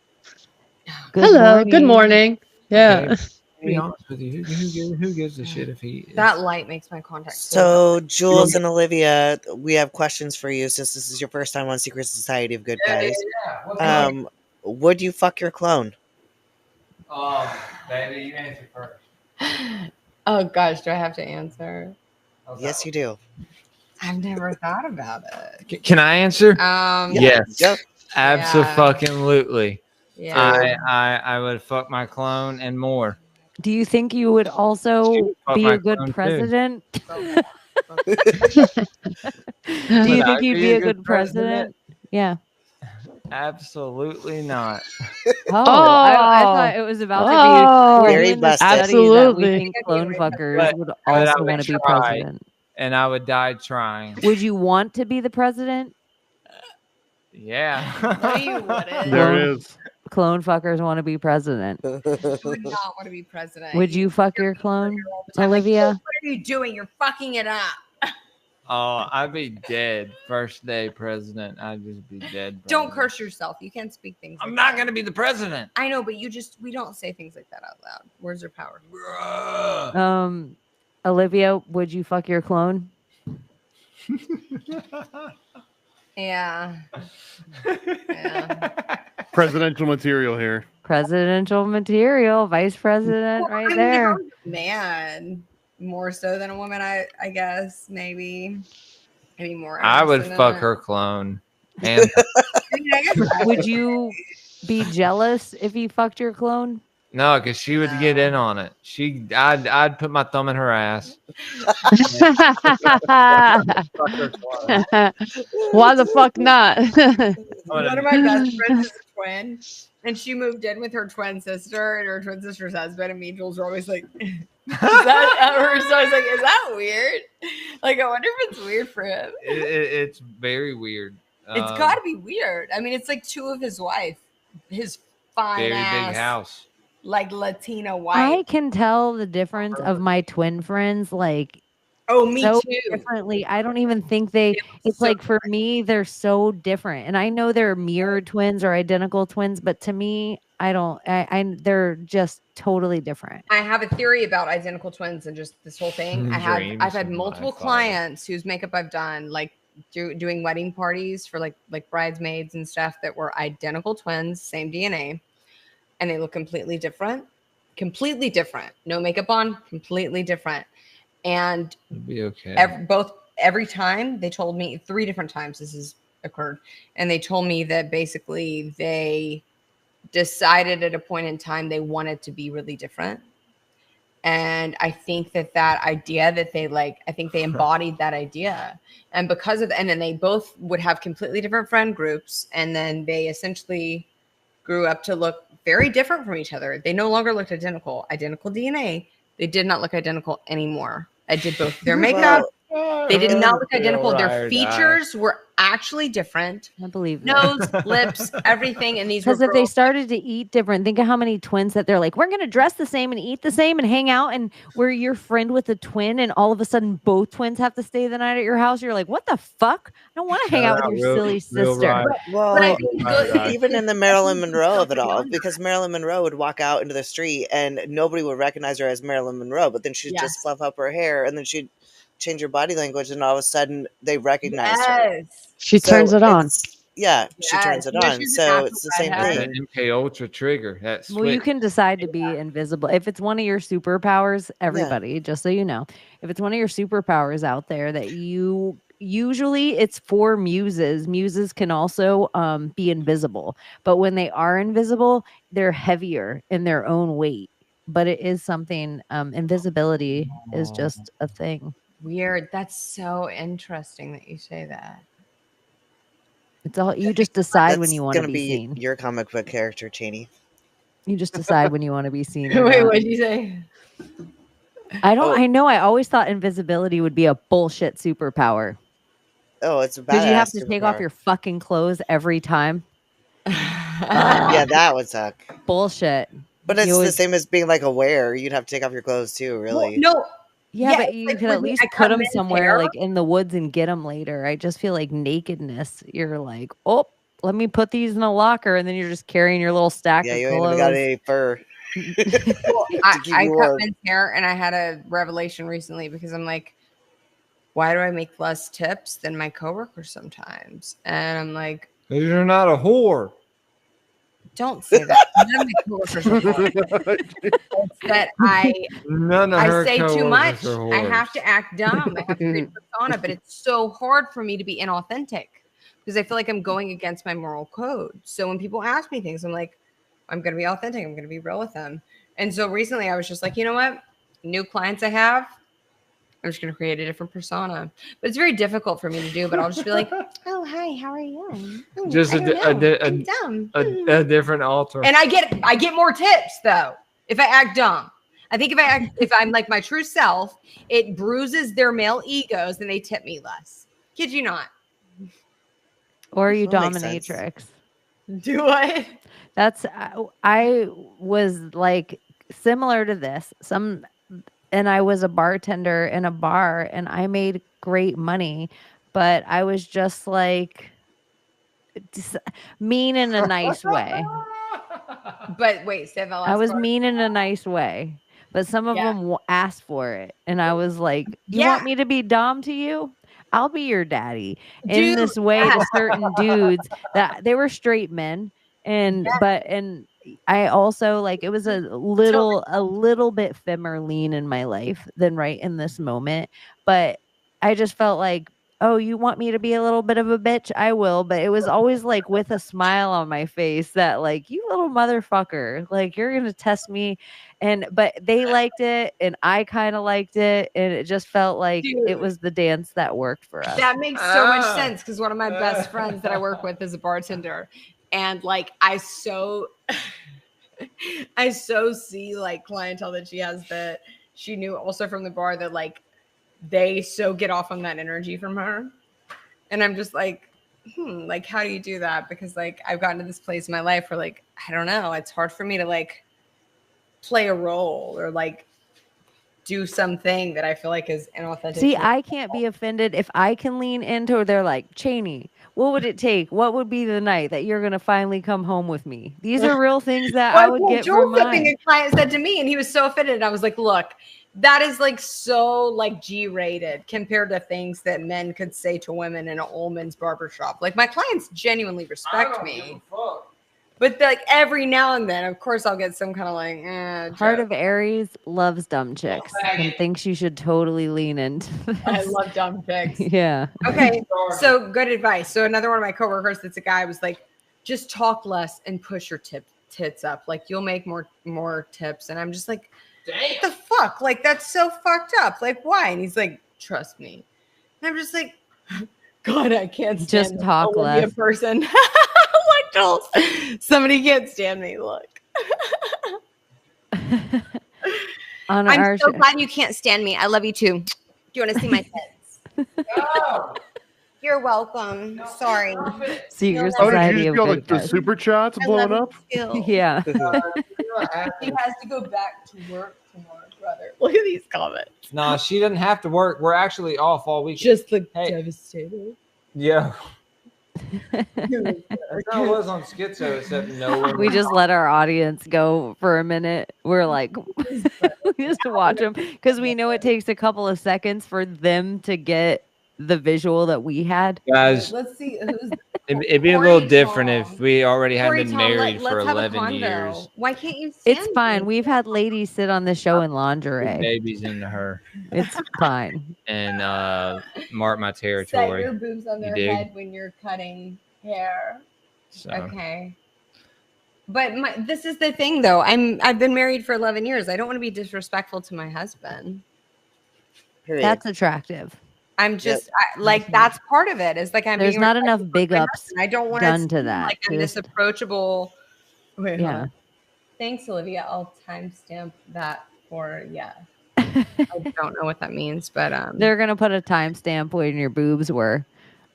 Hello, good morning. Yeah. To be honest with you, who gives a shit if he? That light makes my contact. So, Jules and Olivia, we have questions for you since this is your first time on Secret Society of Good Guys. Would you fuck your clone? Oh, baby, you answer first. Oh gosh, do I have to answer? Yes, you do. I've never thought about it. Can I answer? Yes. Yes. Absolutely. Yeah. I would fuck my clone and more. Do you think you would also fuck be my a good clone, too. president? Do Would you I think you'd be be a a good good president? Yeah. Absolutely not. I thought it was about to be Oh, we're Very doing this busted. study that we Absolutely. think clone fuckers But- would but I also would want to be try. president. And I would die trying. Would you want to be the president? Yeah. No, you wouldn't. There it is. Clone fuckers want to be president. I would not want to be president. Would you fuck your clone, all the time, like, Olivia? what are you doing? You're fucking it up. Oh, I'd be dead. First day president, I'd just be dead. Don't probably. curse yourself. You can't speak things. I'm like not that. gonna be the president. I know, but we don't say things like that out loud. Words are power. Olivia, would you fuck your clone? Yeah. Presidential material here. Presidential material, vice president, right I mean, there. if I was a man, more so than a woman, I guess maybe more. I would interested in fuck it. her clone. And I mean, I guess I Would you be jealous if he fucked your clone? no, because she would get in on it. I'd put my thumb in her ass. Why the fuck not? One of my best friends is a twin, and she moved in with her twin sister and her twin sister's husband. And me and Jules were always like, "Is that ever?" So I was like, "Is that weird?" Like, I wonder if it's weird for him. It's very weird. It's got to be weird. I mean, it's like two of his wife, his fine very ass, big house. like Latina I wife. can tell the difference of my twin friends, like Oh, me so too. differently. I don't even think it's so like for me, they're so different. And I know they're mirror twins or identical twins, but to me, they're just totally different. I have a theory about identical twins and just this whole thing. I've had Dreams multiple of my father. clients whose makeup I've done, like doing wedding parties for like bridesmaids and stuff that were identical twins, same DNA, and they look completely different. No makeup on, completely different. And It'd be okay. every time they told me 3 different times this has occurred, and they told me that basically they decided at a point in time they wanted to be really different. And I think that idea that I think they embodied that idea. And because of and then they both would have completely different friend groups, and then they essentially grew up to look very different from each other. They no longer looked identical DNA. They did not look identical anymore. I did both their makeup. They did not look identical. Their features were actually different. I believe Nose, lips, everything. And these were because if they girls. started to eat different, think of how many twins that they're like, we're gonna dress the same and eat the same and hang out, and we're your friend with a twin, and all of a sudden both twins have to stay the night at your house. You're like, what the fuck? I don't want to hang out with your silly sister. Well, But I think even in the Marilyn Monroe of it all, because Marilyn Monroe would walk out into the street and nobody would recognize her as Marilyn Monroe, but then she'd just fluff up her hair and then she'd change her body language, and all of a sudden they recognize her. She turns it on. Yeah, she Yes. turns it No, on. she's a So natural it's the same redhead. That thing. MK Ultra trigger. That Well, you switch. can decide to be invisible. If it's one of your superpowers, everybody, just so you know, if it's one of your superpowers out there that you usually it's for muses. Muses can also be invisible, but when they are invisible, they're heavier in their own weight. But it is something, invisibility is just a thing. Weird. That's so interesting that you say that. It's all you just decide when That's you want to gonna be seen. your comic book character, Chaney. You just decide when you want to be seen. or Wait, not. what did you say? I know. I always thought invisibility would be a bullshit superpower. Oh, it's a Because you have badass to take off superpower. your fucking clothes every time. Yeah, that would suck. Bullshit. But it's You the would- same as being like aware. You'd have to take off your clothes too, really. No. Yeah, Yeah, but it's you like could when at least I put cut them men's somewhere, hair. like in the woods, and get them later. I just feel like nakedness. You're like, oh, let me put these in a locker, and then you're just carrying your little stack Yeah, of you ain't clothes. even got any fur. Well, To I keep cut you warm. men's hair, and I had a revelation recently because I'm like, why do I make less tips than my coworkers sometimes? And I'm like, You're not a whore. don't say that. None of my coworkers are whores. It's that None of I her say too coworkers much. are I have whores. to act dumb. I have to create a persona, but it's so hard for me to be inauthentic because I feel like I'm going against my moral code. So when people ask me things, I'm like, I'm going to be authentic. I'm going to be real with them. And so recently I was just like, you know what? New clients I have, I'm just going to create a different persona. But it's very difficult for me to do, but I'll just be like, oh, hi, how are you? Oh, Just I'm dumb. a different alter. And I get more tips though if I act dumb. I think if I'm like my true self, it bruises their male egos and they tip me less. Kid you not. Or you That makes sense. dominatrix. Do I? That's I was like similar to this. And I was a bartender in a bar and I made great money, but I was just like mean in a nice way. But wait, say that last I was part. mean in a nice way, but some of them asked for it. And I was like, you want me to be dom to you? I'll be your daddy. In this way to certain dudes that they were straight men. And I also like it was a little bit femmer lean in my life than right in this moment. But I just felt like, oh, you want me to be a little bit of a bitch? I will. But it was always like with a smile on my face that like, you little motherfucker, like you're going to test me. But they liked it and I kind of liked it. And it just felt like it was the dance that worked for us. That makes so much sense because one of my best friends that I work with is a bartender. And like, I so see like clientele that she has that she knew also from the bar that like, they so get off on that energy from her. And I'm just like, like, how do you do that? Because like, I've gotten to this place in my life where like, I don't know, it's hard for me to like play a role or like do something that I feel like is inauthentic. See, I can't be offended if I can lean into, they're like, Chaney, what would it take? What would be the night that you're going to finally come home with me? These are real things that I would get from mine. A client said to me and he was so offended. I was like, look, that is like so like G-rated compared to things that men could say to women in an old men's barbershop. Like my clients genuinely respect me. But like every now and then, of course, I'll get some kind of like Heart of Aries loves dumb chicks and thinks you should totally lean into this. I love dumb chicks. Yeah. Okay. So good advice. So another one of my coworkers that's a guy was like, just talk less and push your tits up. Like you'll make more tips. And I'm just like, what the fuck? Like that's so fucked up. Like why? And he's like, trust me. And I'm just like, God, I can't stand just talk less. A person. Like Jules, somebody can't stand me. Look. I'm so glad you can't stand me. I love you too. Do you want to see my tits? No. You're welcome. Sorry. Secret Oh, did society you of just feel good like the guys. super chats blowing up? Yeah. He has to go back to work tomorrow, brother. Look at these comments. No, she doesn't have to work. We're actually off all week. Just look devastated. Yeah. That's how it was on Schizo, except no one. We just let our audience go for a minute. We're like, we just watch them because we know it takes a couple of seconds for them to get the visual that we had. Guys, let's see who's. It'd be a little different if we already had been married for 11 years. Why can't you stand It's fine. We've had ladies sit on the show in lingerie. Babies into her. It's fine. And mark my Set territory. your boobs on their head when you're cutting hair. So. Okay. But this is the thing, though. I've been married for 11 years. I don't want to be disrespectful to my husband. Period. That's attractive. I'm just like that's part of it. Is like There's not enough big ups I don't want done to that. Like I'm this approachable. Wait, yeah. Thanks, Olivia. I'll timestamp that for I don't know what that means, but they're gonna put a timestamp when your boobs were.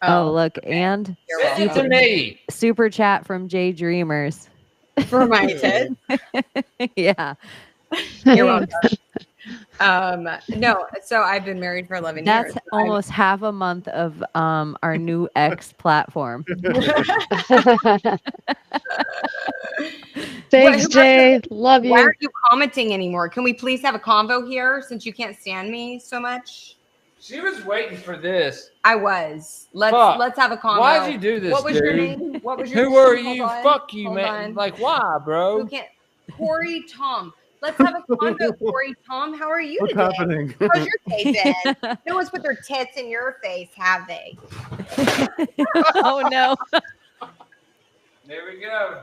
Oh look, okay. And send it to me. Super chat from Jay Dreamers for my tits. Yeah. You're welcome. No, so I've been married for 11 years. That's almost half a month of our new X platform. Thanks, Jay. Love you. Why aren't you commenting anymore? Can we please have a convo here since you can't stand me so much? She was waiting for this. I was. Let's have a convo. Why'd you do this? What was dude? your name? What was your Who are name? you? Fuck you, man. Like why, bro? Who can't? Corey Tom. Let's have a convo, Corey Tom. How are you today? What's happening? How's your day been? No one's put their tits in your face, have they? Oh no. There we go.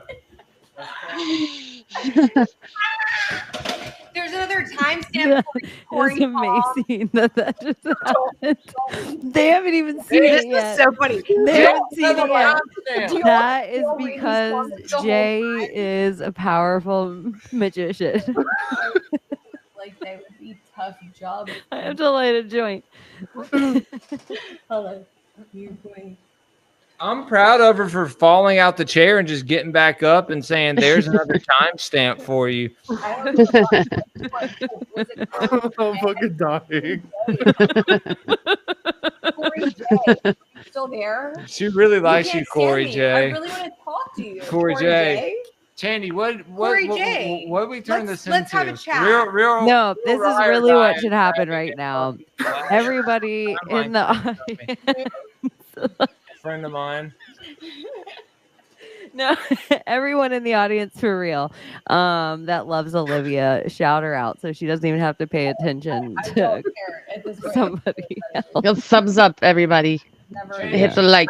There's There's another timestamp for It's Corey amazing that just happened. They haven't even seen This it was yet. so funny. They haven't seen it yet. Do you That is want to read these because comments the whole Jay is a powerful magician. Like they would be tough jobs. I have to light a joint. Hold on. You're going. I'm proud of her for falling out the chair and just getting back up and saying, "There's another timestamp for you." I don't know was it I'm fucking dying. Corey J? You still there? She really likes can't you, Corey stand me. I J. really want to talk to you. Corey J. Chaney, what Corey J. what we turn this Let's into? have a chat. Real. No, this is ride or really what die. should happen right now. Everybody in the audience. Friend of mine. No, everyone in the audience for real. That loves Olivia, shout her out so she doesn't even have to pay attention I to don't care at this point. somebody else. Yo, thumbs up, everybody. Never, Hit the like.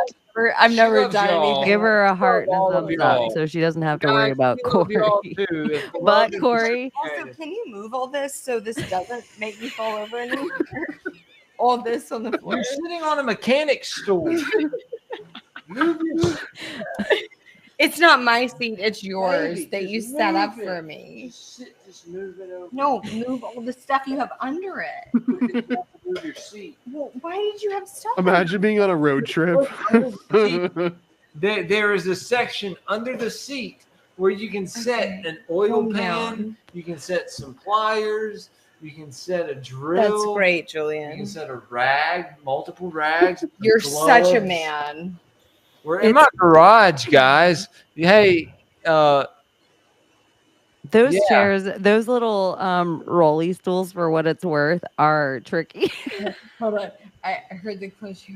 I've never loves done y'all. anything. Give her a heart and a all of thumbs up y'all. so she doesn't have to worry Guys, about we love y'all Corey. too. If love But is Corey, Also, can you move all this so this doesn't make me fall over anymore? All this on the floor. You're sitting on a mechanic stool. Move your It's not my seat, it's yours Baby, that you just set up move for it. me. Just move it over. No, move all the stuff you have under it. Move your seat. Well, why did you have stuff? under Imagine being on a road trip. There is a section under the seat where you can set an oil Calm pan, down. you can set some pliers, you can set a drill. That's great, You Julian. can set a rag, multiple rags. You're such a gloves. man. We're in my garage, guys. Hey, those Yeah. chairs, those little rolly stools, for what it's worth, are tricky. Hold on. I heard the closure.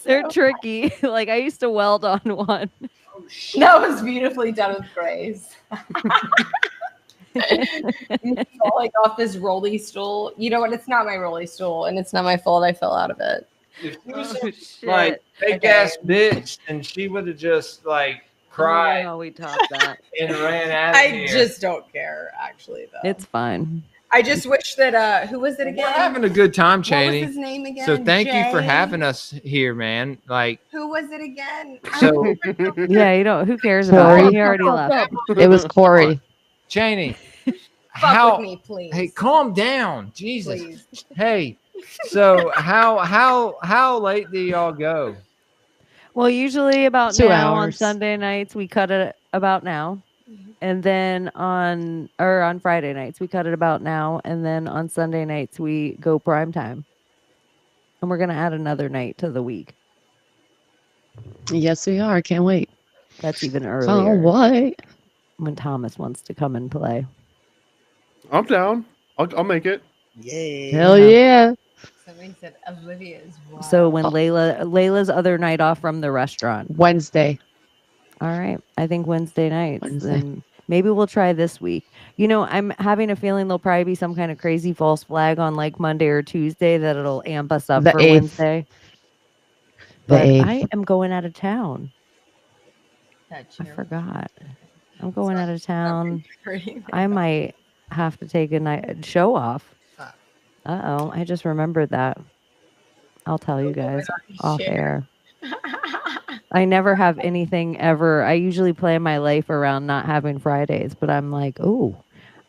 They're tricky. Like I used to weld on one. That was beautifully done with grace. Falling off this rolly stool. You know what? It's not my rolly stool, and it's not my fault I fell out of it. if she was Oh, like fake Okay. ass bitch, and she would have just like cried Oh, we topped that. and ran out of I here. just don't care, actually, though. It's fine. I just wish that who was it We're again? having a good time, What was Chaney. his name again? So thank you for Jay? having us here, man. Like, Who was it again? so Yeah, you don't. Who cares about Corey. it? He already left. It was Corey. Cheney, Fuck how? with me, please. Hey, calm down, Jesus. Please. Hey, so how late do y'all go? Well, usually about 2 now on hours. Sunday nights we cut it about now. And then on Friday nights we cut it about now, and then on Sunday nights we go prime time. And we're gonna add another night to the week. Yes, we are. Can't wait. That's even Can't earlier wait. when Thomas wants to come and play. I'm down. I'll make it. Yay. Hell yeah. Somebody said Olivia is wild. So when Layla's other night off from the restaurant. Wednesday. All right. I think Wednesday nights. Wednesday. Then maybe we'll try this week. You know, I'm having a feeling there'll probably be some kind of crazy false flag on like Monday or Tuesday that it'll amp us up The for 8th. Wednesday. The But 8th. I am going out of town. That's I your- forgot. I'm going out of town. Pretty- I might have to take a night show off. Fuck. Uh-oh. I just remembered that. I'll tell you guys off Share. air. I never have anything ever. I usually plan my life around not having Fridays, but I'm like, oh,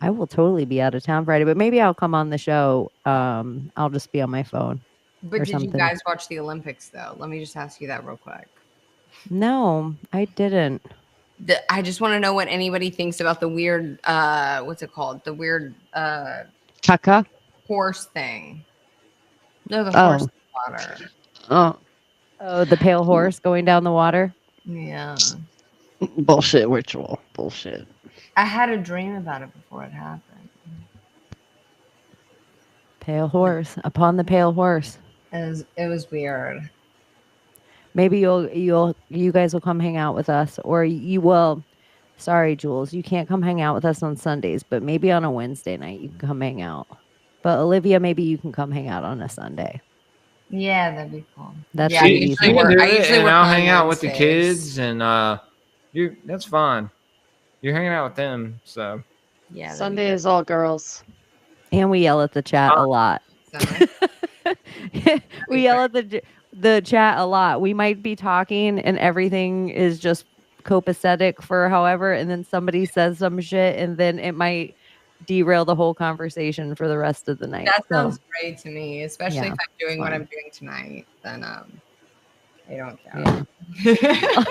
I will totally be out of town Friday, but maybe I'll come on the show. I'll just be on my phone. But or did something. you guys watch the Olympics though? Let me just ask you that real quick. No, I didn't. I just want to know what anybody thinks about the weird what's it called? The weird Caca. horse thing. No, the Oh. horse in the water. Oh, Oh, the pale horse going down the water. Yeah. bullshit ritual. Bullshit. I had a dream about it before it happened. Pale horse upon the pale horse. It was weird. Maybe you guys will come hang out with us, or you will. Sorry, Jules, you can't come hang out with us on Sundays, but maybe on a Wednesday night you can come hang out. But Olivia, maybe you can come hang out on a Sunday. Yeah, that'd be cool. That's yeah, the I easy usually one. work. do I it, usually and work I'll on hang out with the Wednesdays. kids, and that's fine. That's fine. You're hanging out with them, so Yeah. that'd be Sunday good. is all girls. And we yell at the chat a lot. Sunday. We yell at the chat a lot. We might be talking and everything is just copacetic for however, and then somebody says some shit, and then it might derail the whole conversation for the rest of the night. That So, sounds great to me, especially yeah, if I'm doing what fine. I'm doing tonight. Then I don't care. Yeah.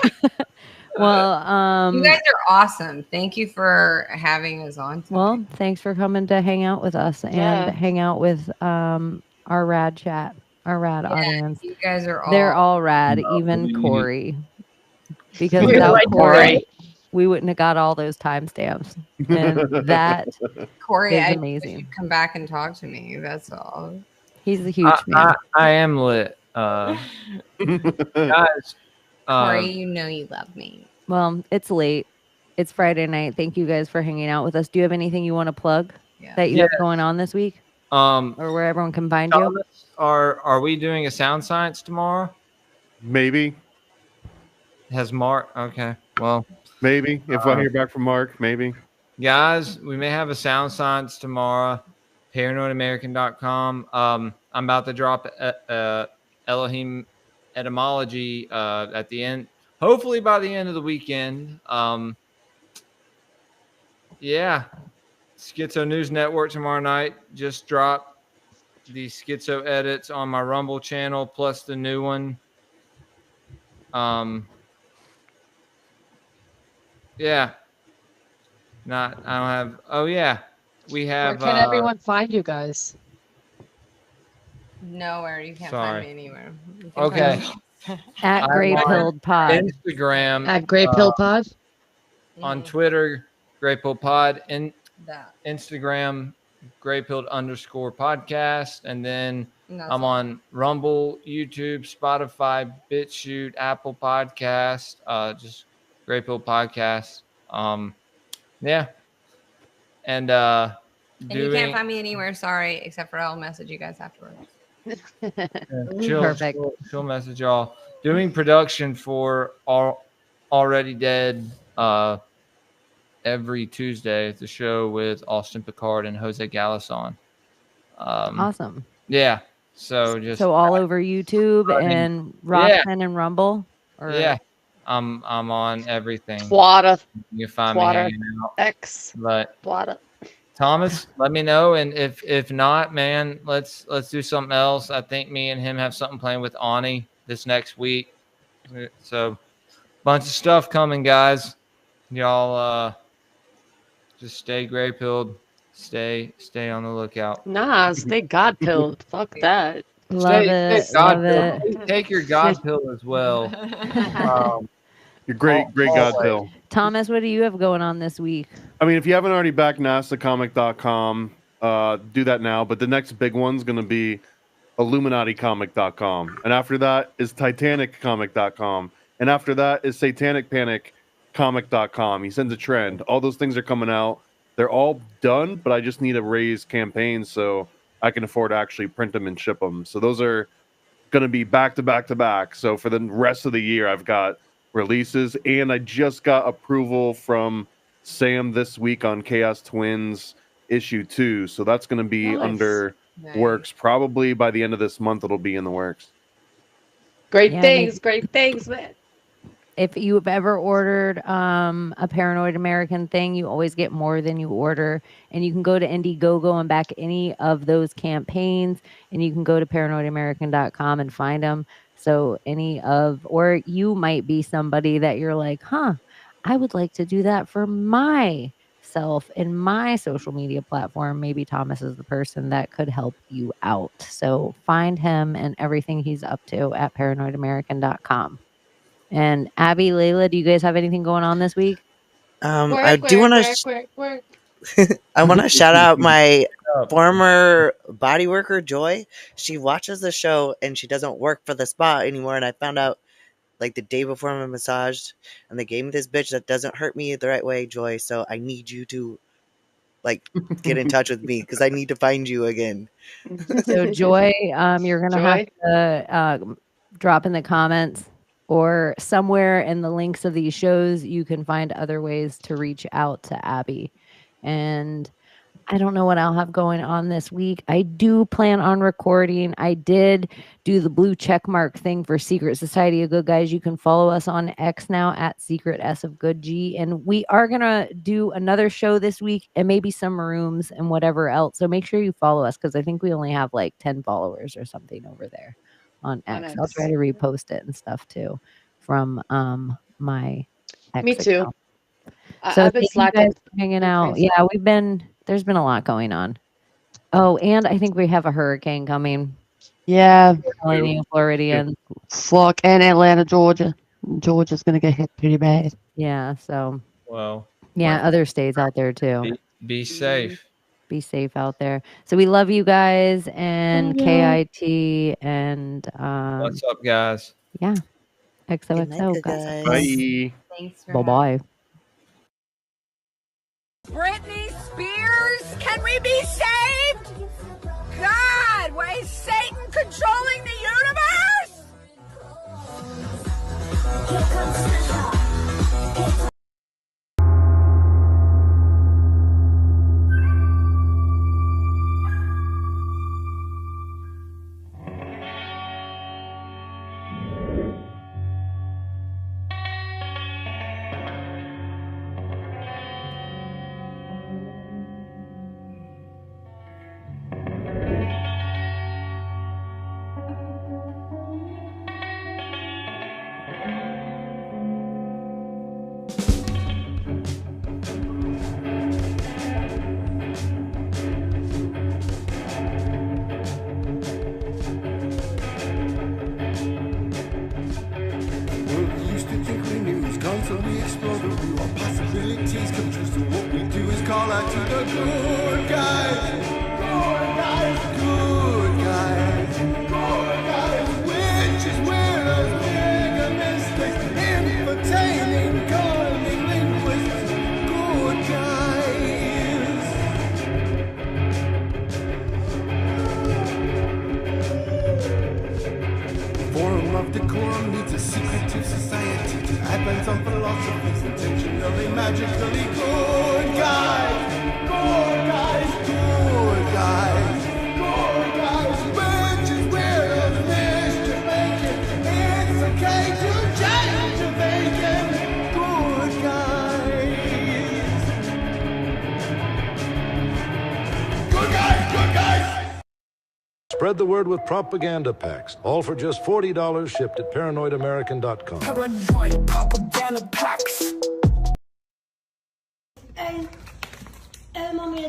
Well, you guys are awesome. Thank you for having us on tonight. well, thanks for coming to hang out with us and Yeah. hang out with our rad chat, our rad audience. You guys are all They're all rad, even Lovely. Corey. Because We without like Corey, we wouldn't have got all those timestamps. And that Corey. is I amazing. wish you'd come back and talk to me. That's all. He's a huge man. I am lit. Guys, Corey, you know you love me. Well, it's late. It's Friday night. Thank you guys for hanging out with us. Do you have anything you want to plug that you have going on this week? Or where everyone can find you? Thomas, are we doing a sound science tomorrow? Maybe. Has Mark? Okay. Well, maybe if I hear back from Mark, maybe. Guys, we may have a sound science tomorrow. paranoidamerican.com. I'm about to drop Elohim etymology at the end, hopefully by the end of the weekend. Yeah, Schizo News Network tomorrow night. Just dropped the Schizo edits on my Rumble channel plus the new one. Yeah. I don't have. Oh yeah, we have. Where can everyone find you guys? Nowhere. You can't Sorry. find me anywhere. You can Okay. find me- At I'm Greypilled Pod. Instagram. At Greypilled Pod. On Twitter, Greypilled Pod. And That. Instagram, Greypilled_podcast. And then No, I'm on Rumble, YouTube, Spotify, Bitchute, Apple Podcast. Just Greypilled Podcast. Yeah. And And you can't find me anywhere, sorry, except for I'll message you guys afterwards. Perfect. She'll message y'all. Doing production for Already Dead every Tuesday at the show with Austin Picard and Jose Galison. Awesome. Yeah. So all over YouTube and Roxanne and Rumble. Or yeah. I'm on everything. Twata. You can find me Twata. hanging out. X. But Twata. Thomas, let me know, and if not, man, let's do something else. I think me and him have something planned with Ani this next week. So, bunch of stuff coming, guys. Y'all just stay gray-pilled. Stay on the lookout. Nah, stay God pilled. Fuck that. Love Stay it. God Love pill. it. Take your God pill as well. Your great God pill. Thomas, what do you have going on this week? I mean, if you haven't already backed NASAcomic.com, do that now. But the next big one's going to be IlluminatiComic.com. And after that is TitanicComic.com. And after that is SatanicPanicComic.com. He sends a trend. All those things are coming out. They're all done, but I just need to raise campaigns so I can afford to actually print them and ship them. So those are going to be back to back to back. So for the rest of the year, I've got releases. And I just got approval from Sam this week on Chaos Twins issue 2. So that's going to be under works. Probably by the end of this month, it'll be in the works. Great Yeah, things, man. If you've ever ordered a Paranoid American thing, you always get more than you order. And you can go to Indiegogo and back any of those campaigns. And you can go to paranoidamerican.com and find them. So or you might be somebody that you're like, I would like to do that for myself in my social media platform. Maybe Thomas is the person that could help you out. So find him and everything he's up to at paranoidamerican.com. And Abby, Layla, do you guys have anything going on this week? I do want to. I want to shout out my former body worker, Joy. She watches the show and she doesn't work for the spa anymore. And I found out like the day before my massage, and they gave me this bitch that doesn't hurt me the right way, Joy. So I need you to like get in touch with me because I need to find you again. So Joy, you're gonna have to drop in the comments or somewhere in the links of these shows. You can find other ways to reach out to Abby. And I don't know what I'll have going on this week. I do plan on recording. I did do the blue check mark thing for Secret Society of Good Guys. You can follow us on X now at Secret S of Good G. And we are going to do another show this week and maybe some rooms and whatever else. So make sure you follow us because I think we only have like 10 followers or something over there on X. I'll try to repost it and stuff too from my X Me too. account. So I've been thank you slacking. guys for hanging out. Yeah, there's been a lot going on. Oh, and I think we have a hurricane coming. Yeah. Floridians. Fuck. And Atlanta, Georgia. Georgia's going to get hit pretty bad. Yeah, so. Well. Yeah, other states out there too. Be safe. Be safe out there. So we love you guys and KIT and what's up, guys? Yeah. XOXO, guys. Bye. Thanks for Bye-bye. Britney Spears, can we be saved? God, why is Satan controlling the universe? Constantly explore the view of possibilities. Come true, so what we do is call out to the good guys. Good guys, good guys, good guys. Witches, weirdos, mega mistakes, entertaining, calming linguists. Good guys. Forum of decorum needs a secretive society to advance on philosophies intentionally, magically. Good guys, good guys, good guys, good guys. Witches, weirdos, mischief making. It's okay to change your thinking. Good guys. Good guys, good guys. Spread the word with propaganda packs, all for just $40 shipped at paranoidamerican.com. Paranoid propaganda packs. Hey, mommy,